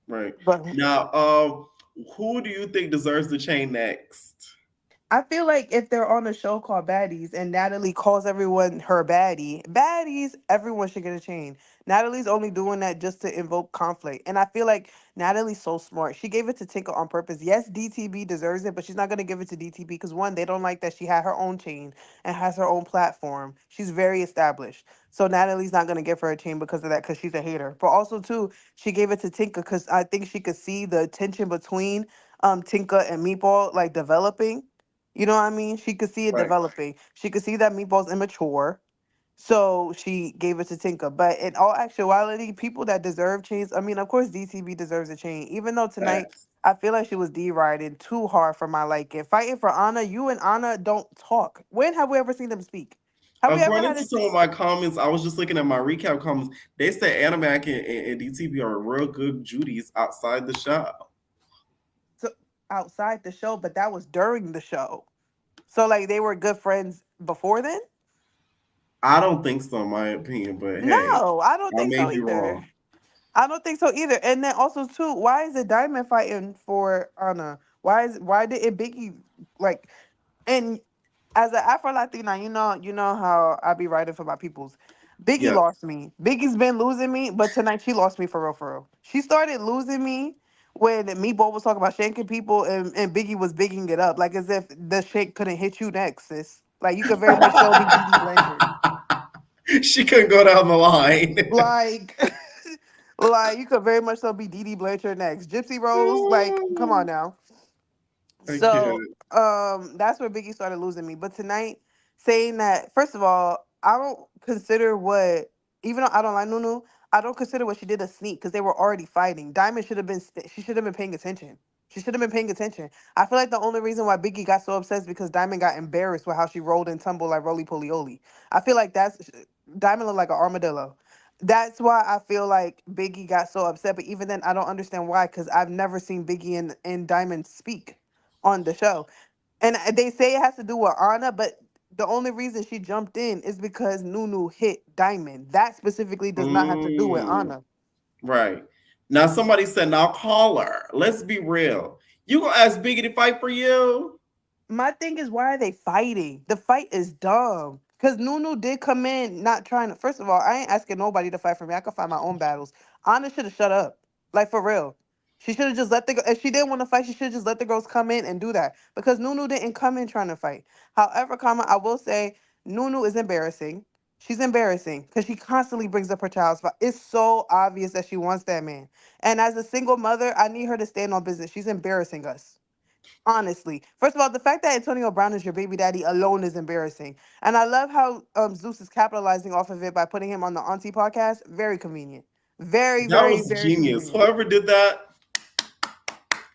Right but now, who do you think deserves the chain next? I feel like if they're on a show called Baddies and Natalie calls everyone her baddie, baddies, everyone should get a chain. Natalie's only doing that just to invoke conflict. And I feel like Natalie's so smart. She gave it to Tinker on purpose. Yes, DTB deserves it, but she's not going to give it to DTB because one, they don't like that she had her own chain and has her own platform. She's very established. So Natalie's not going to give her a chain because of that because she's a hater. But also, too, she gave it to Tinker because I think she could see the tension between Tinker and Meatball like developing. You know what I mean? She could see it Right. developing. She could see that Meatball's immature. So she gave it to Tinker. But in all actuality, people that deserve chains, I mean, of course, DTB deserves a chain. Even though tonight, Facts. I feel like she was derided too hard for my liking. Fighting for Anna, you and Anna don't talk. When have we ever seen them speak? Have we ever According had to a some of my comments, I was just looking at my recap comments. They said Animac and DTB are real good Judies outside the show. outside the show? But that was during the show. So, like, they were good friends before then? I don't think so, in my opinion, but hey, No, I don't I think may so be either. wrong. I don't think so either. And then also too, why is it Diamond fighting for Anna? Why did Biggie like and as an Afro Latina, you know how I be writing for my peoples. Biggie Yep. lost me. Biggie's been losing me, but tonight she lost me for real, for real. She started losing me when Meatball was talking about shanking people and Biggie was bigging it up, like as if the shank couldn't hit you next, sis. Like you could very much so be Dee Dee Blanchard. She couldn't go down the line. Like, like you could very much so be Dee Dee Blanchard next. Gypsy Rose, like, come on now. I So, can't. that's where Biggie started losing me. But tonight, saying that, first of all, I don't consider what, even though I don't like Nunu, I don't consider what she did a sneak because they were already fighting. Diamond should have been, she should have been paying attention. She should have been paying attention. I feel like the only reason why Biggie got so upset is because Diamond got embarrassed with how she rolled and tumbled like roly poly oly. I feel like Diamond looked like an armadillo. That's why I feel like Biggie got so upset. But even then, I don't understand why because I've never seen Biggie and Diamond speak on the show. And they say it has to do with Anna, but the only reason she jumped in is because Nunu hit Diamond. That specifically does not have to do with Mm, Anna. right. Now somebody said, now call her. Let's be real. You gonna ask Biggie to fight for you? My thing is, why are they fighting? The fight is dumb. Because Nunu did come in not trying to. First of all, I ain't asking nobody to fight for me. I can fight my own battles. Anna should have shut up. Like, for real. She should have just let if she didn't want to fight, she should have just let the girls come in and do that. Because Nunu didn't come in trying to fight. However, I will say Nunu is embarrassing. She's embarrassing because she constantly brings up her child's father. It's so obvious that she wants that man. And as a single mother, I need her to stand on business. She's embarrassing us. Honestly. First of all, the fact that Antonio Brown is your baby daddy alone is embarrassing. And I love how Zeus is capitalizing off of it by putting him on the Auntie podcast. Very convenient. Very, That very, was very genius. convenient. Whoever did that,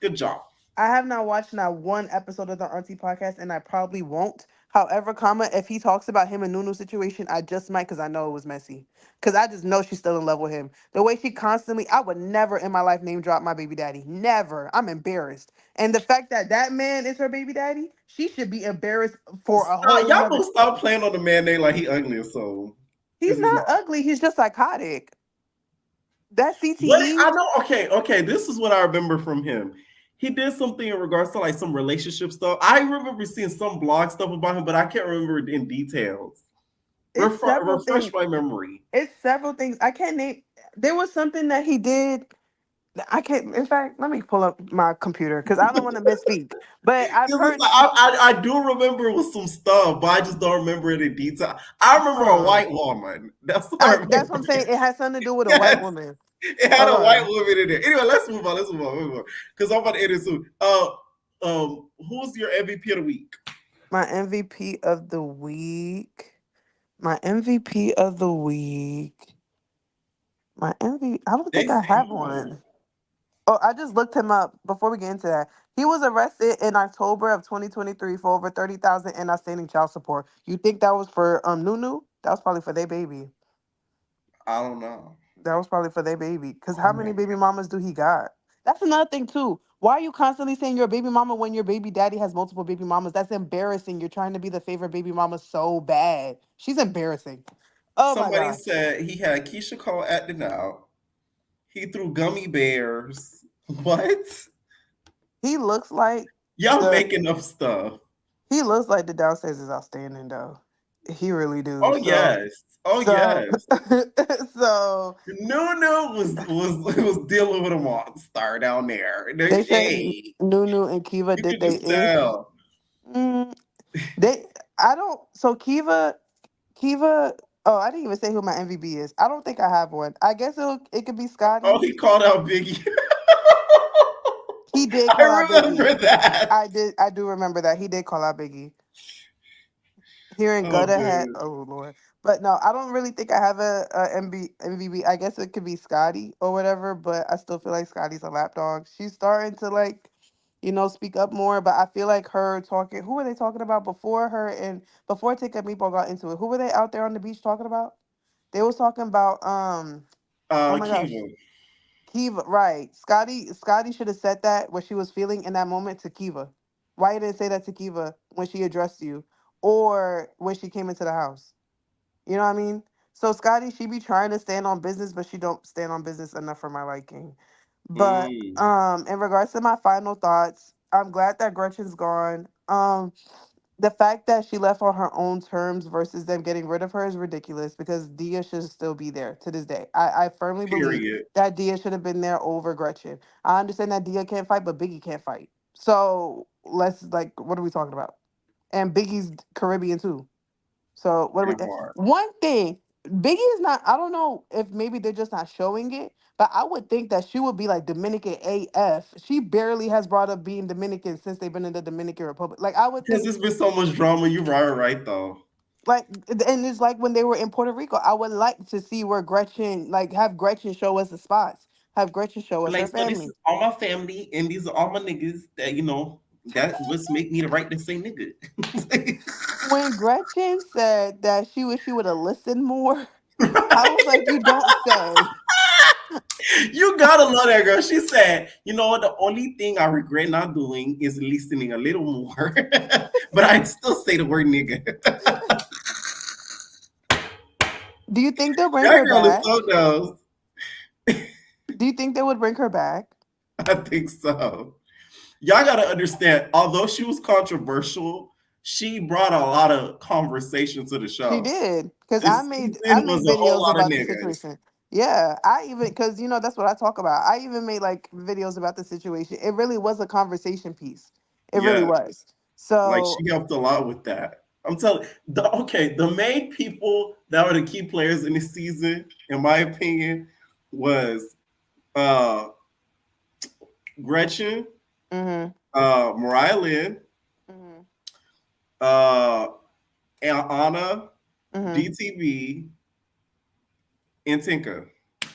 good job. I have not watched not one episode of the Auntie podcast, and I probably won't. However, comma, if he talks about him and Nunu's situation, I just might because I know it was messy. Because I just know she's still in love with him. The way she constantly, I would never in my life name drop my baby daddy. Never. I'm embarrassed. And the fact that that man is her baby daddy, she should be embarrassed for a Stop, whole y'all nother. gonna stop playing on the man name like he ugly or so. He's Because he's not not. ugly. He's just psychotic. That What CTE. I know, okay. This is what I remember from him. He did something in regards to like some relationship stuff. I remember seeing some blog stuff about him, but I can't remember it in details. It's several Refresh things. my memory. It's several things. I can't name. There was something that he did. I can't. In fact, let me pull up my computer because I don't want to misspeak. But I've heard. I do remember it was some stuff, but I just don't remember it in detail. I remember a Uh, white woman. That's what I that's what remember. I'm saying. It has something to do with a white Yes, woman. it had a white Uh, woman in it. Anyway, let's move on. Move on. Because I'm about to end it soon. Who's your MVP of the week? my MVP of the week. My MVP of the week. My MVP. I don't They think I say have he won. one. Oh, I just looked him up before we get into that. He was arrested in October of 2023 for over 30,000 in outstanding child support. You think that was for Nunu? That was probably for their baby. I don't know. That was probably for their baby. Cause Oh how my many baby mamas do he got? That's another thing too. Why are you constantly saying you're a baby mama when your baby daddy has multiple baby mamas? That's embarrassing. You're trying to be the favorite baby mama so bad. She's embarrassing. Oh my Somebody god. said he had Keisha Cole acting out. He threw gummy bears. What? He looks like Y'all the making up stuff. he looks like the downstairs is outstanding though. He really do. Oh yes. Oh So yes. so Nunu was dealing with a monster down there. No they said shade. Nunu and Kiva You did could they just ish. tell. Mm, they I don't so Kiva, oh, I didn't even say who my MVP is. I don't think I have one. I guess it could be Oh, Scotty. he called out Biggie. He did I call out Biggie. remember that. I do remember that. He did call out Biggie. Hearing Oh Gutta had, man. oh Lord. But no, I don't really think I have a MVP. I guess it could be Scotty or whatever, but I still feel like Scotty's a lapdog. She's starting to like, speak up more, but I feel like her talking, who were they talking about before her and before Take a Meatball got into it? Who were they out there on the beach talking about? They was talking about oh my gosh. Kiva. Kiva, right. Scotty should have said that what she was feeling in that moment to Kiva. Why you didn't say that to Kiva when she addressed you or when she came into the house? You know what I mean? So Scotty, she be trying to stand on business, but she don't stand on business enough for my liking. But Mm, in regards to my final thoughts, I'm glad that Gretchen's gone. The fact that she left on her own terms versus them getting rid of her is ridiculous because Dia should still be there to this day. I firmly believe period. that Dia should have been there over Gretchen. I understand that Dia can't fight, but Biggie can't fight. So let's like, what are we talking about? And Biggie's Caribbean too. So what are we? That part. One thing, Biggie is not. I don't know if maybe they're just not showing it, but I would think that she would be like Dominican AF. She barely has brought up being Dominican since they've been in the Dominican Republic. Like I would Because think, there's been so much drama. You right though. like, and it's like when they were in Puerto Rico. I would like to see where Gretchen, like, have Gretchen show us the spots. Have Gretchen show us her Like, so this family. is all my family, and these are all my niggas that that was make me the right to say nigga. When Gretchen said that she wish she would have listened more, I was like, you don't say. You gotta love that girl. She said, you know what? The only thing I regret not doing is listening a little more. But I still say the word nigga. Do you think they'll bring That her girl is back? so knows. Do you think they would bring her back? I think so. Y'all gotta understand, although she was controversial, she brought a lot of conversation to the She show. did because I This made I season made was a whole videos lot of about the niggas. situation. Yeah, I even because that's what I talk about. I even made like videos about the situation. It really was a conversation piece. It really Yeah, was. like So she helped a lot with that. I'm telling the main people that were the key players in this season, in my opinion, was Gretchen, Mm-hmm. Mariah Lynn, Mm-hmm. Anna, Mm-hmm. DTV, and Tinka.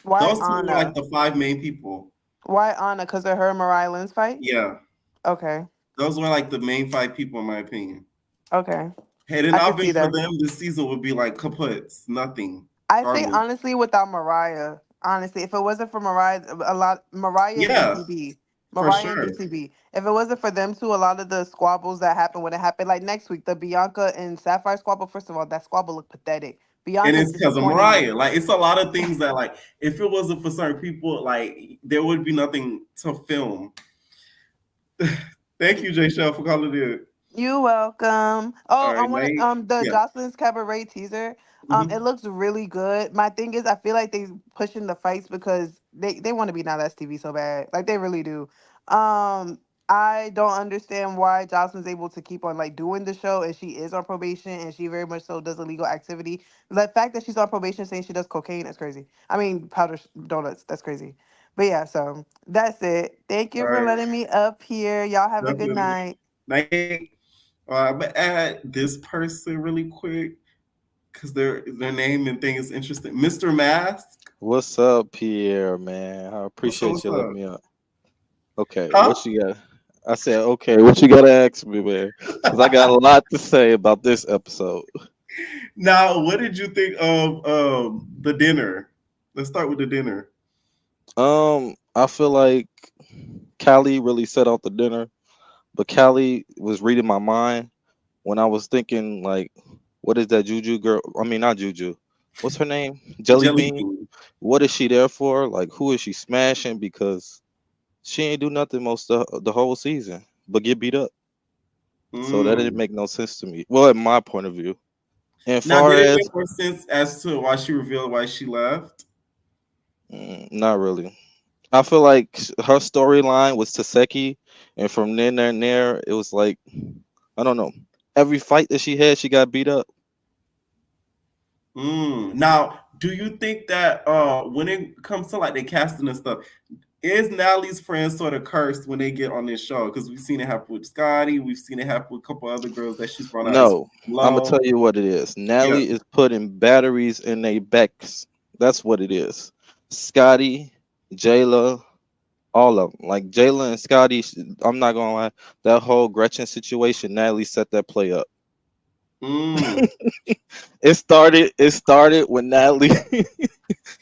Why Those two were like Anna? the five main people. Why Anna? Because of her and Mariah Lynn's fight? Yeah. Okay. Those were like the main five people, in my opinion. Okay. Had it I not could see been for that. them, this season would be like kaputs, nothing, I say garbage. honestly, without Mariah, honestly, if it wasn't for Mariah, Mariah and Yeah, DTB, for Mariah and sure. DTB. If it wasn't for them two, a lot of the squabbles that happened when it happened, like next week, the Bianca and Sapphire squabble. First of all, that squabble looked pathetic. And Bianca's it's because of disappointing me. Mariah. Like it's a lot of things that like if it wasn't for certain people, like there would be nothing to film. Thank you, Jay Shell, for calling in. You welcome. Oh, All I right, want to Nate. the Yeah. Jocelyn's Cabaret teaser. It Mhm. looks really good. My thing is, I feel like they pushing the fights because they want to be Now That's TV so bad, like they really do. I don't understand why Jocelyn's able to keep on like doing the show, and she is on probation, and she very much so does illegal activity. The fact that she's on probation saying she does cocaine is crazy. I mean, powder donuts, that's crazy. But yeah, so that's it. Thank All you for right. letting me up here. Y'all have a good Definitely. night. Nate. I'm gonna add this person really quick because their name and thing is interesting. Mr. Mask. What's up, Pierre, man? I What's up? appreciate What's you letting up? me up. Okay, Huh? what you got? I said, okay, what you got to ask me, man? Because I got a lot to say about this episode. Now, what did you think of the dinner? Let's start with the dinner. I feel like Callie really set out the dinner, but Callie was reading my mind when I was thinking, like, what is that Juju girl? I mean, not Juju. What's her name? Jelly Jelly Bean. bean. What is she there for? Like, who is she smashing? Because she ain't do nothing most of the whole season but get beat up. So that didn't Mm. make no sense to me. Well, in my point of view. And Now, far did it as make more sense as to why she revealed why she left? not really. I feel like her storyline was Taseki, and from then and there, it was like I don't know. Every fight that she had, she got beat up. Now, do you think that when it comes to like the casting and stuff, is Natalie's friends sort of cursed when they get on this show? Because we've seen it happen with Scotty, we've seen it happen with a couple other girls that she's brought out as No, I'm gonna low. tell you what it is. Yeah. Natalie is putting batteries in their backs. That's what it is. Scotty, Jayla, all of them. Like Jayla and Scotty, I'm not gonna lie. That whole Gretchen situation, Natalie set that play up. Mm. It started when Natalie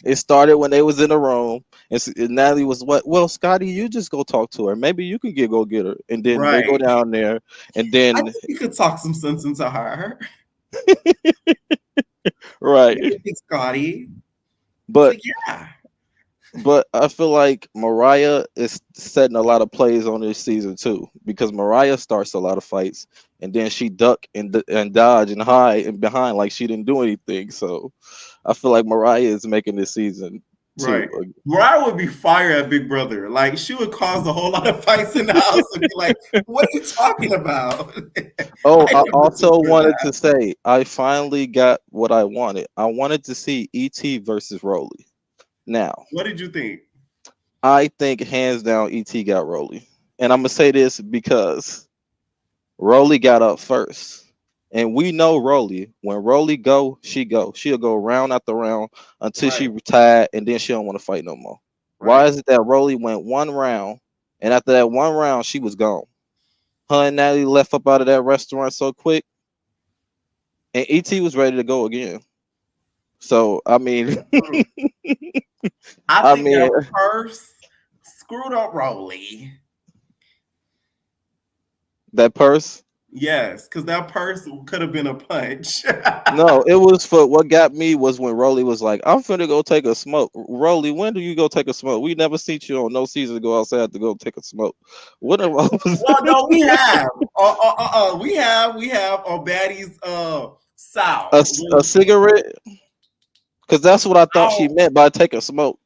it started when they was in a room and Natalie was what, well, Scotty, you just go talk to her, maybe you can go get her, and then they go Right. down there and I then think you could talk some sense into her. right. What do you think, Scotty? It's but like, yeah. but I feel like Mariah is setting a lot of plays on this season too, because Mariah starts a lot of fights and then she duck and dodge and hide and behind like she didn't do anything. So I feel like Mariah is making this season too. Right. Mariah would be fire at Big Brother. Like she would cause a whole lot of fights in the house and be like, "What are you talking about?" Oh, I number two also for wanted that. to say I finally got what I wanted. I wanted to see ET versus Rolly. Now, What did you think? I think hands down ET got Rolly. And I'm gonna say this because Rolly got up first. And we know Rolly. When Rolly go, she go. She'll go round after round until she Right. retired, and then she don't want to fight no more. Why Right. is it that Rolly went one round, and after that one round, she was gone? Her and Natalie left up out of that restaurant so quick, and ET was ready to go again. So I mean, I I think mean that purse screwed up Rolly. that purse. Yes, because that purse could have been a punch. No, it was for what got me was when Rolly was like, "I'm finna go take a smoke." Rolly, when do you go take a smoke? We never seen you on no season to go outside to go take a smoke. What was Well, no, we have. We have on Baddies South. a cigarette? Because that's what I thought she Oh, meant by take a smoke.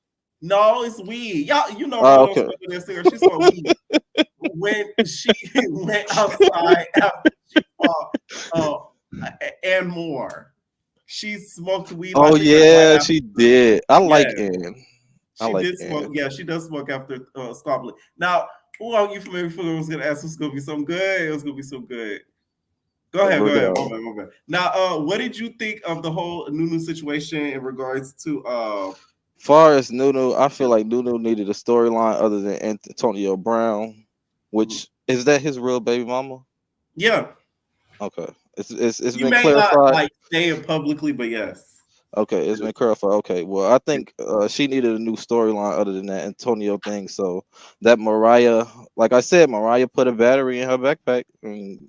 no, it's weed. Y'all, you know Rolly don't Okay. smoke that cigarette. She smoked weed. When she went outside after she fought and more. She smoked weed Oh like a nigga right yeah, after. she did. I like Yes, Ann. I she like did smoke. Ann. Yeah, she does smoke after Squabbling. Now, who are you from? Before was gonna ask what's gonna be so good. It was gonna be so good. Go ahead, go ahead. Verdell. My bad. Now, what did you think of the whole Nunu situation in regards to Far as Nunu, I feel like Nunu needed a storyline other than Antonio Brown, which is that his real baby mama? yeah. Okay, it's He been may not clarified. like say it publicly, but yes. Okay, it's been clarified. Okay, well, I think she needed a new storyline other than that Antonio thing. So that Mariah, like I said, Mariah put a battery in her backpack, and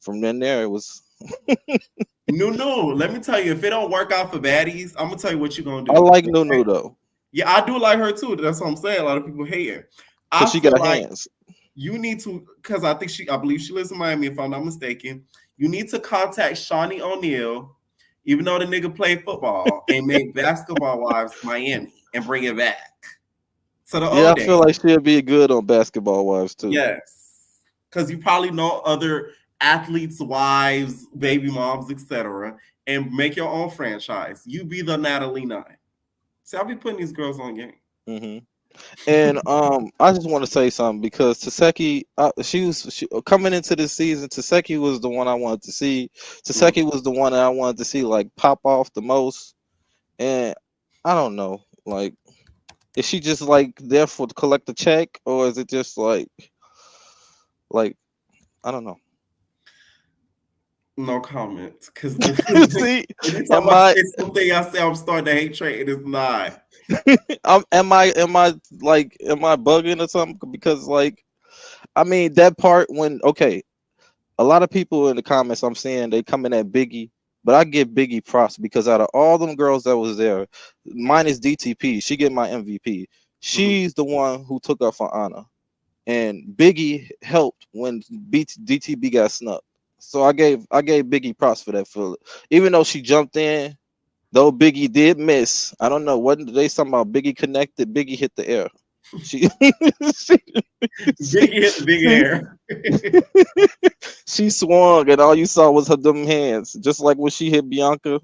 from then there it was. No. Let me tell you, if it don't work out for baddies, I'm gonna tell you what you're gonna I do. like Okay? Nunu though, Yeah, I do like her too. That's what I'm saying. A lot of people hate her. cause I she feel got like hands. you need to, because I believe she lives in Miami, if I'm not mistaken. You need to contact Shawnee O'Neal, even though the nigga played football, and make Basketball Wives Miami and bring it back to the Yeah, old I feel days. like she'll be good on Basketball Wives too. Yes, because you probably know other athletes' wives, baby moms, etc., and make your own franchise. You be the Natalie Nine. See, I'll be putting these girls on game. hmm And I just want to say something because Taseki, she coming into this season. Taseki was the one I wanted to see. Mm. Taseki was the one that I wanted to see like pop off the most. And I don't know, like, is she just like there for to collect the check, or is it just like I don't know. No comment, because See, anytime am I I say something, I say I'm starting to hate Trey, and it's not. am I bugging or something? Because like I mean that part when okay, a lot of people in the comments I'm seeing they coming at Biggie, but I give Biggie props because out of all them girls that was there, minus DTP, she get my MVP. Mhm. She's the one who took up for Anna, and Biggie helped when DTB got snubbed. So I gave Biggie props for that. For even though she jumped in, though Biggie did miss. I don't know what they talking about. Biggie connected. Biggie hit the air. She, she, Big hit the big she, hair. she swung and all you saw was her dumb hands, just like when she hit Bianca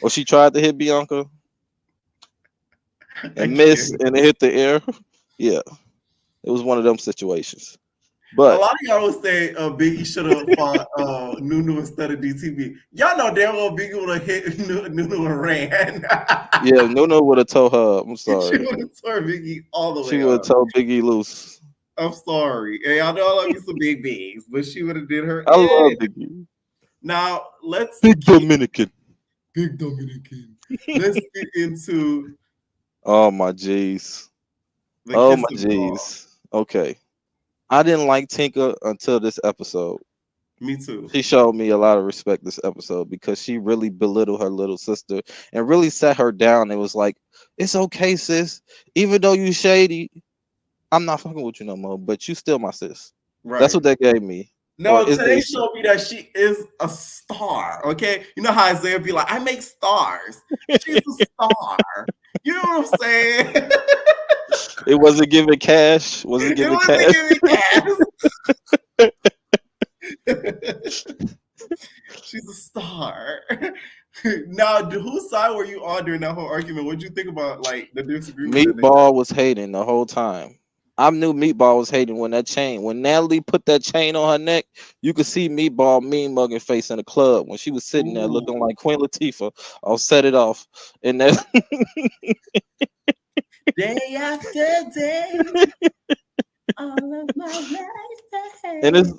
or she tried to hit Bianca I and missed can't. and it hit the air. Yeah, it was one of them situations. A But lot of y'all would say Biggie should have fought Nunu instead of DTB. Y'all know damn well Biggie would have hit Nunu and ran. yeah, Nuno would have told her. I'm She sorry. would have tore Biggie all the She way would have up. told Biggie loose. I'm sorry. And y'all know I love me some big bigs, but she would have did her I love in. Biggie. Now let's Big keep Dominican. Big Dominican. Let's get into Oh my G's. the Oh kiss my of it all. G's. Okay. I didn't like Tinker until this episode. Me too. She showed me a lot of respect this episode because she really belittled her little sister and really sat her down and was like, "It's okay, sis. Even though you shady, I'm not fucking with you no more. But you still my sis." That's Right. what that gave me. Or No, is they? today showed me that she is a star. Okay, you know how Isaiah be like, "I make stars." She's a star. You know what I'm saying? It wasn't giving cash. Was it It giving wasn't cash? giving gas. She's a star. Now, whose side were you on during that whole argument? What did you think about like the disagreement that they had? Meatball was hating the whole time. I knew Meatball was hating when Natalie put that chain on her neck, you could see Meatball mean mugging face in the club when she was sitting there looking Ooh, like Queen Latifah. I'll set it off. And that day after day, all of my life and ahead.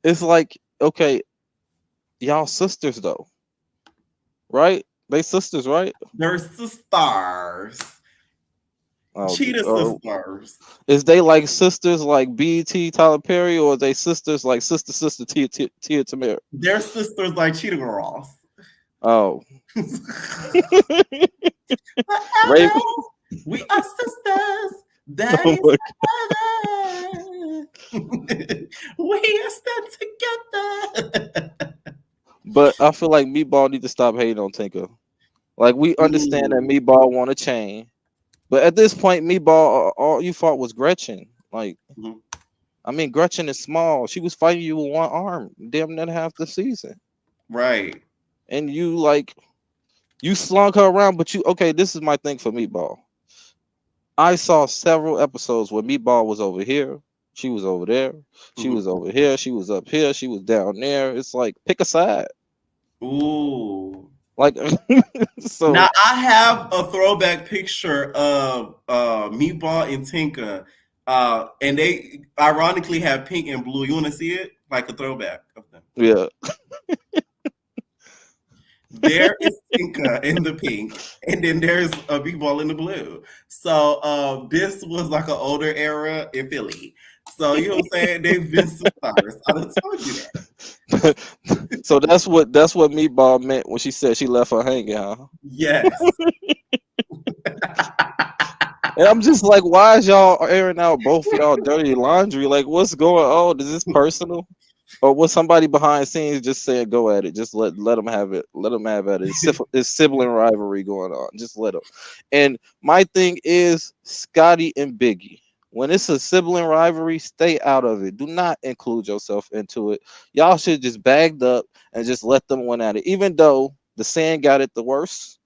it's like, okay, y'all sisters though, right? They sisters, right? They're sisters. Oh, Cheetah oh, sisters. is they like sisters like BT Tyler Perry, or are they sisters like sister Tia Tamara? They're sisters like Cheetah Girls. Oh, Forever, Raven. we are sisters. That Oh is my brother. We are still together. But I feel like Meatball need to stop hating on Tinker. Like we understand that Ooh. Meatball want a chain, but at this point, Meatball all you fought was Gretchen. Like I mean, Gretchen is small. She was fighting you with one arm, damn near half the season. Right. And you slung her around, but this is my thing for Meatball. I saw several episodes where Meatball was over here, she was over there, she was over here, she was up here, she was down there. It's like pick a side. Ooh. Like so Now I have a throwback picture of Meatball and Tinka, and they ironically have pink and blue. You want to see it? Like a throwback of them. yeah. There is Tinka in the pink, and then there's a Meatball in the blue. So this was like an older era in Philly. So you know what I'm saying? They've been superstars. I done told you that. So that's what Meatball meant when she said she left her hanging, huh? Yes. And I'm just like, why is y'all airing out both y'all dirty laundry? Like, what's going on? Is this personal? Or was somebody behind scenes just saying, "Go at it"? Just let them have it. Let them have at it. It's sibling rivalry going on. Just let them. And my thing is Scotty and Biggie. When it's a sibling rivalry, stay out of it. Do not include yourself into it. Y'all should just bagged up and just let them win at it. Even though the Sand got it the worst.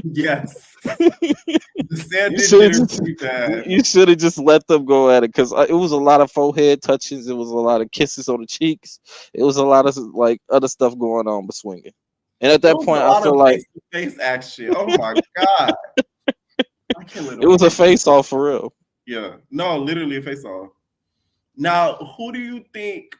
Yes. The Sand did it pretty bad. You should have just let them go at it because it was a lot of forehead touches. It was a lot of kisses on the cheeks. It was a lot of like other stuff going on but swinging. And at that point, I feel like face action. Oh my god! I can't let it was a face off for real. Yeah, no, literally a face off. Now, who do you think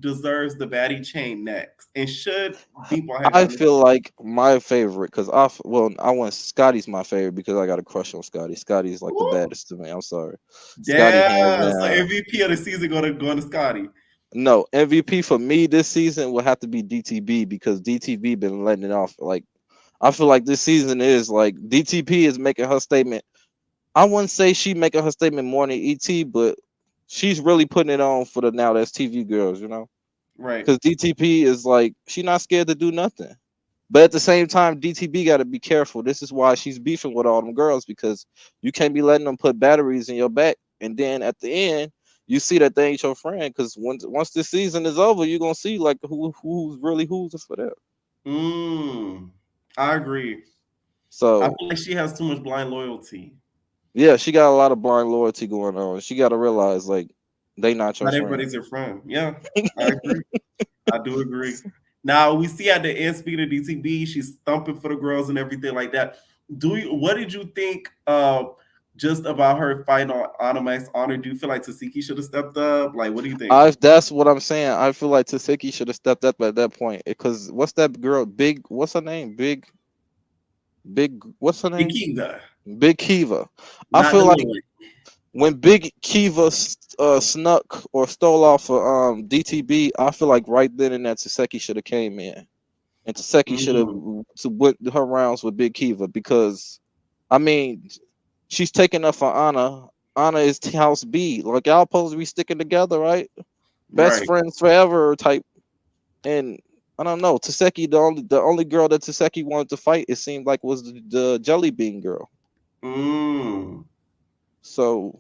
deserves the baddie chain next? And should people have? I feel like my favorite because I want Scotty's my favorite because I got a crush on Scotty. Scotty's like the baddest to me. I'm sorry. Scotty Yeah, so MVP of the season going to Scotty. No, MVP for me this season will have to be DTB because DTB been letting it off. Like I feel like this season is like DTP is making her statement. I wouldn't say she making her statement more than ET, but she's really putting it on for the now that's TV girls, you know? Right. Because DTP is like she not scared to do nothing. But at the same time, DTB got to be careful. This is why she's beefing with all them girls because you can't be letting them put batteries in your back, and then at the end you see that they ain't your friend. Because once this season is over, you're gonna see like who's really who's for that. I agree. So I feel like she has too much blind loyalty. Yeah, she got a lot of blind loyalty going on. She got to realize like they not your Not friend. everybody's your friend. Yeah, I agree. I do agree. Now we see at the end, speaking of DTB, she's thumping for the girls and everything like that. What did you think just about her fighting on Anama's honor? Do you feel like Tasiki should have stepped up? Like, what do you think? That's what I'm saying. I feel like Tasiki should have stepped up at that point because what's that girl? What's her name? What's her name? Big Kiva. Big Kiva. I feel like when Big Kiva snuck or stole off of DTB, I feel like right then and that Taseki should have came in, and Taseki should have went her rounds with Big Kiva because, I mean, she's taking up for Anna. Anna is House B. Like y'all supposed to be sticking together, right? Best friends forever type. And I don't know, Taseki. The only girl that Taseki wanted to fight, it seemed like, was the Jelly Bean girl. So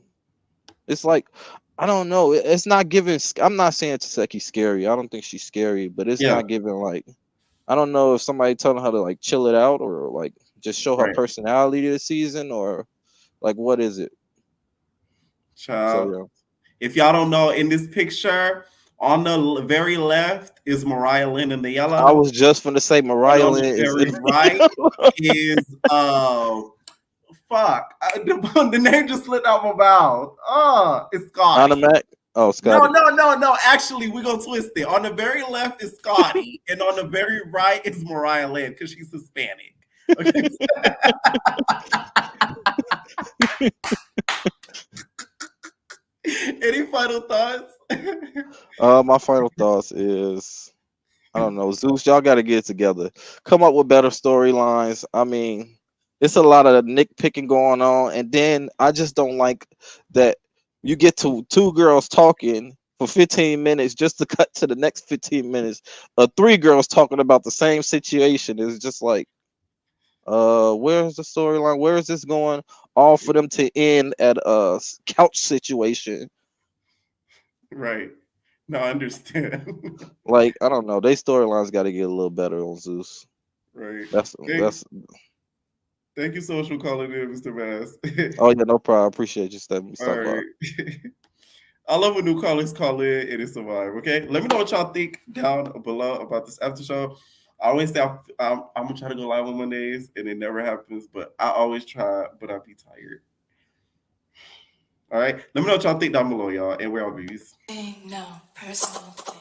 it's like I don't know. It's not giving. I'm not saying Taseki's scary. I don't think she's scary, but it's not giving like. I don't know if somebody telling her to like chill it out or like just show her personality this season or like what is it? Child. So, if y'all don't know, in this picture on the very left is Mariah Lynn in the yellow. I was just gonna say Mariah Lynn is very right is fuck. The name just slipped out my mouth. It's Scotty. Automatic. Oh, Scotty. No. Actually, we're gonna twist it. On the very left is Scotty, and on the very right is Mariah Lynn because she's Hispanic. Okay. Any final thoughts? My final thoughts is I don't know, Zeus, y'all gotta get it together. Come up with better storylines. I mean, it's a lot of nitpicking going on, and then I just don't like that you get to two girls talking for 15 minutes just to cut to the next 15 minutes of three girls talking about the same situation. It's just like, where's the storyline? Where is this going? All for them to end at a couch situation. Right. No, I understand. Like, I don't know. They storylines got to get a little better on Zeus. Right. That's. Thank you so much for calling in, Mr. Bass. Oh yeah, no problem. I appreciate you stepping me All stop by. right. I love when new callers call in and it survive. Okay, let me know what y'all think down below about this after show. I always say I'm gonna try to go live on Mondays, and it never happens. But I always try, but I be tired. All right, let me know what y'all think down below, y'all, and where our babies. No personal thing.